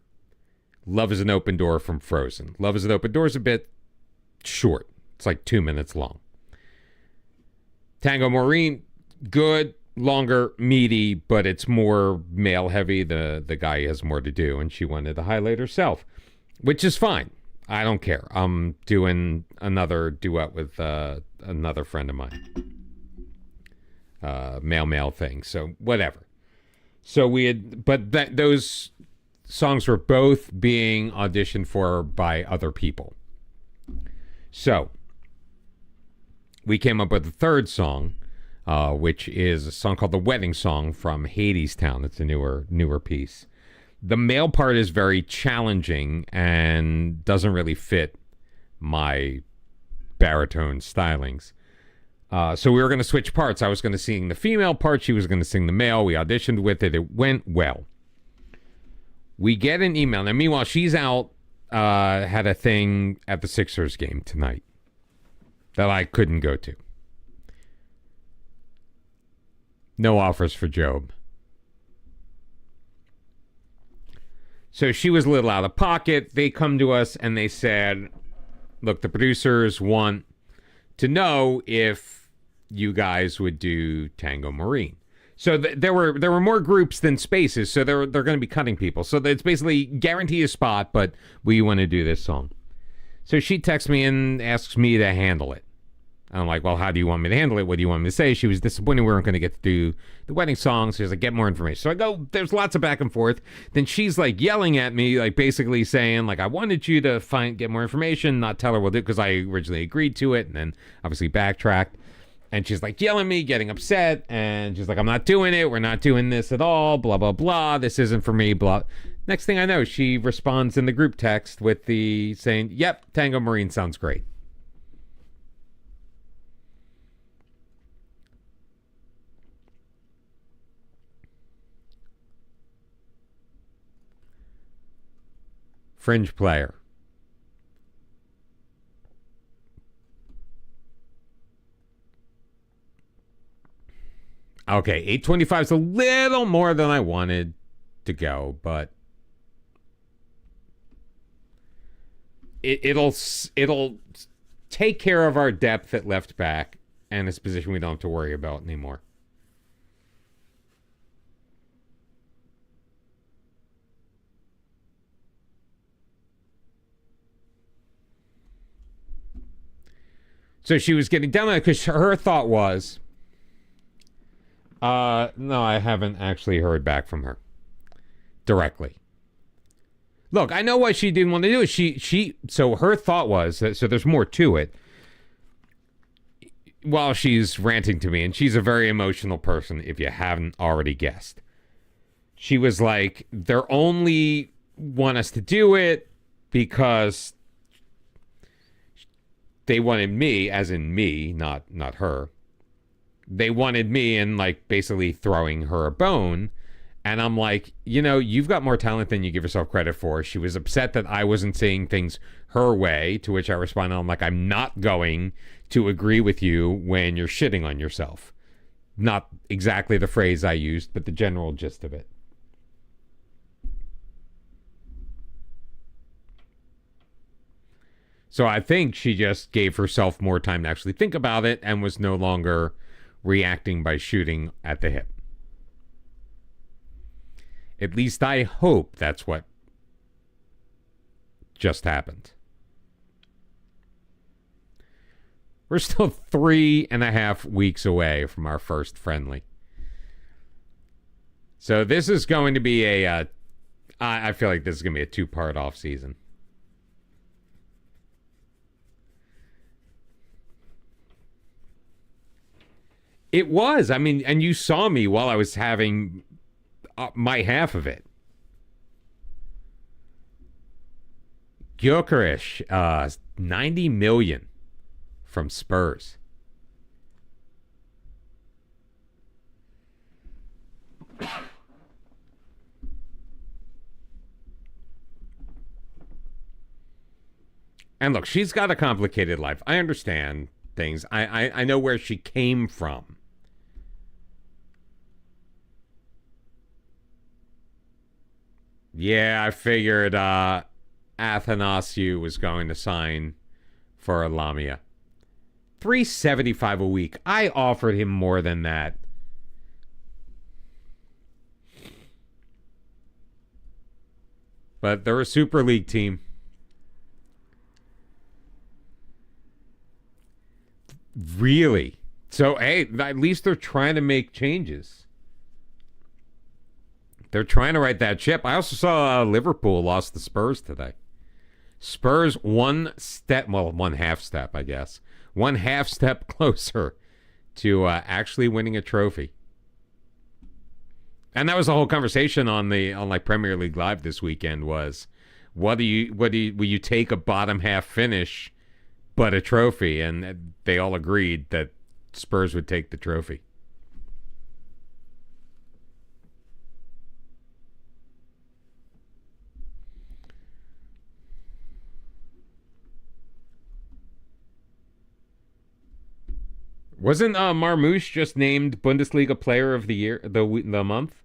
Love is an Open Door from Frozen. Love is an Open Door is a bit short. It's like 2 minutes long. Tango Maureen, good. Longer, meaty, but it's more male heavy. The guy has more to do, and she wanted to highlight herself, which is fine. I don't care. I'm doing another duet with another friend of mine. Male thing. So whatever. So we had, but those songs were both being auditioned for by other people. So we came up with a third song. Which is a song called The Wedding Song from Hadestown. It's a newer piece. The male part is very challenging and doesn't really fit my baritone stylings. So we were going to switch parts. I was going to sing the female part. She was going to sing the male. We auditioned with it. It went well. We get an email. Now, meanwhile, she's out, had a thing at the Sixers game tonight that I couldn't go to. No offers for Job. So she was a little out of pocket. They come to us and they said, look, the producers want to know if you guys would do Tango Marine. So there were more groups than spaces, so they're going to be cutting people. So it's basically guarantee a spot, but we want to do this song. So she texts me and asks me to handle it. And I'm like, well, how do you want me to handle it? What do you want me to say? She was disappointed we weren't going to get to do the wedding song. So she's like, get more information. So I go, there's lots of back and forth. Then she's like yelling at me, like basically saying, like, I wanted you to get more information, not tell her we'll do it, because I originally agreed to it and then obviously backtracked. And she's like yelling at me, getting upset. And she's like, I'm not doing it. We're not doing this at all. Blah, blah, blah. This isn't for me. Blah. Next thing I know, she responds in the group text with the saying, yep, Tango Marine sounds great. Fringe player. Okay, 825 is a little more than I wanted to go, but it'll take care of our depth at left back, and it's a position we don't have to worry about anymore. So she was getting down on it because her thought was, no, I haven't actually heard back from her directly. Look, I know what she didn't want to do. So her thought was that, so there's more to it. While she's ranting to me, and she's a very emotional person, if you haven't already guessed. She was like, they're only want us to do it because they wanted me, as in me, not her. They wanted me, and like basically throwing her a bone. And I'm like, you've got more talent than you give yourself credit for. She was upset that I wasn't saying things her way, to which I responded, I'm like, I'm not going to agree with you when you're shitting on yourself. Not exactly the phrase I used, but the general gist of it. So I think she just gave herself more time to actually think about it and was no longer reacting by shooting at the hip. At least I hope that's what just happened. We're still 3.5 weeks away from our first friendly. So this is going to be I feel like this is going to be a 2-part off season. It was. I mean, and you saw me while I was having my half of it. Diagoras, 90 million from Spurs. And look, she's got a complicated life. I understand things. I know where she came from. Yeah, I figured Athanasiou was going to sign for Lamia. $375 a week. I offered him more than that. But they're a Super League team. Really? So, hey, at least they're trying to make changes. They're trying to right that ship. I also saw Liverpool lost the Spurs today. Spurs one half step, I guess. 1/2 step closer to actually winning a trophy. And that was the whole conversation on Premier League Live this weekend was, will you take a bottom half finish but a trophy? And they all agreed that Spurs would take the trophy. Wasn't Marmouche just named Bundesliga Player of the Year, the month?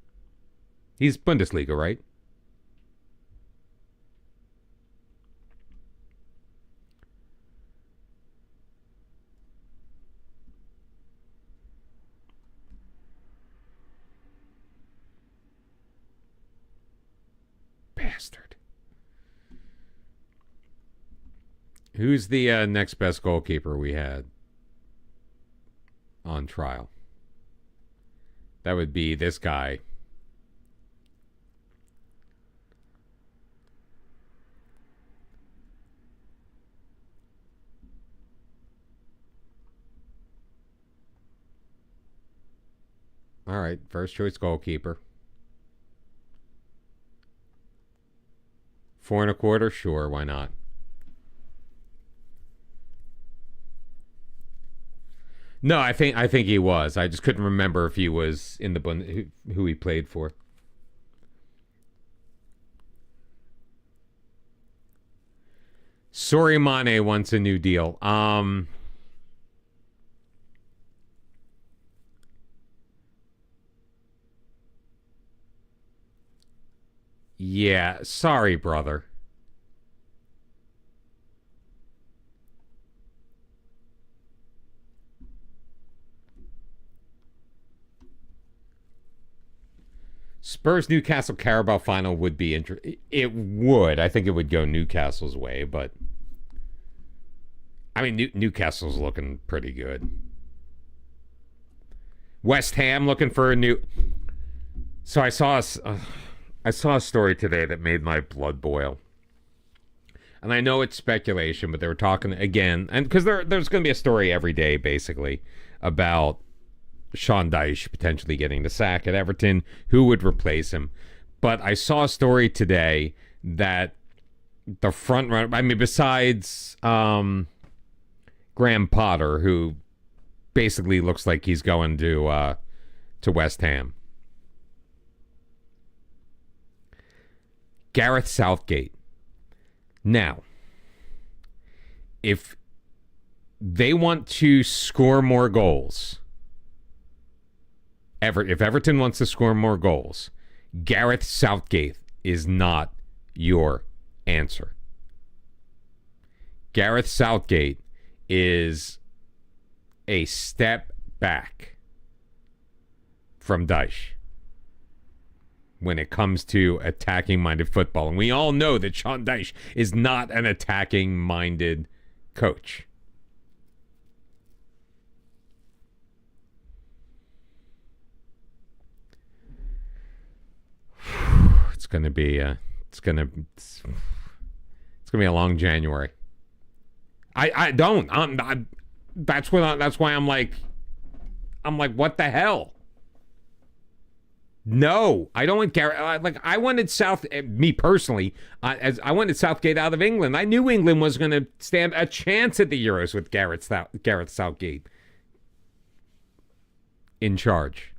He's Bundesliga, right? Bastard. Who's the next best goalkeeper we had? on trial. That would be this guy. All right, first choice goalkeeper. 4.25, sure, why not? No, I think he was. I just couldn't remember if he was in the who he played for. Sorry, Mane wants a new deal. Yeah, sorry, brother. Spurs Newcastle Carabao final would be interesting. It would. I think it would go Newcastle's way, but I mean Newcastle's looking pretty good. West Ham looking for a new. So I saw a story today that made my blood boil. And I know it's speculation, but they were talking again, and because there's going to be a story every day, basically, about Sean Dyche potentially getting the sack at Everton, who would replace him. But I saw a story today that the front runner, I mean, besides Graham Potter, who basically looks like he's going to West Ham, Gareth Southgate. Now, if they want to score more goals, if Everton wants to score more goals, Gareth Southgate is not your answer. Gareth Southgate is a step back from Dyche when it comes to attacking-minded football. And we all know that Sean Dyche is not an attacking-minded coach. It's going to be a long January. That's why I'm like, what the hell? No, I don't want Gareth. I wanted me personally, I wanted Southgate out of England. I knew England was going to stand a chance at the Euros with Gareth Southgate in charge.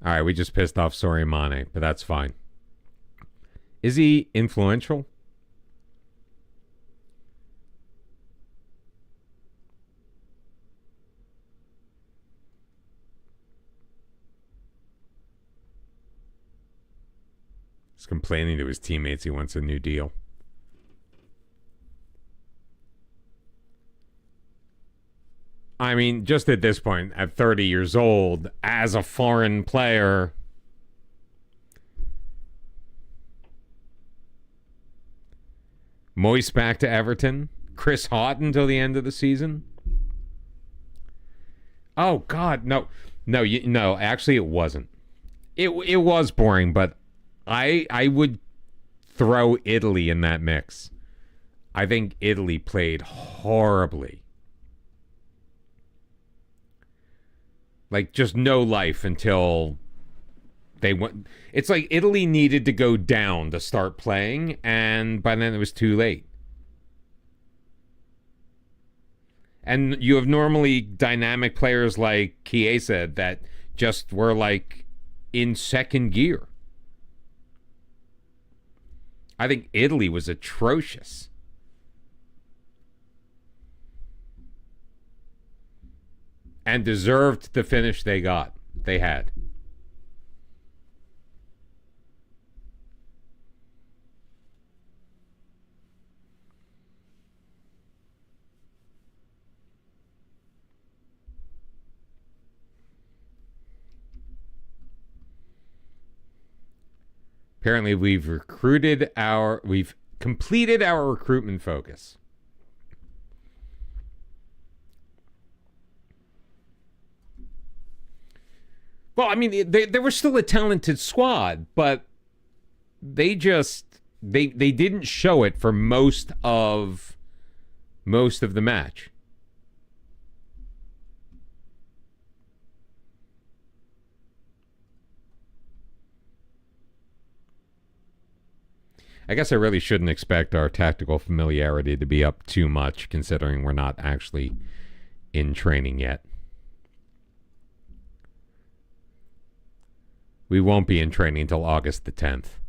All right, we just pissed off Sorry Mane, but that's fine. Is he influential? He's complaining to his teammates he wants a new deal. I mean, just at this point, at 30 years old, as a foreign player, Moyes back to Everton, Chris Houghton until the end of the season. Oh God, no, actually, it wasn't. It was boring, but I would throw Italy in that mix. I think Italy played horribly. Like, just no life until they went. It's like Italy needed to go down to start playing, and by then it was too late. And you have normally dynamic players like Chiesa that just were like in second gear. I think Italy was atrocious. And deserved the finish they had. Apparently, we've completed our recruitment focus. Well, I mean, they were still a talented squad, but they didn't show it for most of the match. I guess I really shouldn't expect our tactical familiarity to be up too much, considering we're not actually in training yet. We won't be in training until August the 10th.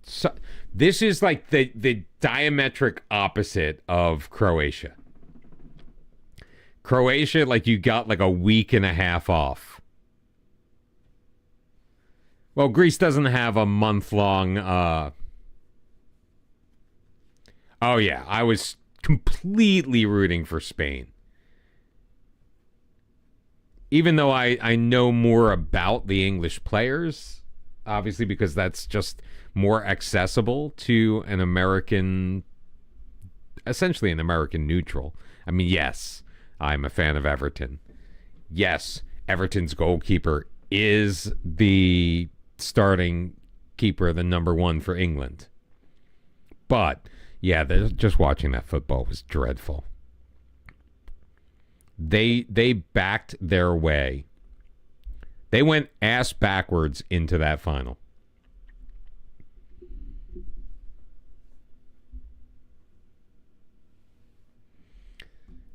So, this is like the diametric opposite of Croatia. Croatia, like, you got like a week and a half off. Well, Greece doesn't have a month-long... Oh, yeah. I was completely rooting for Spain. Even though I know more about the English players, obviously, because that's just more accessible to an American... essentially an American neutral. I mean, yes, I'm a fan of Everton. Yes, Everton's goalkeeper is the starting keeper, the number one for England. But, yeah, just watching that football was dreadful. They backed their way. They went ass backwards into that final.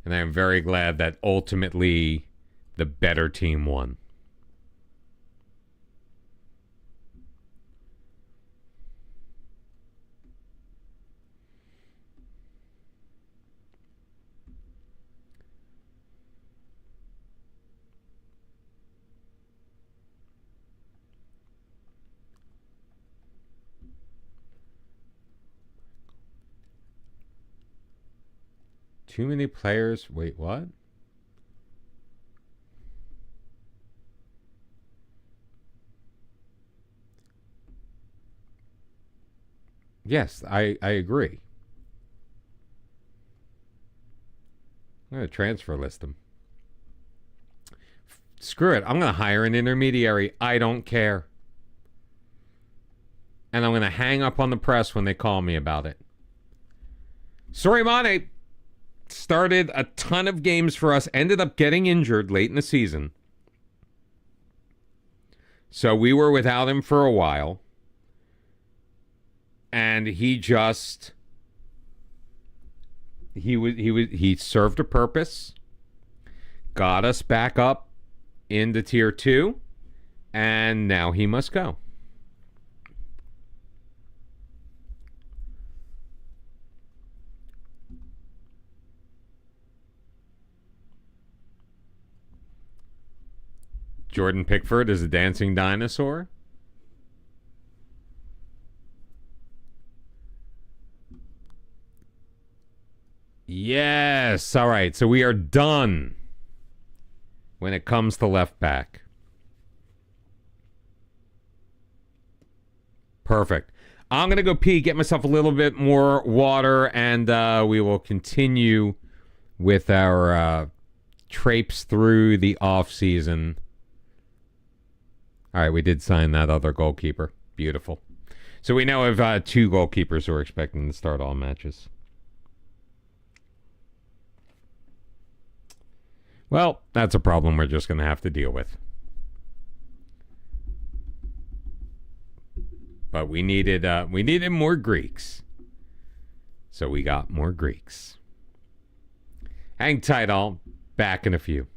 And I am very glad that ultimately the better team won. Too many players. Wait, what? Yes, I agree. I'm going to transfer list them. Screw it. I'm going to hire an intermediary. I don't care. And I'm going to hang up on the press when they call me about it. Journeyman started a ton of games for us, ended up getting injured late in the season. So we were without him for a while. And he served a purpose, got us back up into tier 2, and now he must go. Jordan Pickford is a dancing dinosaur. Yes. All right. So we are done when it comes to left back. Perfect. I'm going to go pee, get myself a little bit more water, and we will continue with our traipse through the off season. All right, we did sign that other goalkeeper. Beautiful. So we now have 2 goalkeepers who are expecting to start all matches. Well, that's a problem we're just going to have to deal with. But we needed more Greeks. So we got more Greeks. Hang tight, all. Back in a few.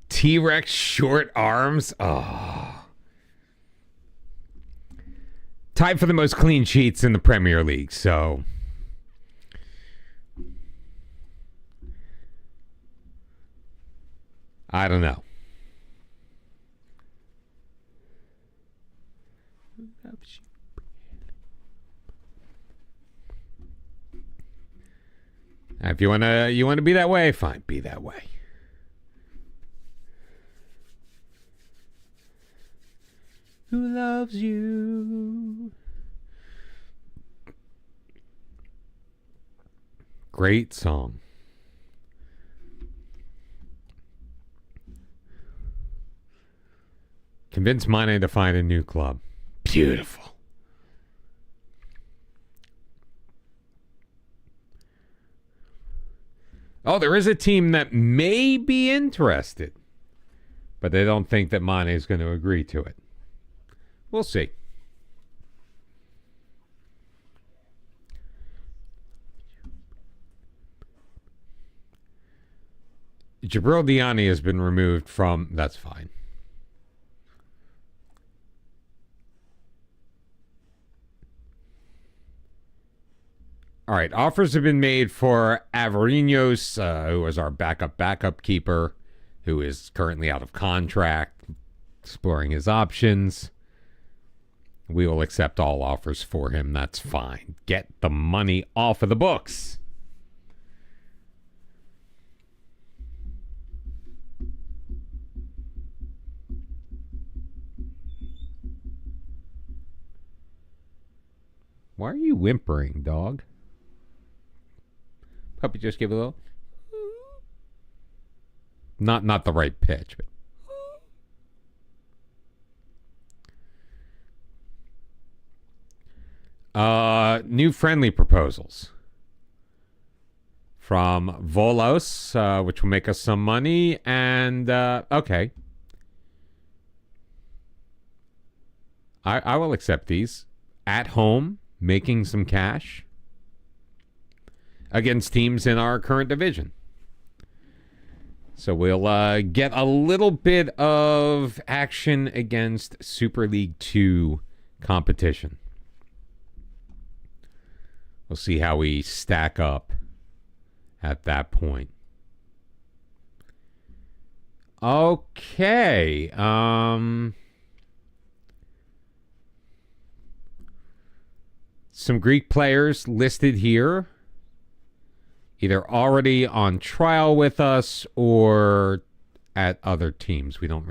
T-Rex short arms. Oh. Tied for the most clean sheets in the Premier League, so I don't know. If you wanna be that way, fine, be that way. Who loves you? Great song. Convince Mane to find a new club. Beautiful. Oh, there is a team that may be interested, but they don't think that Mane is going to agree to it. We'll see. Jabril Diani has been removed from... That's fine. All right, offers have been made for Averinos, who is our backup keeper, who is currently out of contract, exploring his options. We will accept all offers for him. That's fine. Get the money off of the books. Why are you whimpering, dog? Puppy just give a little. Not the right pitch. New friendly proposals from Volos, which will make us some money, and okay. I will accept these. At home, making some cash against teams in our current division. So we'll get a little bit of action against Super League 2 competition. We'll see how we stack up at that point. Okay. Some Greek players listed here, either already on trial with us or at other teams. We don't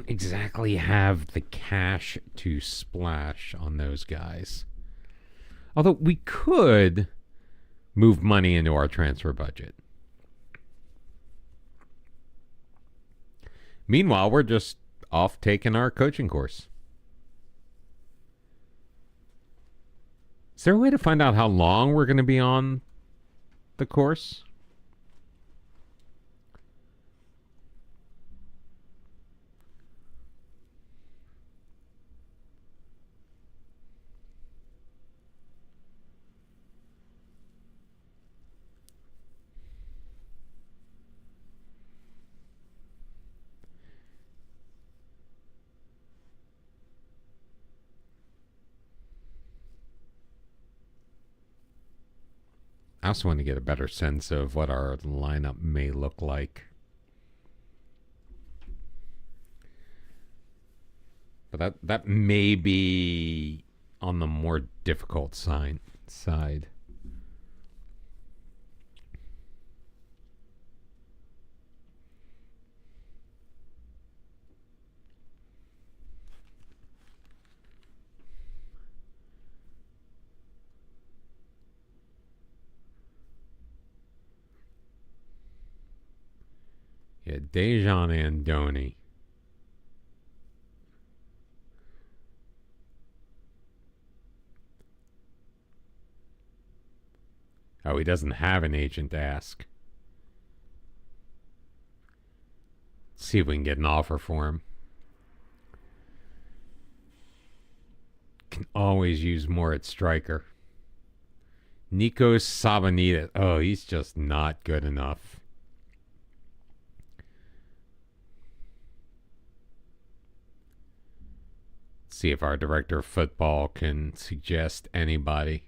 exactly have the cash to splash on those guys. Although we could move money into our transfer budget. Meanwhile, we're just off taking our coaching course. Is there a way to find out how long we're going to be on the course? I also want to get a better sense of what our lineup may look like. But that may be on the more difficult side. Yeah, Dejan Andoni. Oh, he doesn't have an agent to ask. Let's see if we can get an offer for him. Can always use more at striker. Nikos Savanitas. Oh, he's just not good enough. See if our director of football can suggest anybody.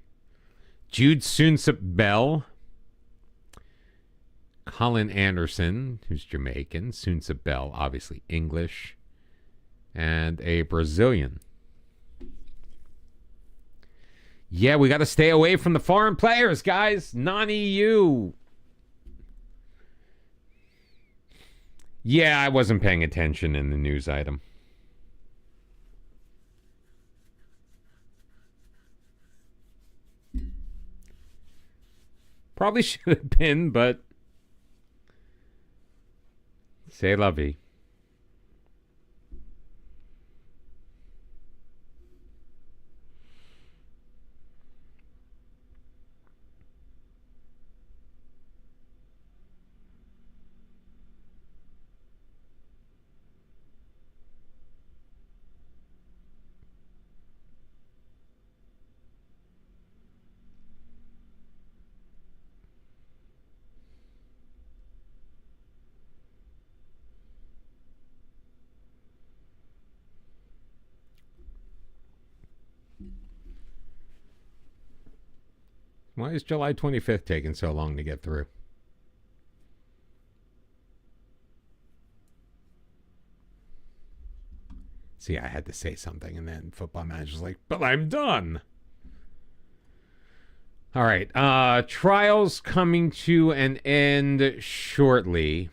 Jude Soonsup Bell. Colin Anderson, who's Jamaican. Soonsup Bell, obviously English. And a Brazilian. Yeah, we got to stay away from the foreign players, guys. Non-EU. Yeah, I wasn't paying attention in the news item. Probably should have been, but c'est la vie. Why is July 25th taking so long to get through? See, I had to say something, and then Football Manager's like, but I'm done. All right. Trials coming to an end shortly.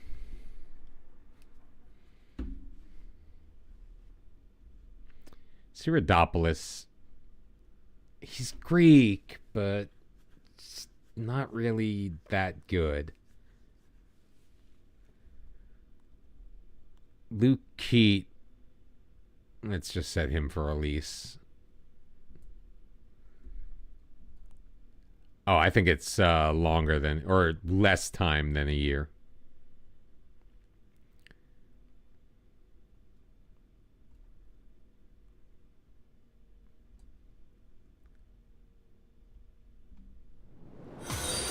Siridopoulos. He's Greek, but not really that good. Luke Keat. Let's just set him for release. Oh, I think it's longer than, or less time than a year.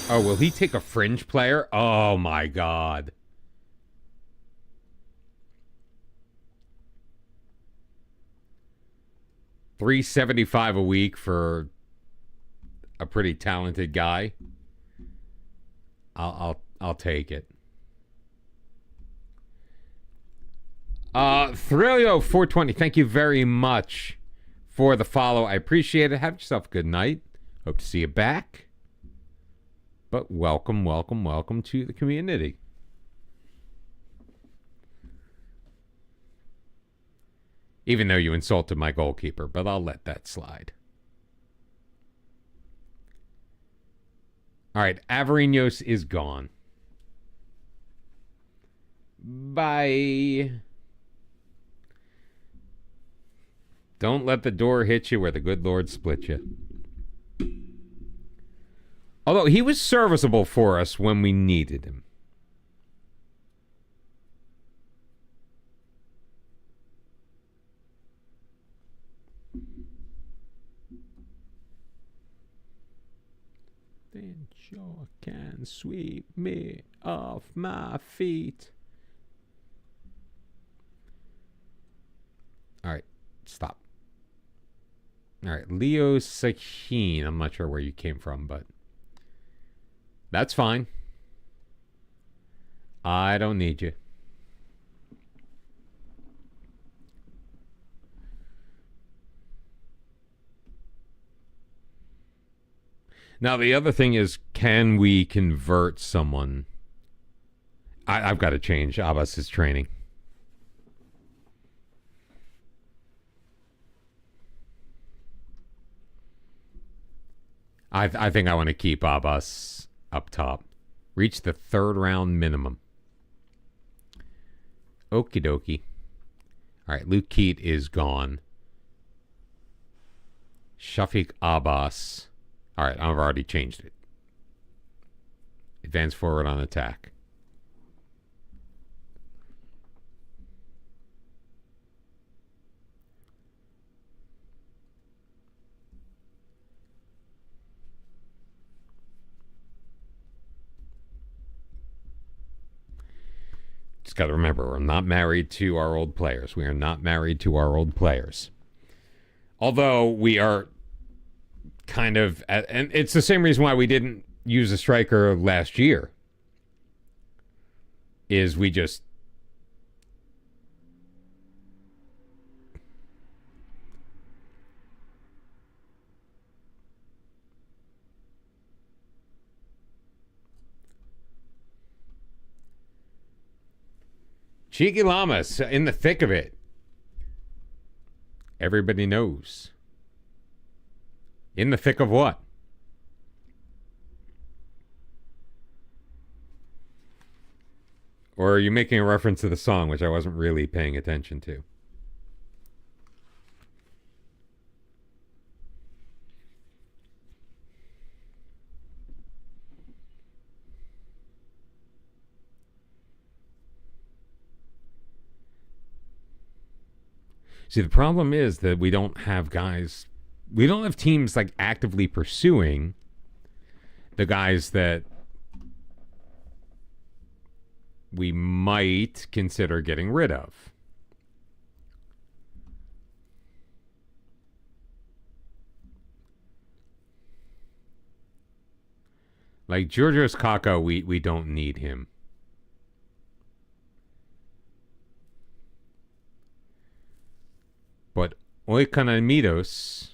Oh, will he take a fringe player? Oh, my God. $375 a week for a pretty talented guy. I'll take it. Thrilio 420, thank you very much for the follow. I appreciate it. Have yourself a good night. Hope to see you back. But welcome, welcome, welcome to the community. Even though you insulted my goalkeeper, but I'll let that slide. All right, Averinos is gone. Bye. Don't let the door hit you where the good Lord split you. Although he was serviceable for us when we needed him. Then sure can sweep me off my feet. All right, stop. All right, Leo Sahin. I'm not sure where you came from, but that's fine. I don't need you. Now, the other thing is, can we convert someone? I've got to change Abbas's training. I think I want to keep Abbas up top. Reach the third round minimum. Okie dokie. All right, Luke Keat is gone. Shafiq Abbas. All right, I've already changed it. Advance forward on attack. Just got to remember, we're not married to our old players. We are not married to our old players. Although we are kind of, and it's the same reason why we didn't use a striker last year, is we just Cheeky Llamas in the thick of it. Everybody knows. In the thick of what? Or are you making a reference to the song, which I wasn't really paying attention to? See, the problem is that we don't have teams like actively pursuing the guys that we might consider getting rid of. Like Georgios Kakko, we don't need him. But Oikonomidis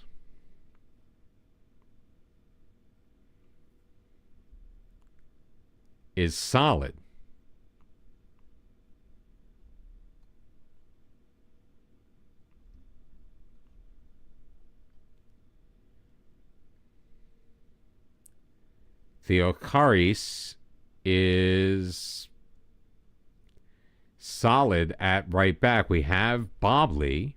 is solid. Theokaris is solid at right back. We have Bobley.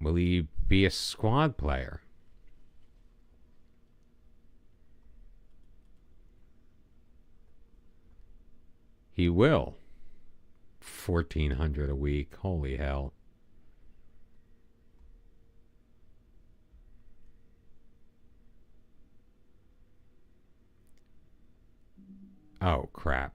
Will he be a squad player? He will. 1,400 a week. Holy hell. Oh, crap.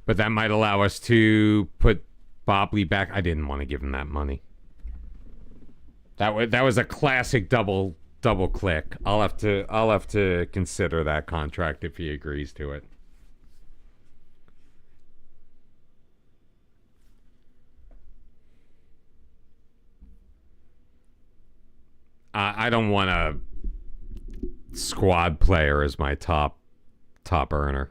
But that might allow us to put Bobley back. I didn't want to give him that money. That was a classic double click. I'll have to consider that contract if he agrees to it. I don't want a squad player as my top earner.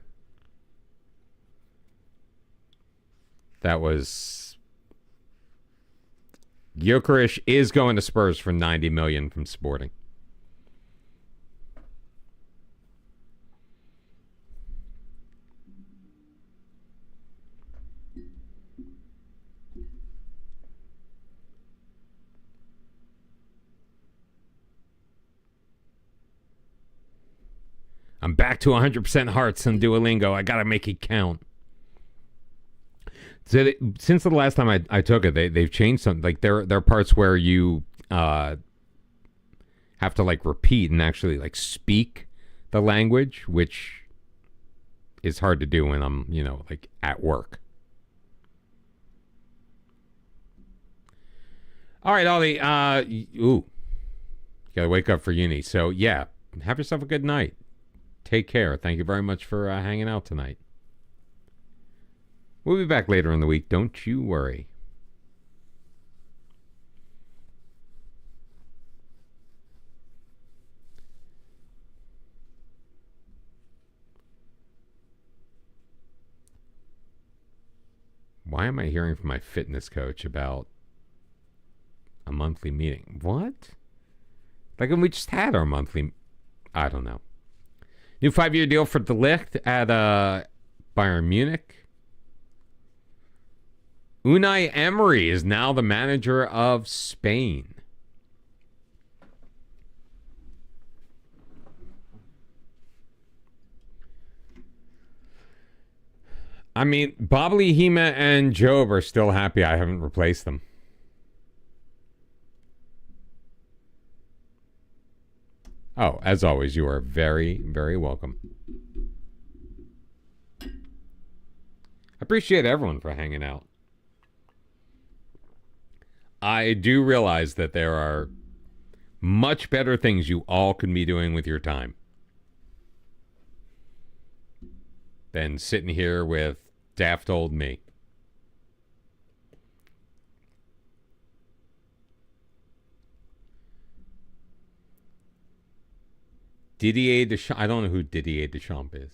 That was Gyökeres is going to Spurs for $90 million from Sporting. I'm back to 100% hearts on Duolingo. I gotta make it count. So since the last time I took it, they've changed something. Like there are parts where you have to like repeat and actually like speak the language, which is hard to do when I'm like at work. All right, Ollie. You gotta wake up for uni. So yeah, have yourself a good night. Take care. Thank you very much for hanging out tonight. We'll be back later in the week. Don't you worry. Why am I hearing from my fitness coach about a monthly meeting? What? Like when we just had our monthly... I don't know. New 5-year deal for De Ligt at Bayern Munich. Unai Emery is now the manager of Spain. I mean, Bobbly, Hema, and Job are still happy I haven't replaced them. Oh, as always, you are very, very welcome. I appreciate everyone for hanging out. I do realize that there are much better things you all can be doing with your time than sitting here with daft old me. Didier Deschamps. I don't know who Didier Deschamps is.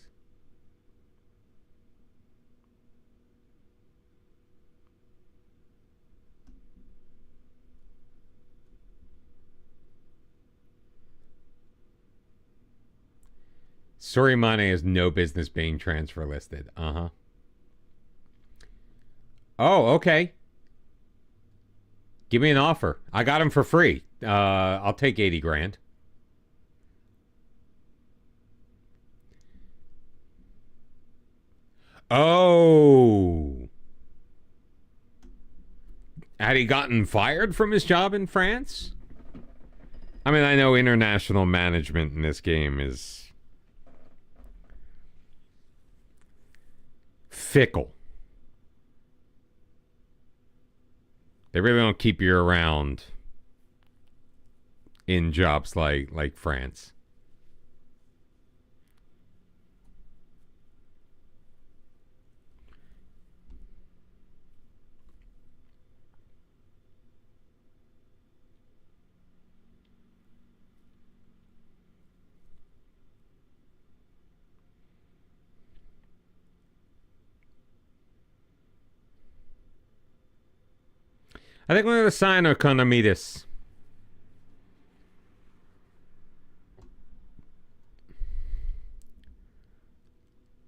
Surimane has no business being transfer listed. Uh-huh. Oh, okay. Give me an offer. I got him for free. I'll take 80 grand. Oh. Had he gotten fired from his job in France? I mean, I know international management in this game is fickle. They really don't keep you around in jobs like France. I think we're going to sign Okonomidis.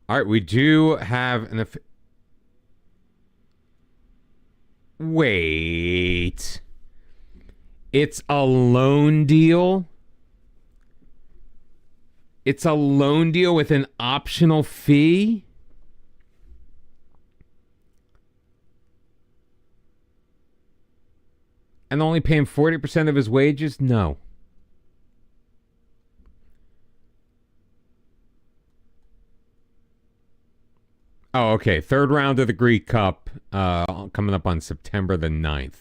All right, we do have an... Wait. It's a loan deal? It's a loan deal with an optional fee? And only paying 40% of his wages? No. Oh, okay. Third round of the Greek Cup coming up on September the 9th.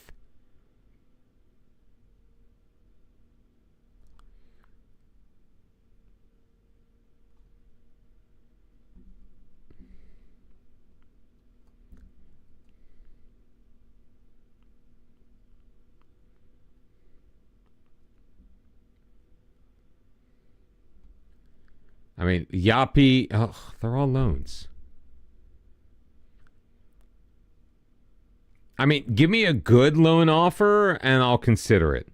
I mean, Yapi, they're all loans. I mean, give me a good loan offer and I'll consider it.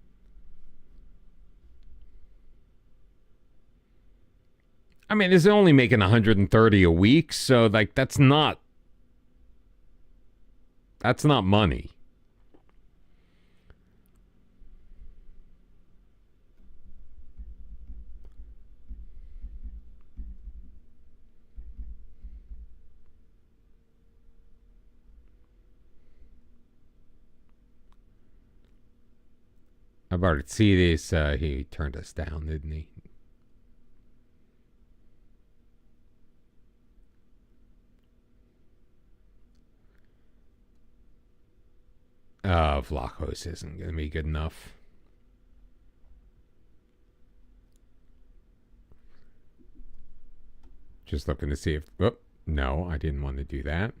I mean, is only making 130 a week, so like that's not money. About to see this, he turned us down, didn't he? Vlachos isn't going to be good enough. Just looking to see if... Oh, no, I didn't want to do that.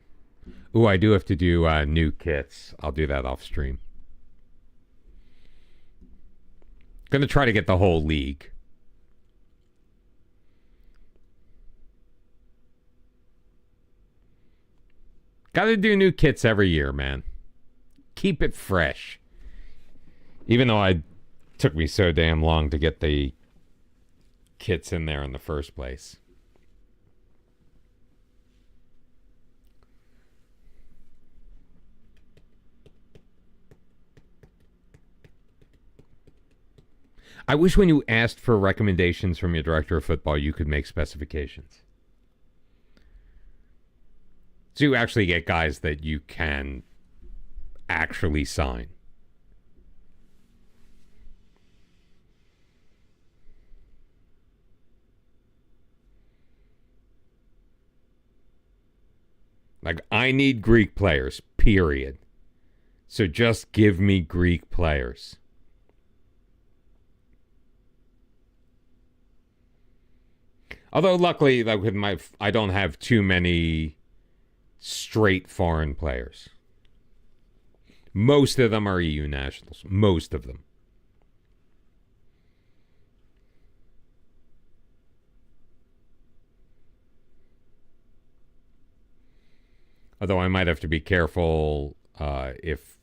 Ooh, I do have to do new kits. I'll do that off stream. Gonna try to get the whole league. Gotta do new kits every year, man. Keep it fresh. Even though it took me so damn long to get the kits in there in the first place. I wish when you asked for recommendations from your director of football, you could make specifications. to actually get guys that you can actually sign. Like, I need Greek players, period. So just give me Greek players. Although, luckily, like with I don't have too many straight foreign players. Most of them are EU nationals. Most of them. Although I might have to be careful if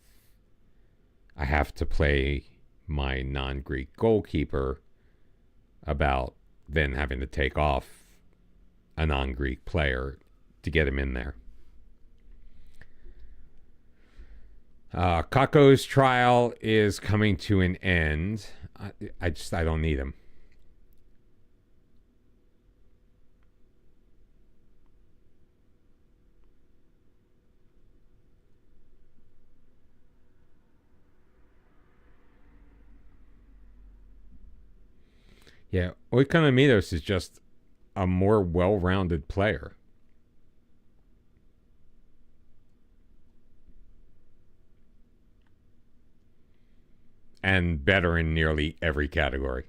I have to play my non-Greek goalkeeper about then having to take off a non-Greek player to get him in there. Kako's trial is coming to an end. I don't need him. Yeah, Oikonomidis is just a more well-rounded player. And better in nearly every category.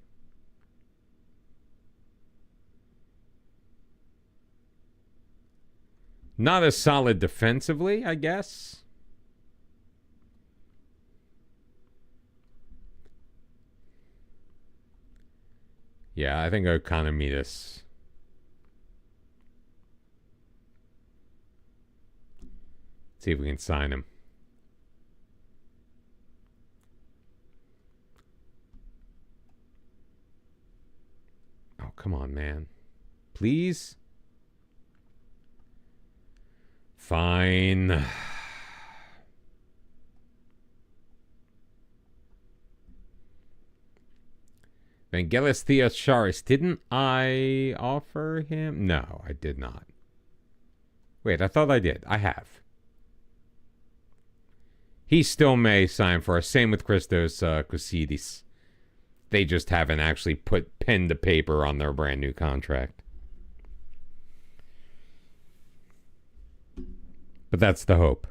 Not as solid defensively, I guess. Yeah, I think Oikonomidis. See if we can sign him. Oh, come on, man. Please? Fine. Vangelis Theocharis. Didn't I offer him? No, I did not. Wait, I thought I did. I have. He still may sign for us. Same with Christos Kousidis. They just haven't actually put pen to paper on their brand new contract. But that's the hope.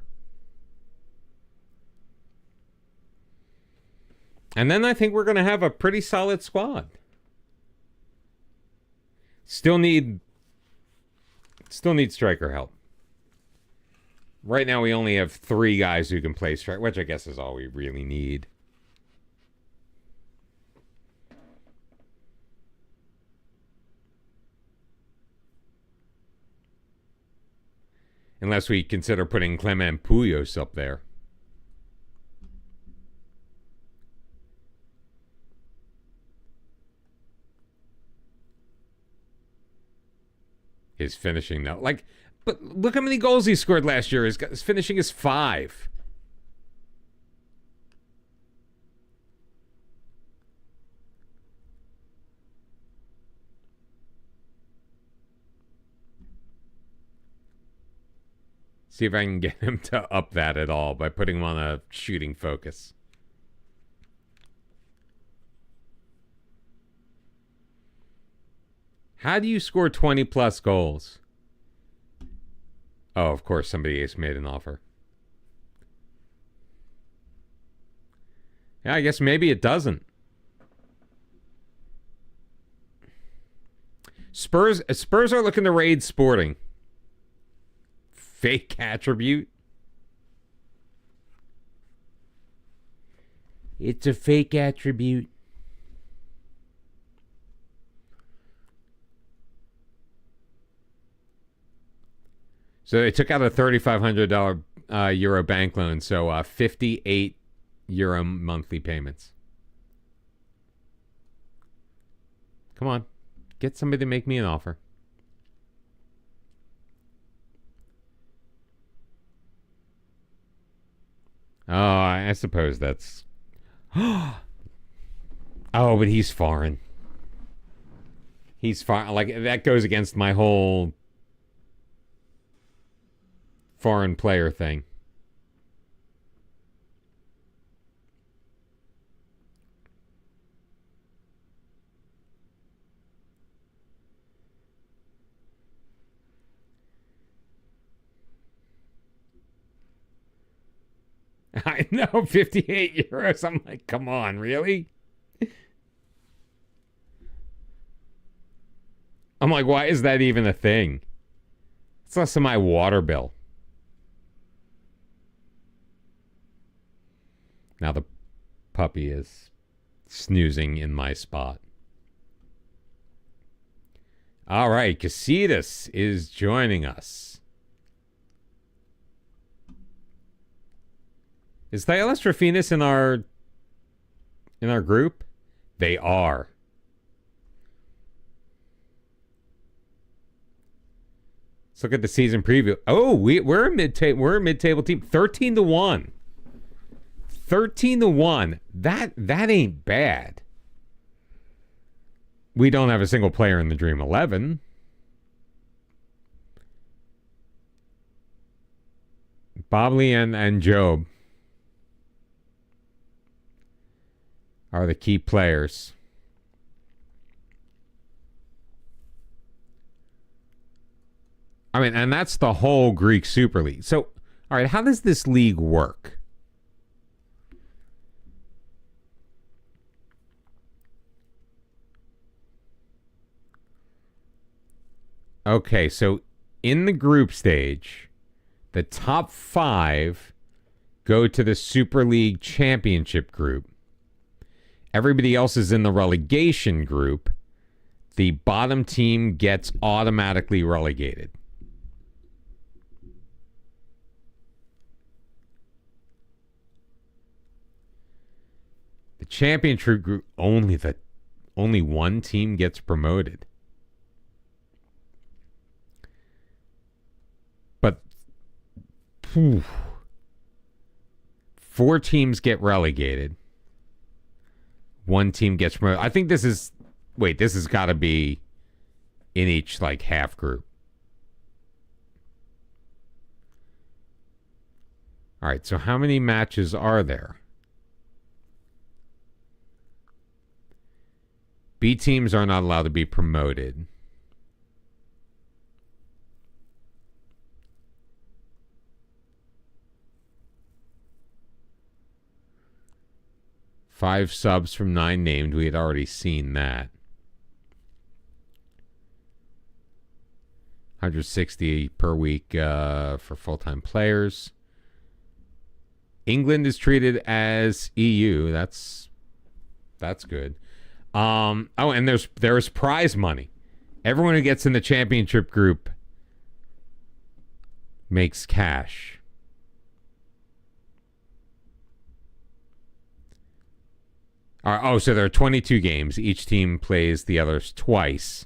And then I think we're going to have a pretty solid squad. Still need striker help. Right now we only have 3 guys who can play striker, which I guess is all we really need. Unless we consider putting Clement Puyos up there. His finishing, though. Like, but look how many goals he scored last year. His finishing is 5. See if I can get him to up that at all by putting him on a shooting focus. How do you score 20 plus goals? Oh, of course, somebody else made an offer. Yeah, I guess maybe it doesn't. Spurs are looking to raid Sporting. Fake attribute. It's a fake attribute. So they took out a $3,500 euro bank loan, so 58 euro monthly payments. Come on, get somebody to make me an offer. Oh, I suppose that's... Oh, but he's foreign. He's foreign. Like, that goes against my whole foreign player thing. I know, 58 euros. I'm like, come on, really? I'm like, why is that even a thing? It's less than my water bill. Now the puppy is snoozing in my spot. All right, Casitas is joining us. Is Thales Rafinus in our group? They are. Let's look at the season preview. Oh, we're a mid-table team. 13-1. 13-1. That ain't bad. We don't have a single player in the Dream 11. Bobley and Job are the key players. I mean, and that's the whole Greek Super League. So, all right, how does this league work? Okay, so in the group stage, the top 5 go to the Super League Championship group. Everybody else is in the relegation group. The bottom team gets automatically relegated. The championship group, only one team gets promoted. But 4 teams get relegated. 1 team gets promoted. I think this has got to be in each like half group. All right, so how many matches are there? B teams are not allowed to be promoted. Five subs from 9 named. We had already seen that. 160 per week for full-time players. England is treated as EU. That's good. And there's prize money. Everyone who gets in the championship group makes cash. So there are 22 games. Each team plays the others twice.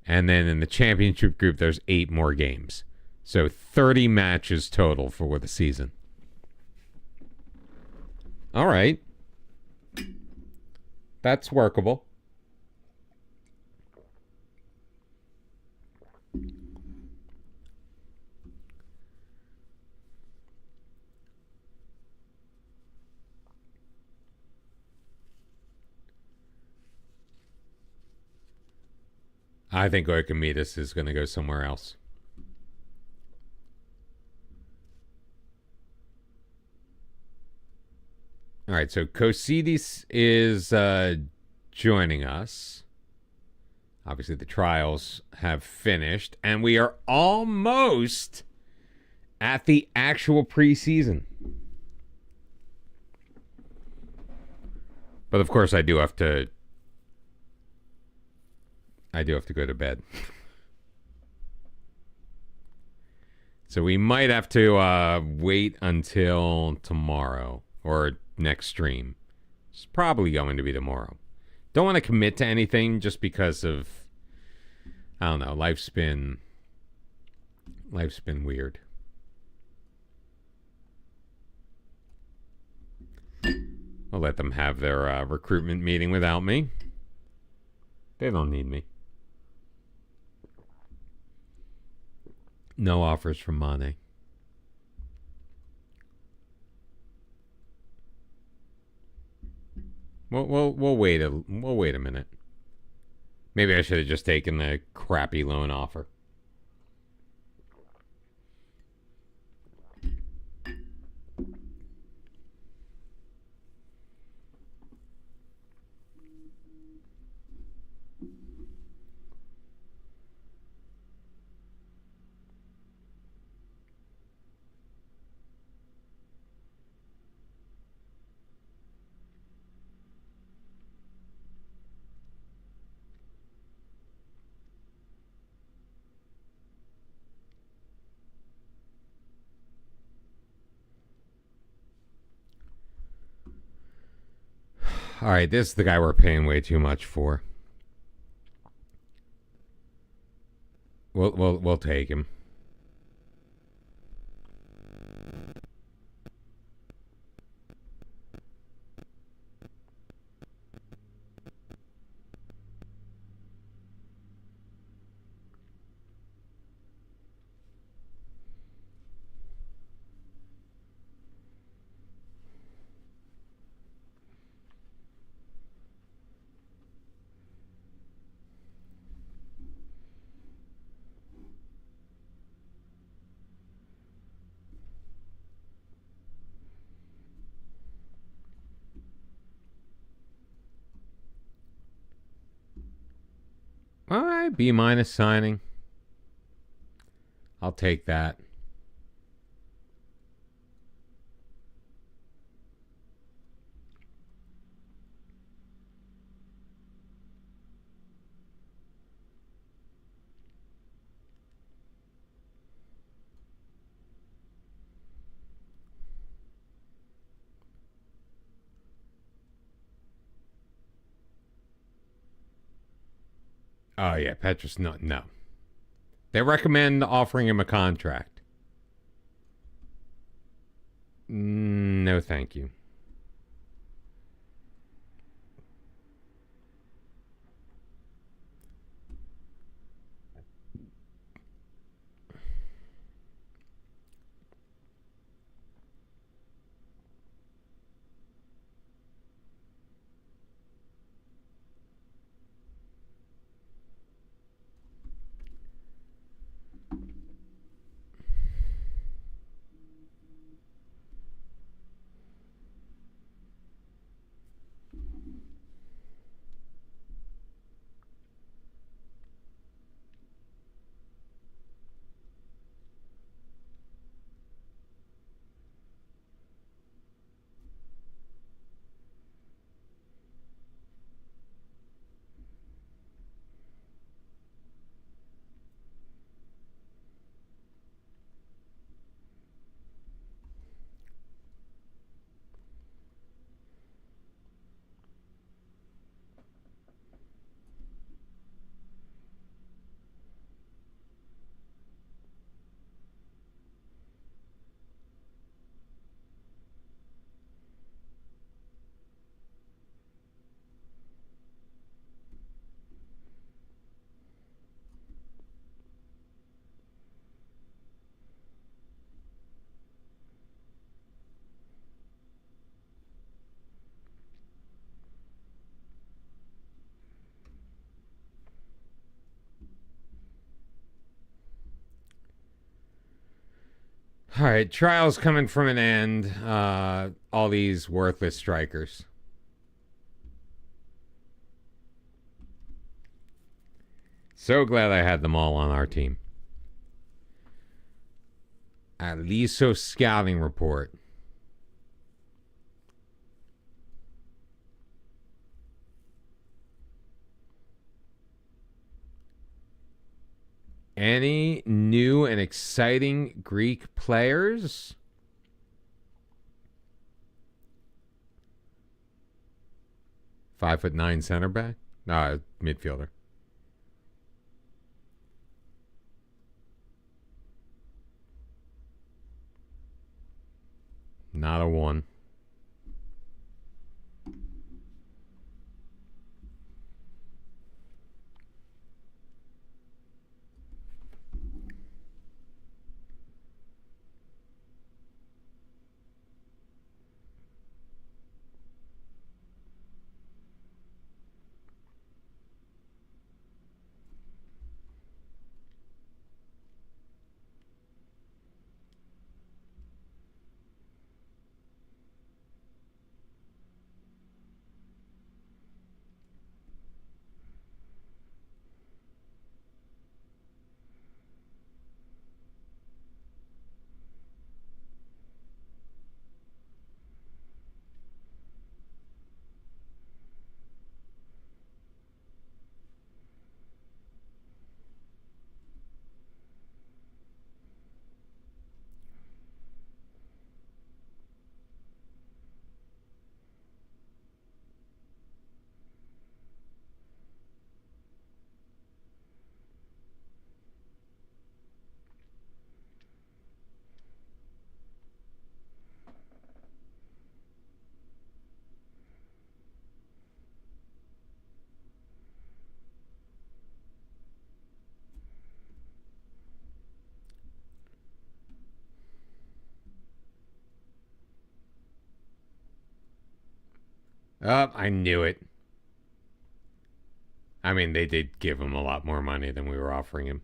And then in the championship group, there's 8 more games. So 30 matches total for the season. All right. That's workable. I think Oikomedes is going to go somewhere else. All right, so Kosidis is joining us. Obviously, the trials have finished, and we are almost at the actual preseason. But of course, I do have to go to bed. So we might have to wait until tomorrow or next stream. It's probably going to be tomorrow. Don't want to commit to anything just because of, I don't know, life's been weird. I'll let them have their recruitment meeting without me. They don't need me. No offers from Mane. We'll wait a minute. Maybe I should have just taken the crappy loan offer. All right, this is the guy we're paying way too much for. We'll take him. All right, B- signing. I'll take that. Oh, yeah, Petrus, no. They recommend offering him a contract. No, thank you. All right, trial's coming from an end. All these worthless strikers. So glad I had them all on our team. Aliso scouting report. Any new and exciting Greek players? .5'9" center back? Midfielder. Not a one. I knew it. I mean, they did give him a lot more money than we were offering him.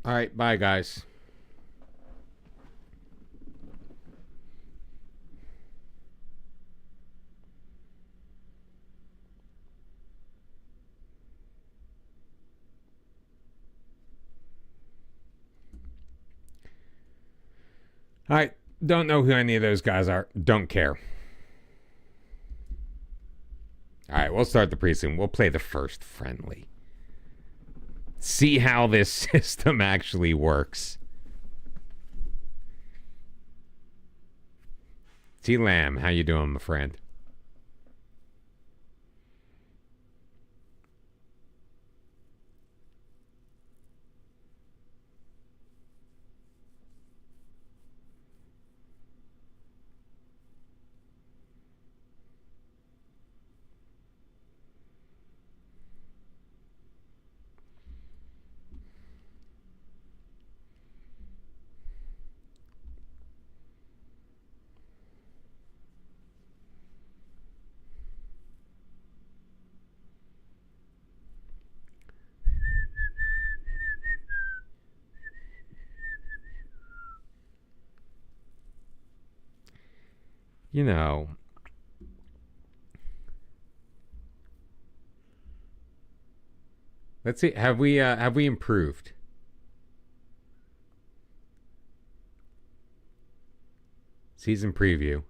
All right, bye, guys. All right, don't know who any of those guys are. Don't care. All right, we'll start the preseason. We'll play the first friendly. See how this system actually works. T Lamb, how you doing, my friend? You know, let's see. Have we improved? Season preview.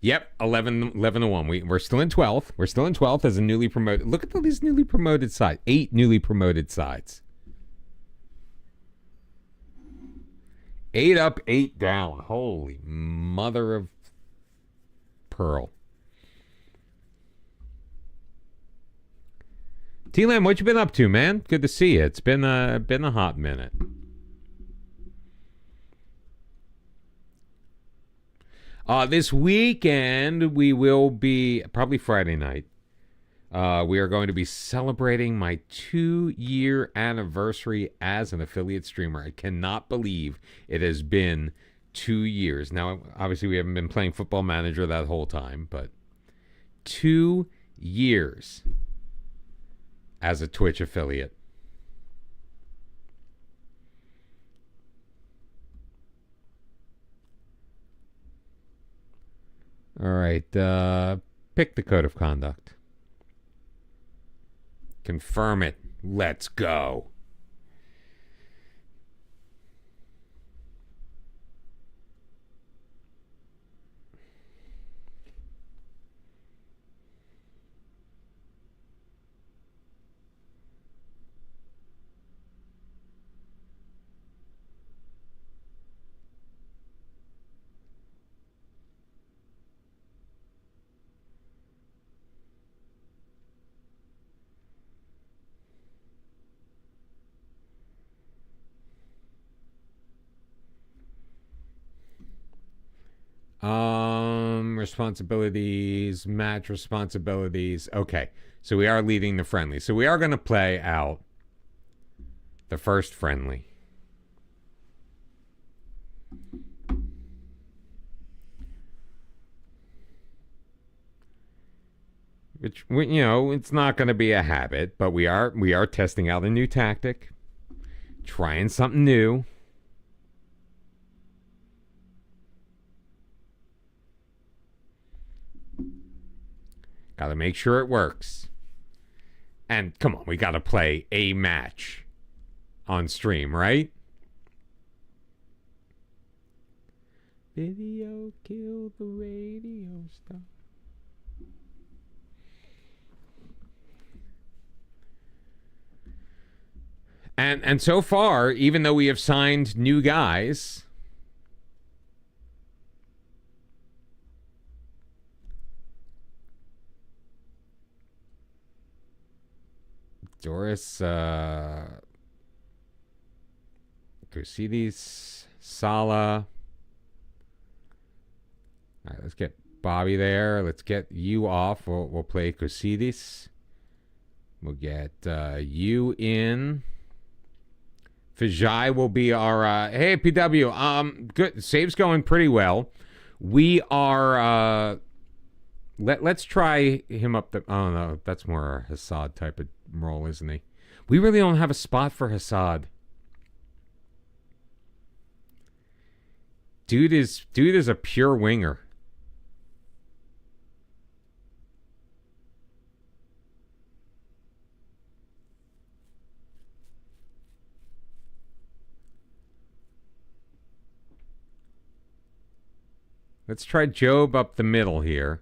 Yep, 11-1. We're still in 12th. We're still in 12th as a newly promoted. Look at all these newly promoted sides. 8 newly promoted sides. 8 up, 8 down. Holy mother of pearl. T-Lam, what you been up to, man? Good to see you. It's been a hot minute. This weekend we will be, probably Friday night, we are going to be celebrating my 2-year anniversary as an affiliate streamer. I cannot believe it has been 2 years. Now, obviously, we haven't been playing Football Manager that whole time, but 2 years as a Twitch affiliate. All right, pick the code of conduct. Confirm it. Let's go. Responsibilities, match responsibilities. Okay, so we are leading the friendly. So we are going to play out the first friendly. Which, you know, it's not going to be a habit, but we are testing out a new tactic, trying something new. Got to make sure it works. And come on, we got to play a match on stream, right? Video killed the radio star. And so far, even though we have signed new guys, Doris, Kusidis, Sala. All right, let's get Bobby there. Let's get you off. We'll play Kusidis. We'll get you in. Vijay will be our hey PW. Good, save's going pretty well. We are let's try him up the. Oh no, that's more a Hassad type of role, isn't he? We really don't have a spot for Hassad. Dude is a pure winger. Let's try Job up the middle here.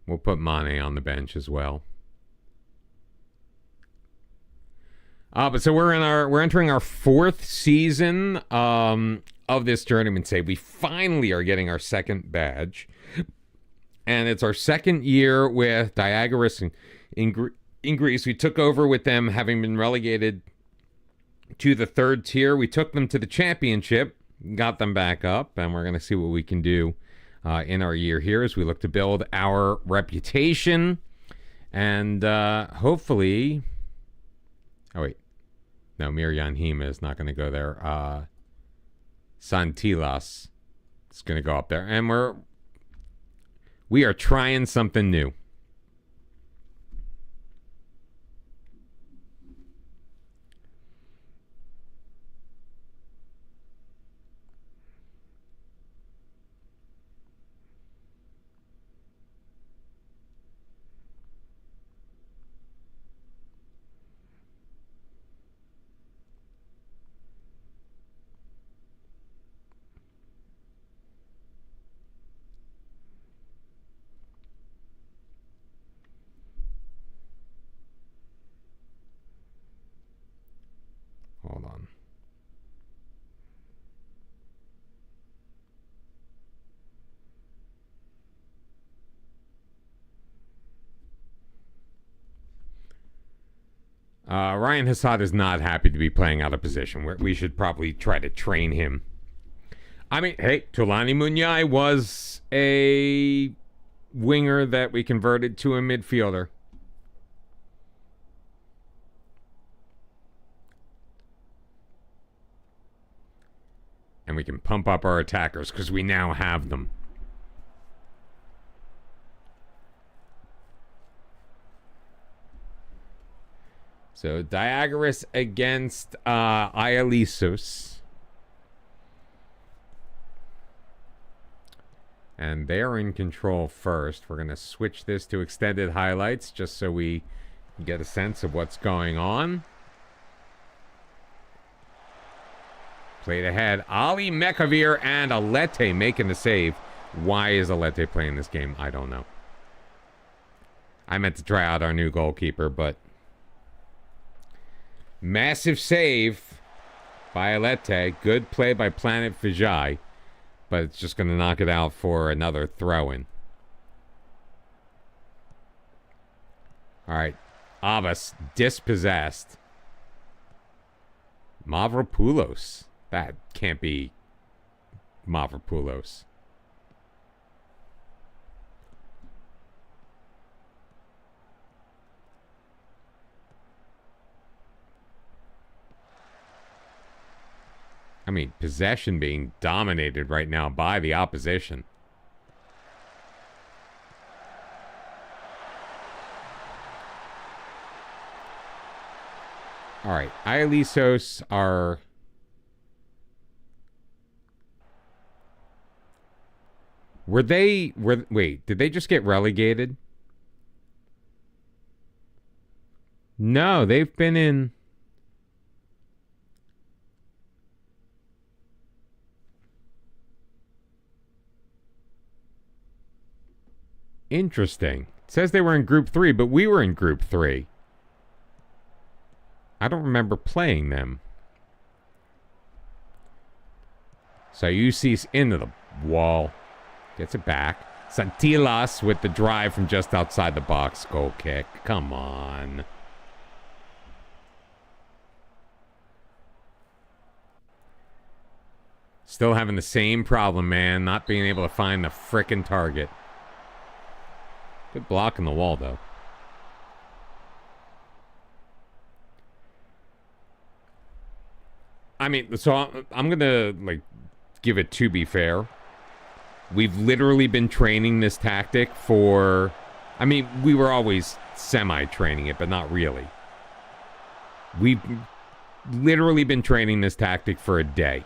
We'll put Mane on the bench as well. But so we're entering our fourth season of this Journeyman save. We finally are getting our second badge, and it's our second year with Diagoras in Greece. We took over with them having been relegated to the third tier. We took them to the championship, got them back up, and we're going to see what we can do in our year here as we look to build our reputation and hopefully. Oh wait, no, Mirjan Hima is not going to go there. Santilas is going to go up there, and we are trying something new. Hold on. Ryan Hassad is not happy to be playing out of position. We should probably try to train him. I mean, hey, Tulani Munyai was a winger that we converted to a midfielder. And we can pump up our attackers because we now have them. So Diagoras against Ialisos. And they're in control first. We're going to switch this to extended highlights just so we get a sense of what's going on. Played ahead. Ali Mekavir and Alete making the save. Why is Alete playing this game? I don't know. I meant to try out our new goalkeeper, but massive save by Alete. Good play by Planet Vijay, but it's just going to knock it out for another throw-in. All right. Abbas dispossessed. Mavropoulos. That can't be Mavropoulos. I mean, possession being dominated right now by the opposition. All right, Ialisos are... Wait, did they just get relegated? No, they've been in. Interesting. It says they were in Group 3, but we were in Group 3. I don't remember playing them. So UC's into the wall. Gets it back. Santilas with the drive from just outside the box. Goal kick. Come on. Still having the same problem, man. Not being able to find the frickin' target. Good block in the wall, though. I mean, so I'm going to, like, give it to be fair. We've literally been training this tactic for... I mean, we were always semi-training it, but not really. We've literally been training this tactic for a day.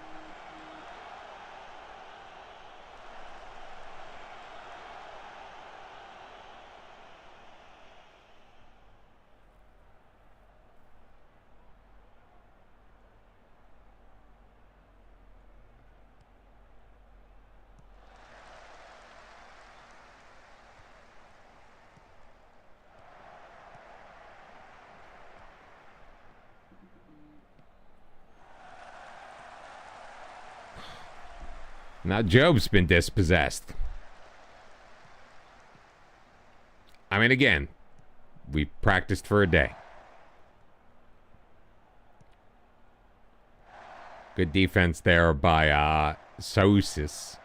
Now Job's been dispossessed. I mean, again, we practiced for a day. Good defense there by Sousis.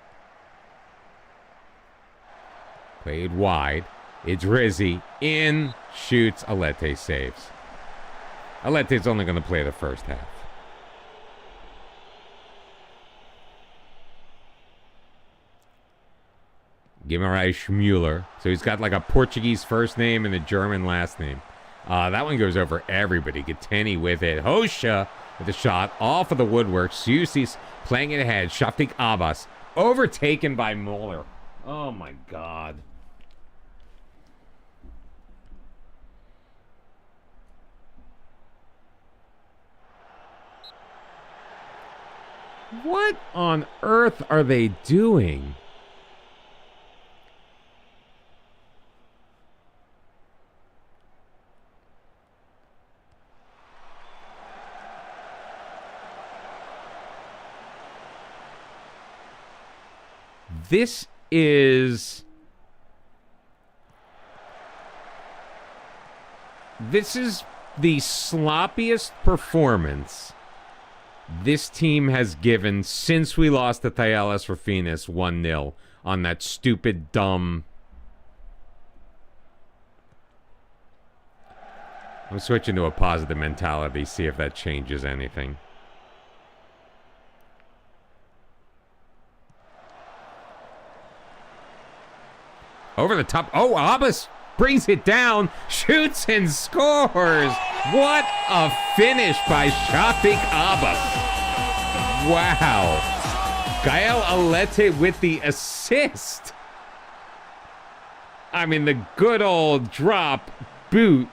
Played wide. It's Rizzi. In. Shoots. Alete saves. Alete's only going to play the first half. Guimarães Müller. So he's got like a Portuguese first name and a German last name. That one goes over everybody. Gatteni with it. Hosha with the shot off of the woodwork. Susis playing it ahead. Shafik Abbas overtaken by Muller. Oh my God. What on earth are they doing? This is the sloppiest performance this team has given since we lost to Thales Rafinas 1-0 on that stupid, dumb... I'm switching to a positive mentality, see if that changes anything. Over the top. Oh, Abbas brings it down, shoots and scores. What a finish by Shafik Abbas. Wow. Gael Alete with the assist. I mean, the good old drop boot.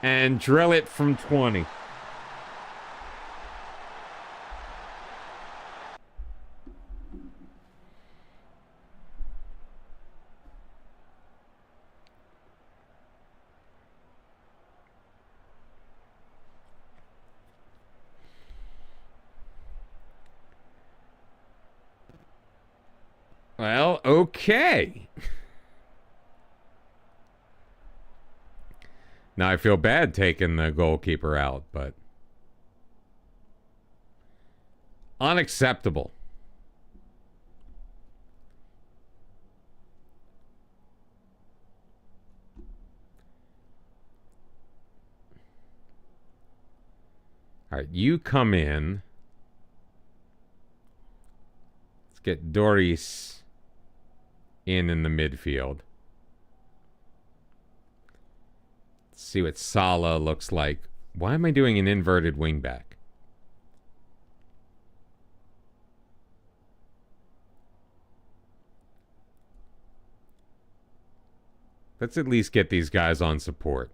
And drill it from 20. Well, okay. Now I feel bad taking the goalkeeper out, but unacceptable. All right, you come in. Let's get Doris in the midfield. Let's see what Salah looks like. Why am I doing an inverted wingback? Let's at least get these guys on support.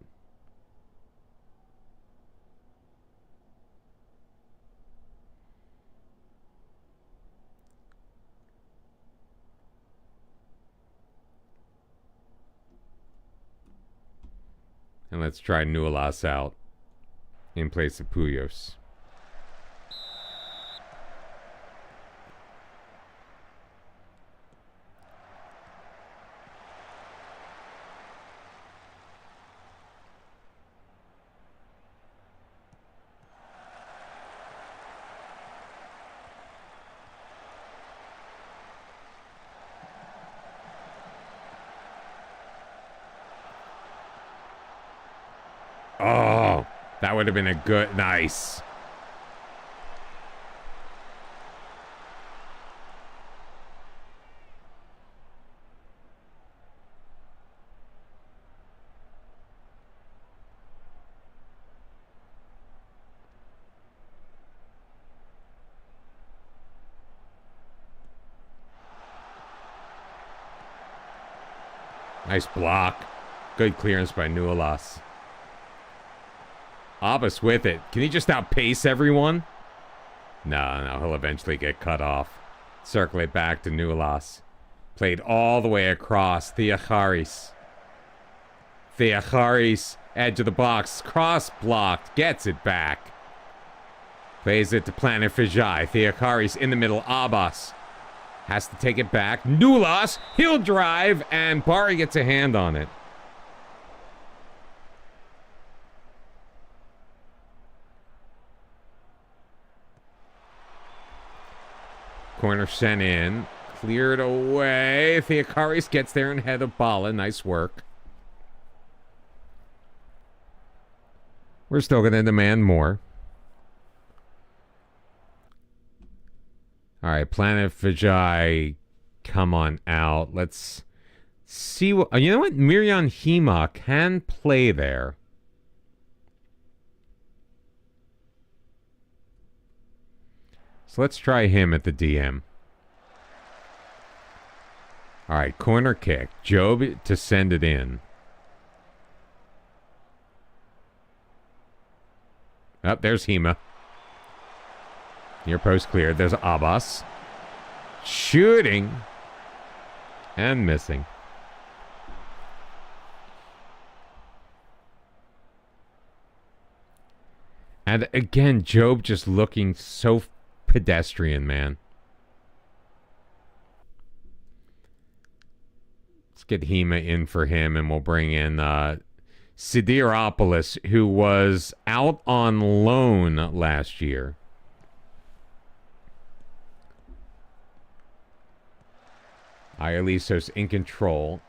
And let's try Nualas out in place of Puyos. Oh, that would have been a good, nice. Nice block. Good clearance by Nualas. Abbas with it. Can he just outpace everyone? No, he'll eventually get cut off. Circle it back to Nualas. Played all the way across. Diagoras. Diagoras, edge of the box. Cross blocked. Gets it back. Plays it to Planet Fijai. Diagoras in the middle. Abbas has to take it back. Nualas, he'll drive, and Bari gets a hand on it. Corner sent in. Cleared away. Diagoras gets there and head of Bala. Nice work. We're still going to demand more. All right, Planet Vijay, come on out. Let's see what... you know what? Miriam Hema can play there. So let's try him at the DM. All right, corner kick. Job to send it in. Oh, there's Hema. Near post cleared. There's Abbas. Shooting. And missing. And again, Job just looking so pedestrian, man. Let's get Hema in for him, and we'll bring in Sidiropoulos, who was out on loan last year. Iolisos in control.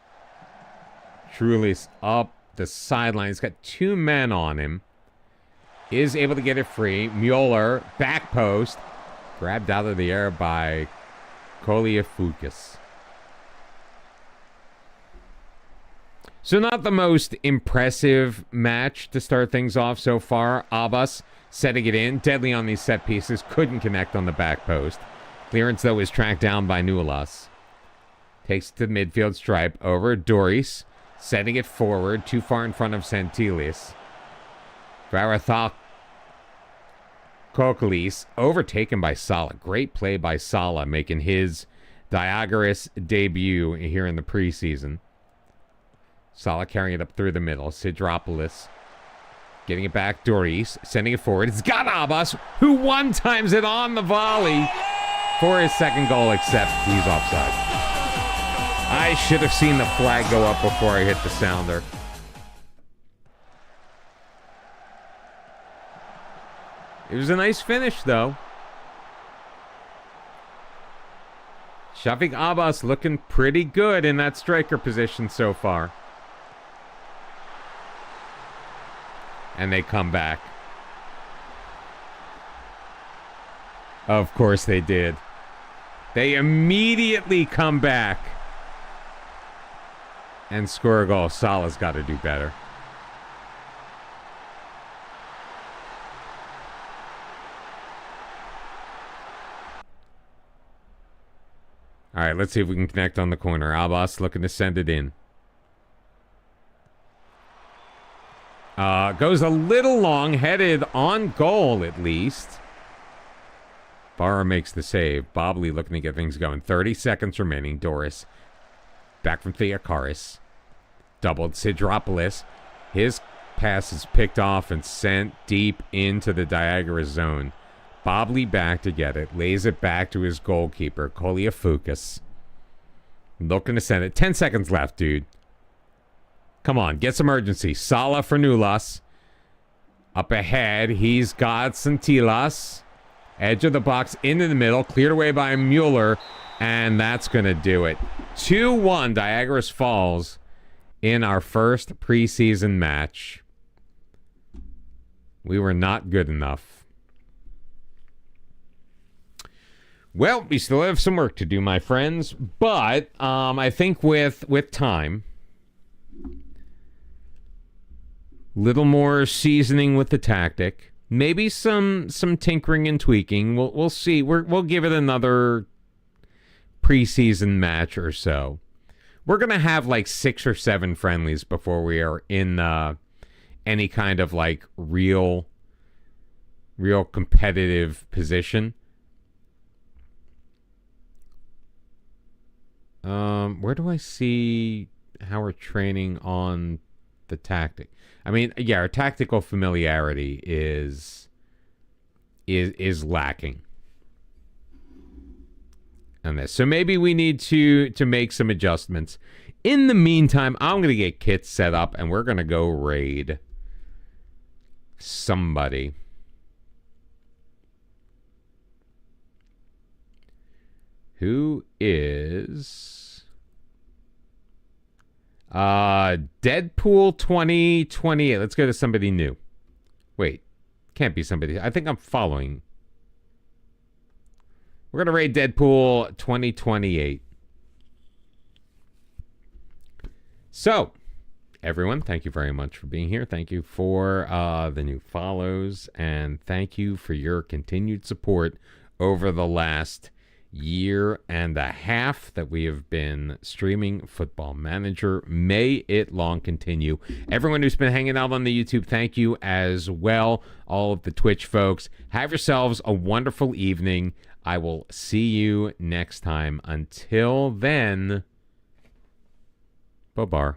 Trulis up the sideline. He's got two men on him. Is able to get it free. Mueller, back post. Grabbed out of the air by Koliafoukas. So not the most impressive match to start things off so far. Abbas setting it in. Deadly on these set pieces. Couldn't connect on the back post. Clearance, though, is tracked down by Nualas. Takes it to the midfield stripe. Over. Doris setting it forward. Too far in front of Santilis. Varathak Kokalis overtaken by Sala. Great play by Sala, making his Diagoras debut here in the preseason. Sala carrying it up through the middle. Sidropoulos getting it back. Doris sending it forward. It's got Abbas, who one times it on the volley for his second goal, except he's offside. I should have seen the flag go up before I hit the sounder. It was a nice finish, though. Shafiq Abbas looking pretty good in that striker position so far. And they come back. Of course they did. They immediately come back and score a goal. Salah's got to do better. All right, let's see if we can connect on the corner. Abbas looking to send it in. Goes a little long, headed on goal at least. Barra makes the save. Bobley looking to get things going. 30 seconds remaining. Doris back from Diagoras. Doubled Sidropoulos. His pass is picked off and sent deep into the Diagoras zone. Bobley back to get it. Lays it back to his goalkeeper, Koliafoukas. Looking to send it. 10 seconds left, dude. Come on, get some urgency. Sala for Nulas. Up ahead, he's got Santilas. Edge of the box into the middle. Cleared away by Mueller. And that's going to do it. 2-1, Diagoras falls in our first preseason match. We were not good enough. Well, we still have some work to do, my friends. But I think with time, little more seasoning with the tactic, maybe some tinkering and tweaking. We'll see. We'll give it another preseason match or so. We're gonna have like 6 or 7 friendlies before we are in any kind of like real competitive position. Where do I see how we're training on the tactic? I mean, yeah, our tactical familiarity is lacking on this. So maybe we need to make some adjustments. In the meantime, I'm going to get kits set up and we're going to go raid somebody. Who is Deadpool 2028. Let's go to somebody new. Wait, can't be somebody. I think I'm following. We're going to raid Deadpool 2028. So, everyone, thank you very much for being here. Thank you for the new follows. And thank you for your continued support over the last year and a half that we have been streaming Football Manager. May it long continue. Everyone who's been hanging out on the YouTube, thank you as well. All of the Twitch folks, have yourselves a wonderful evening. I will see you next time. Until then, bye-bye.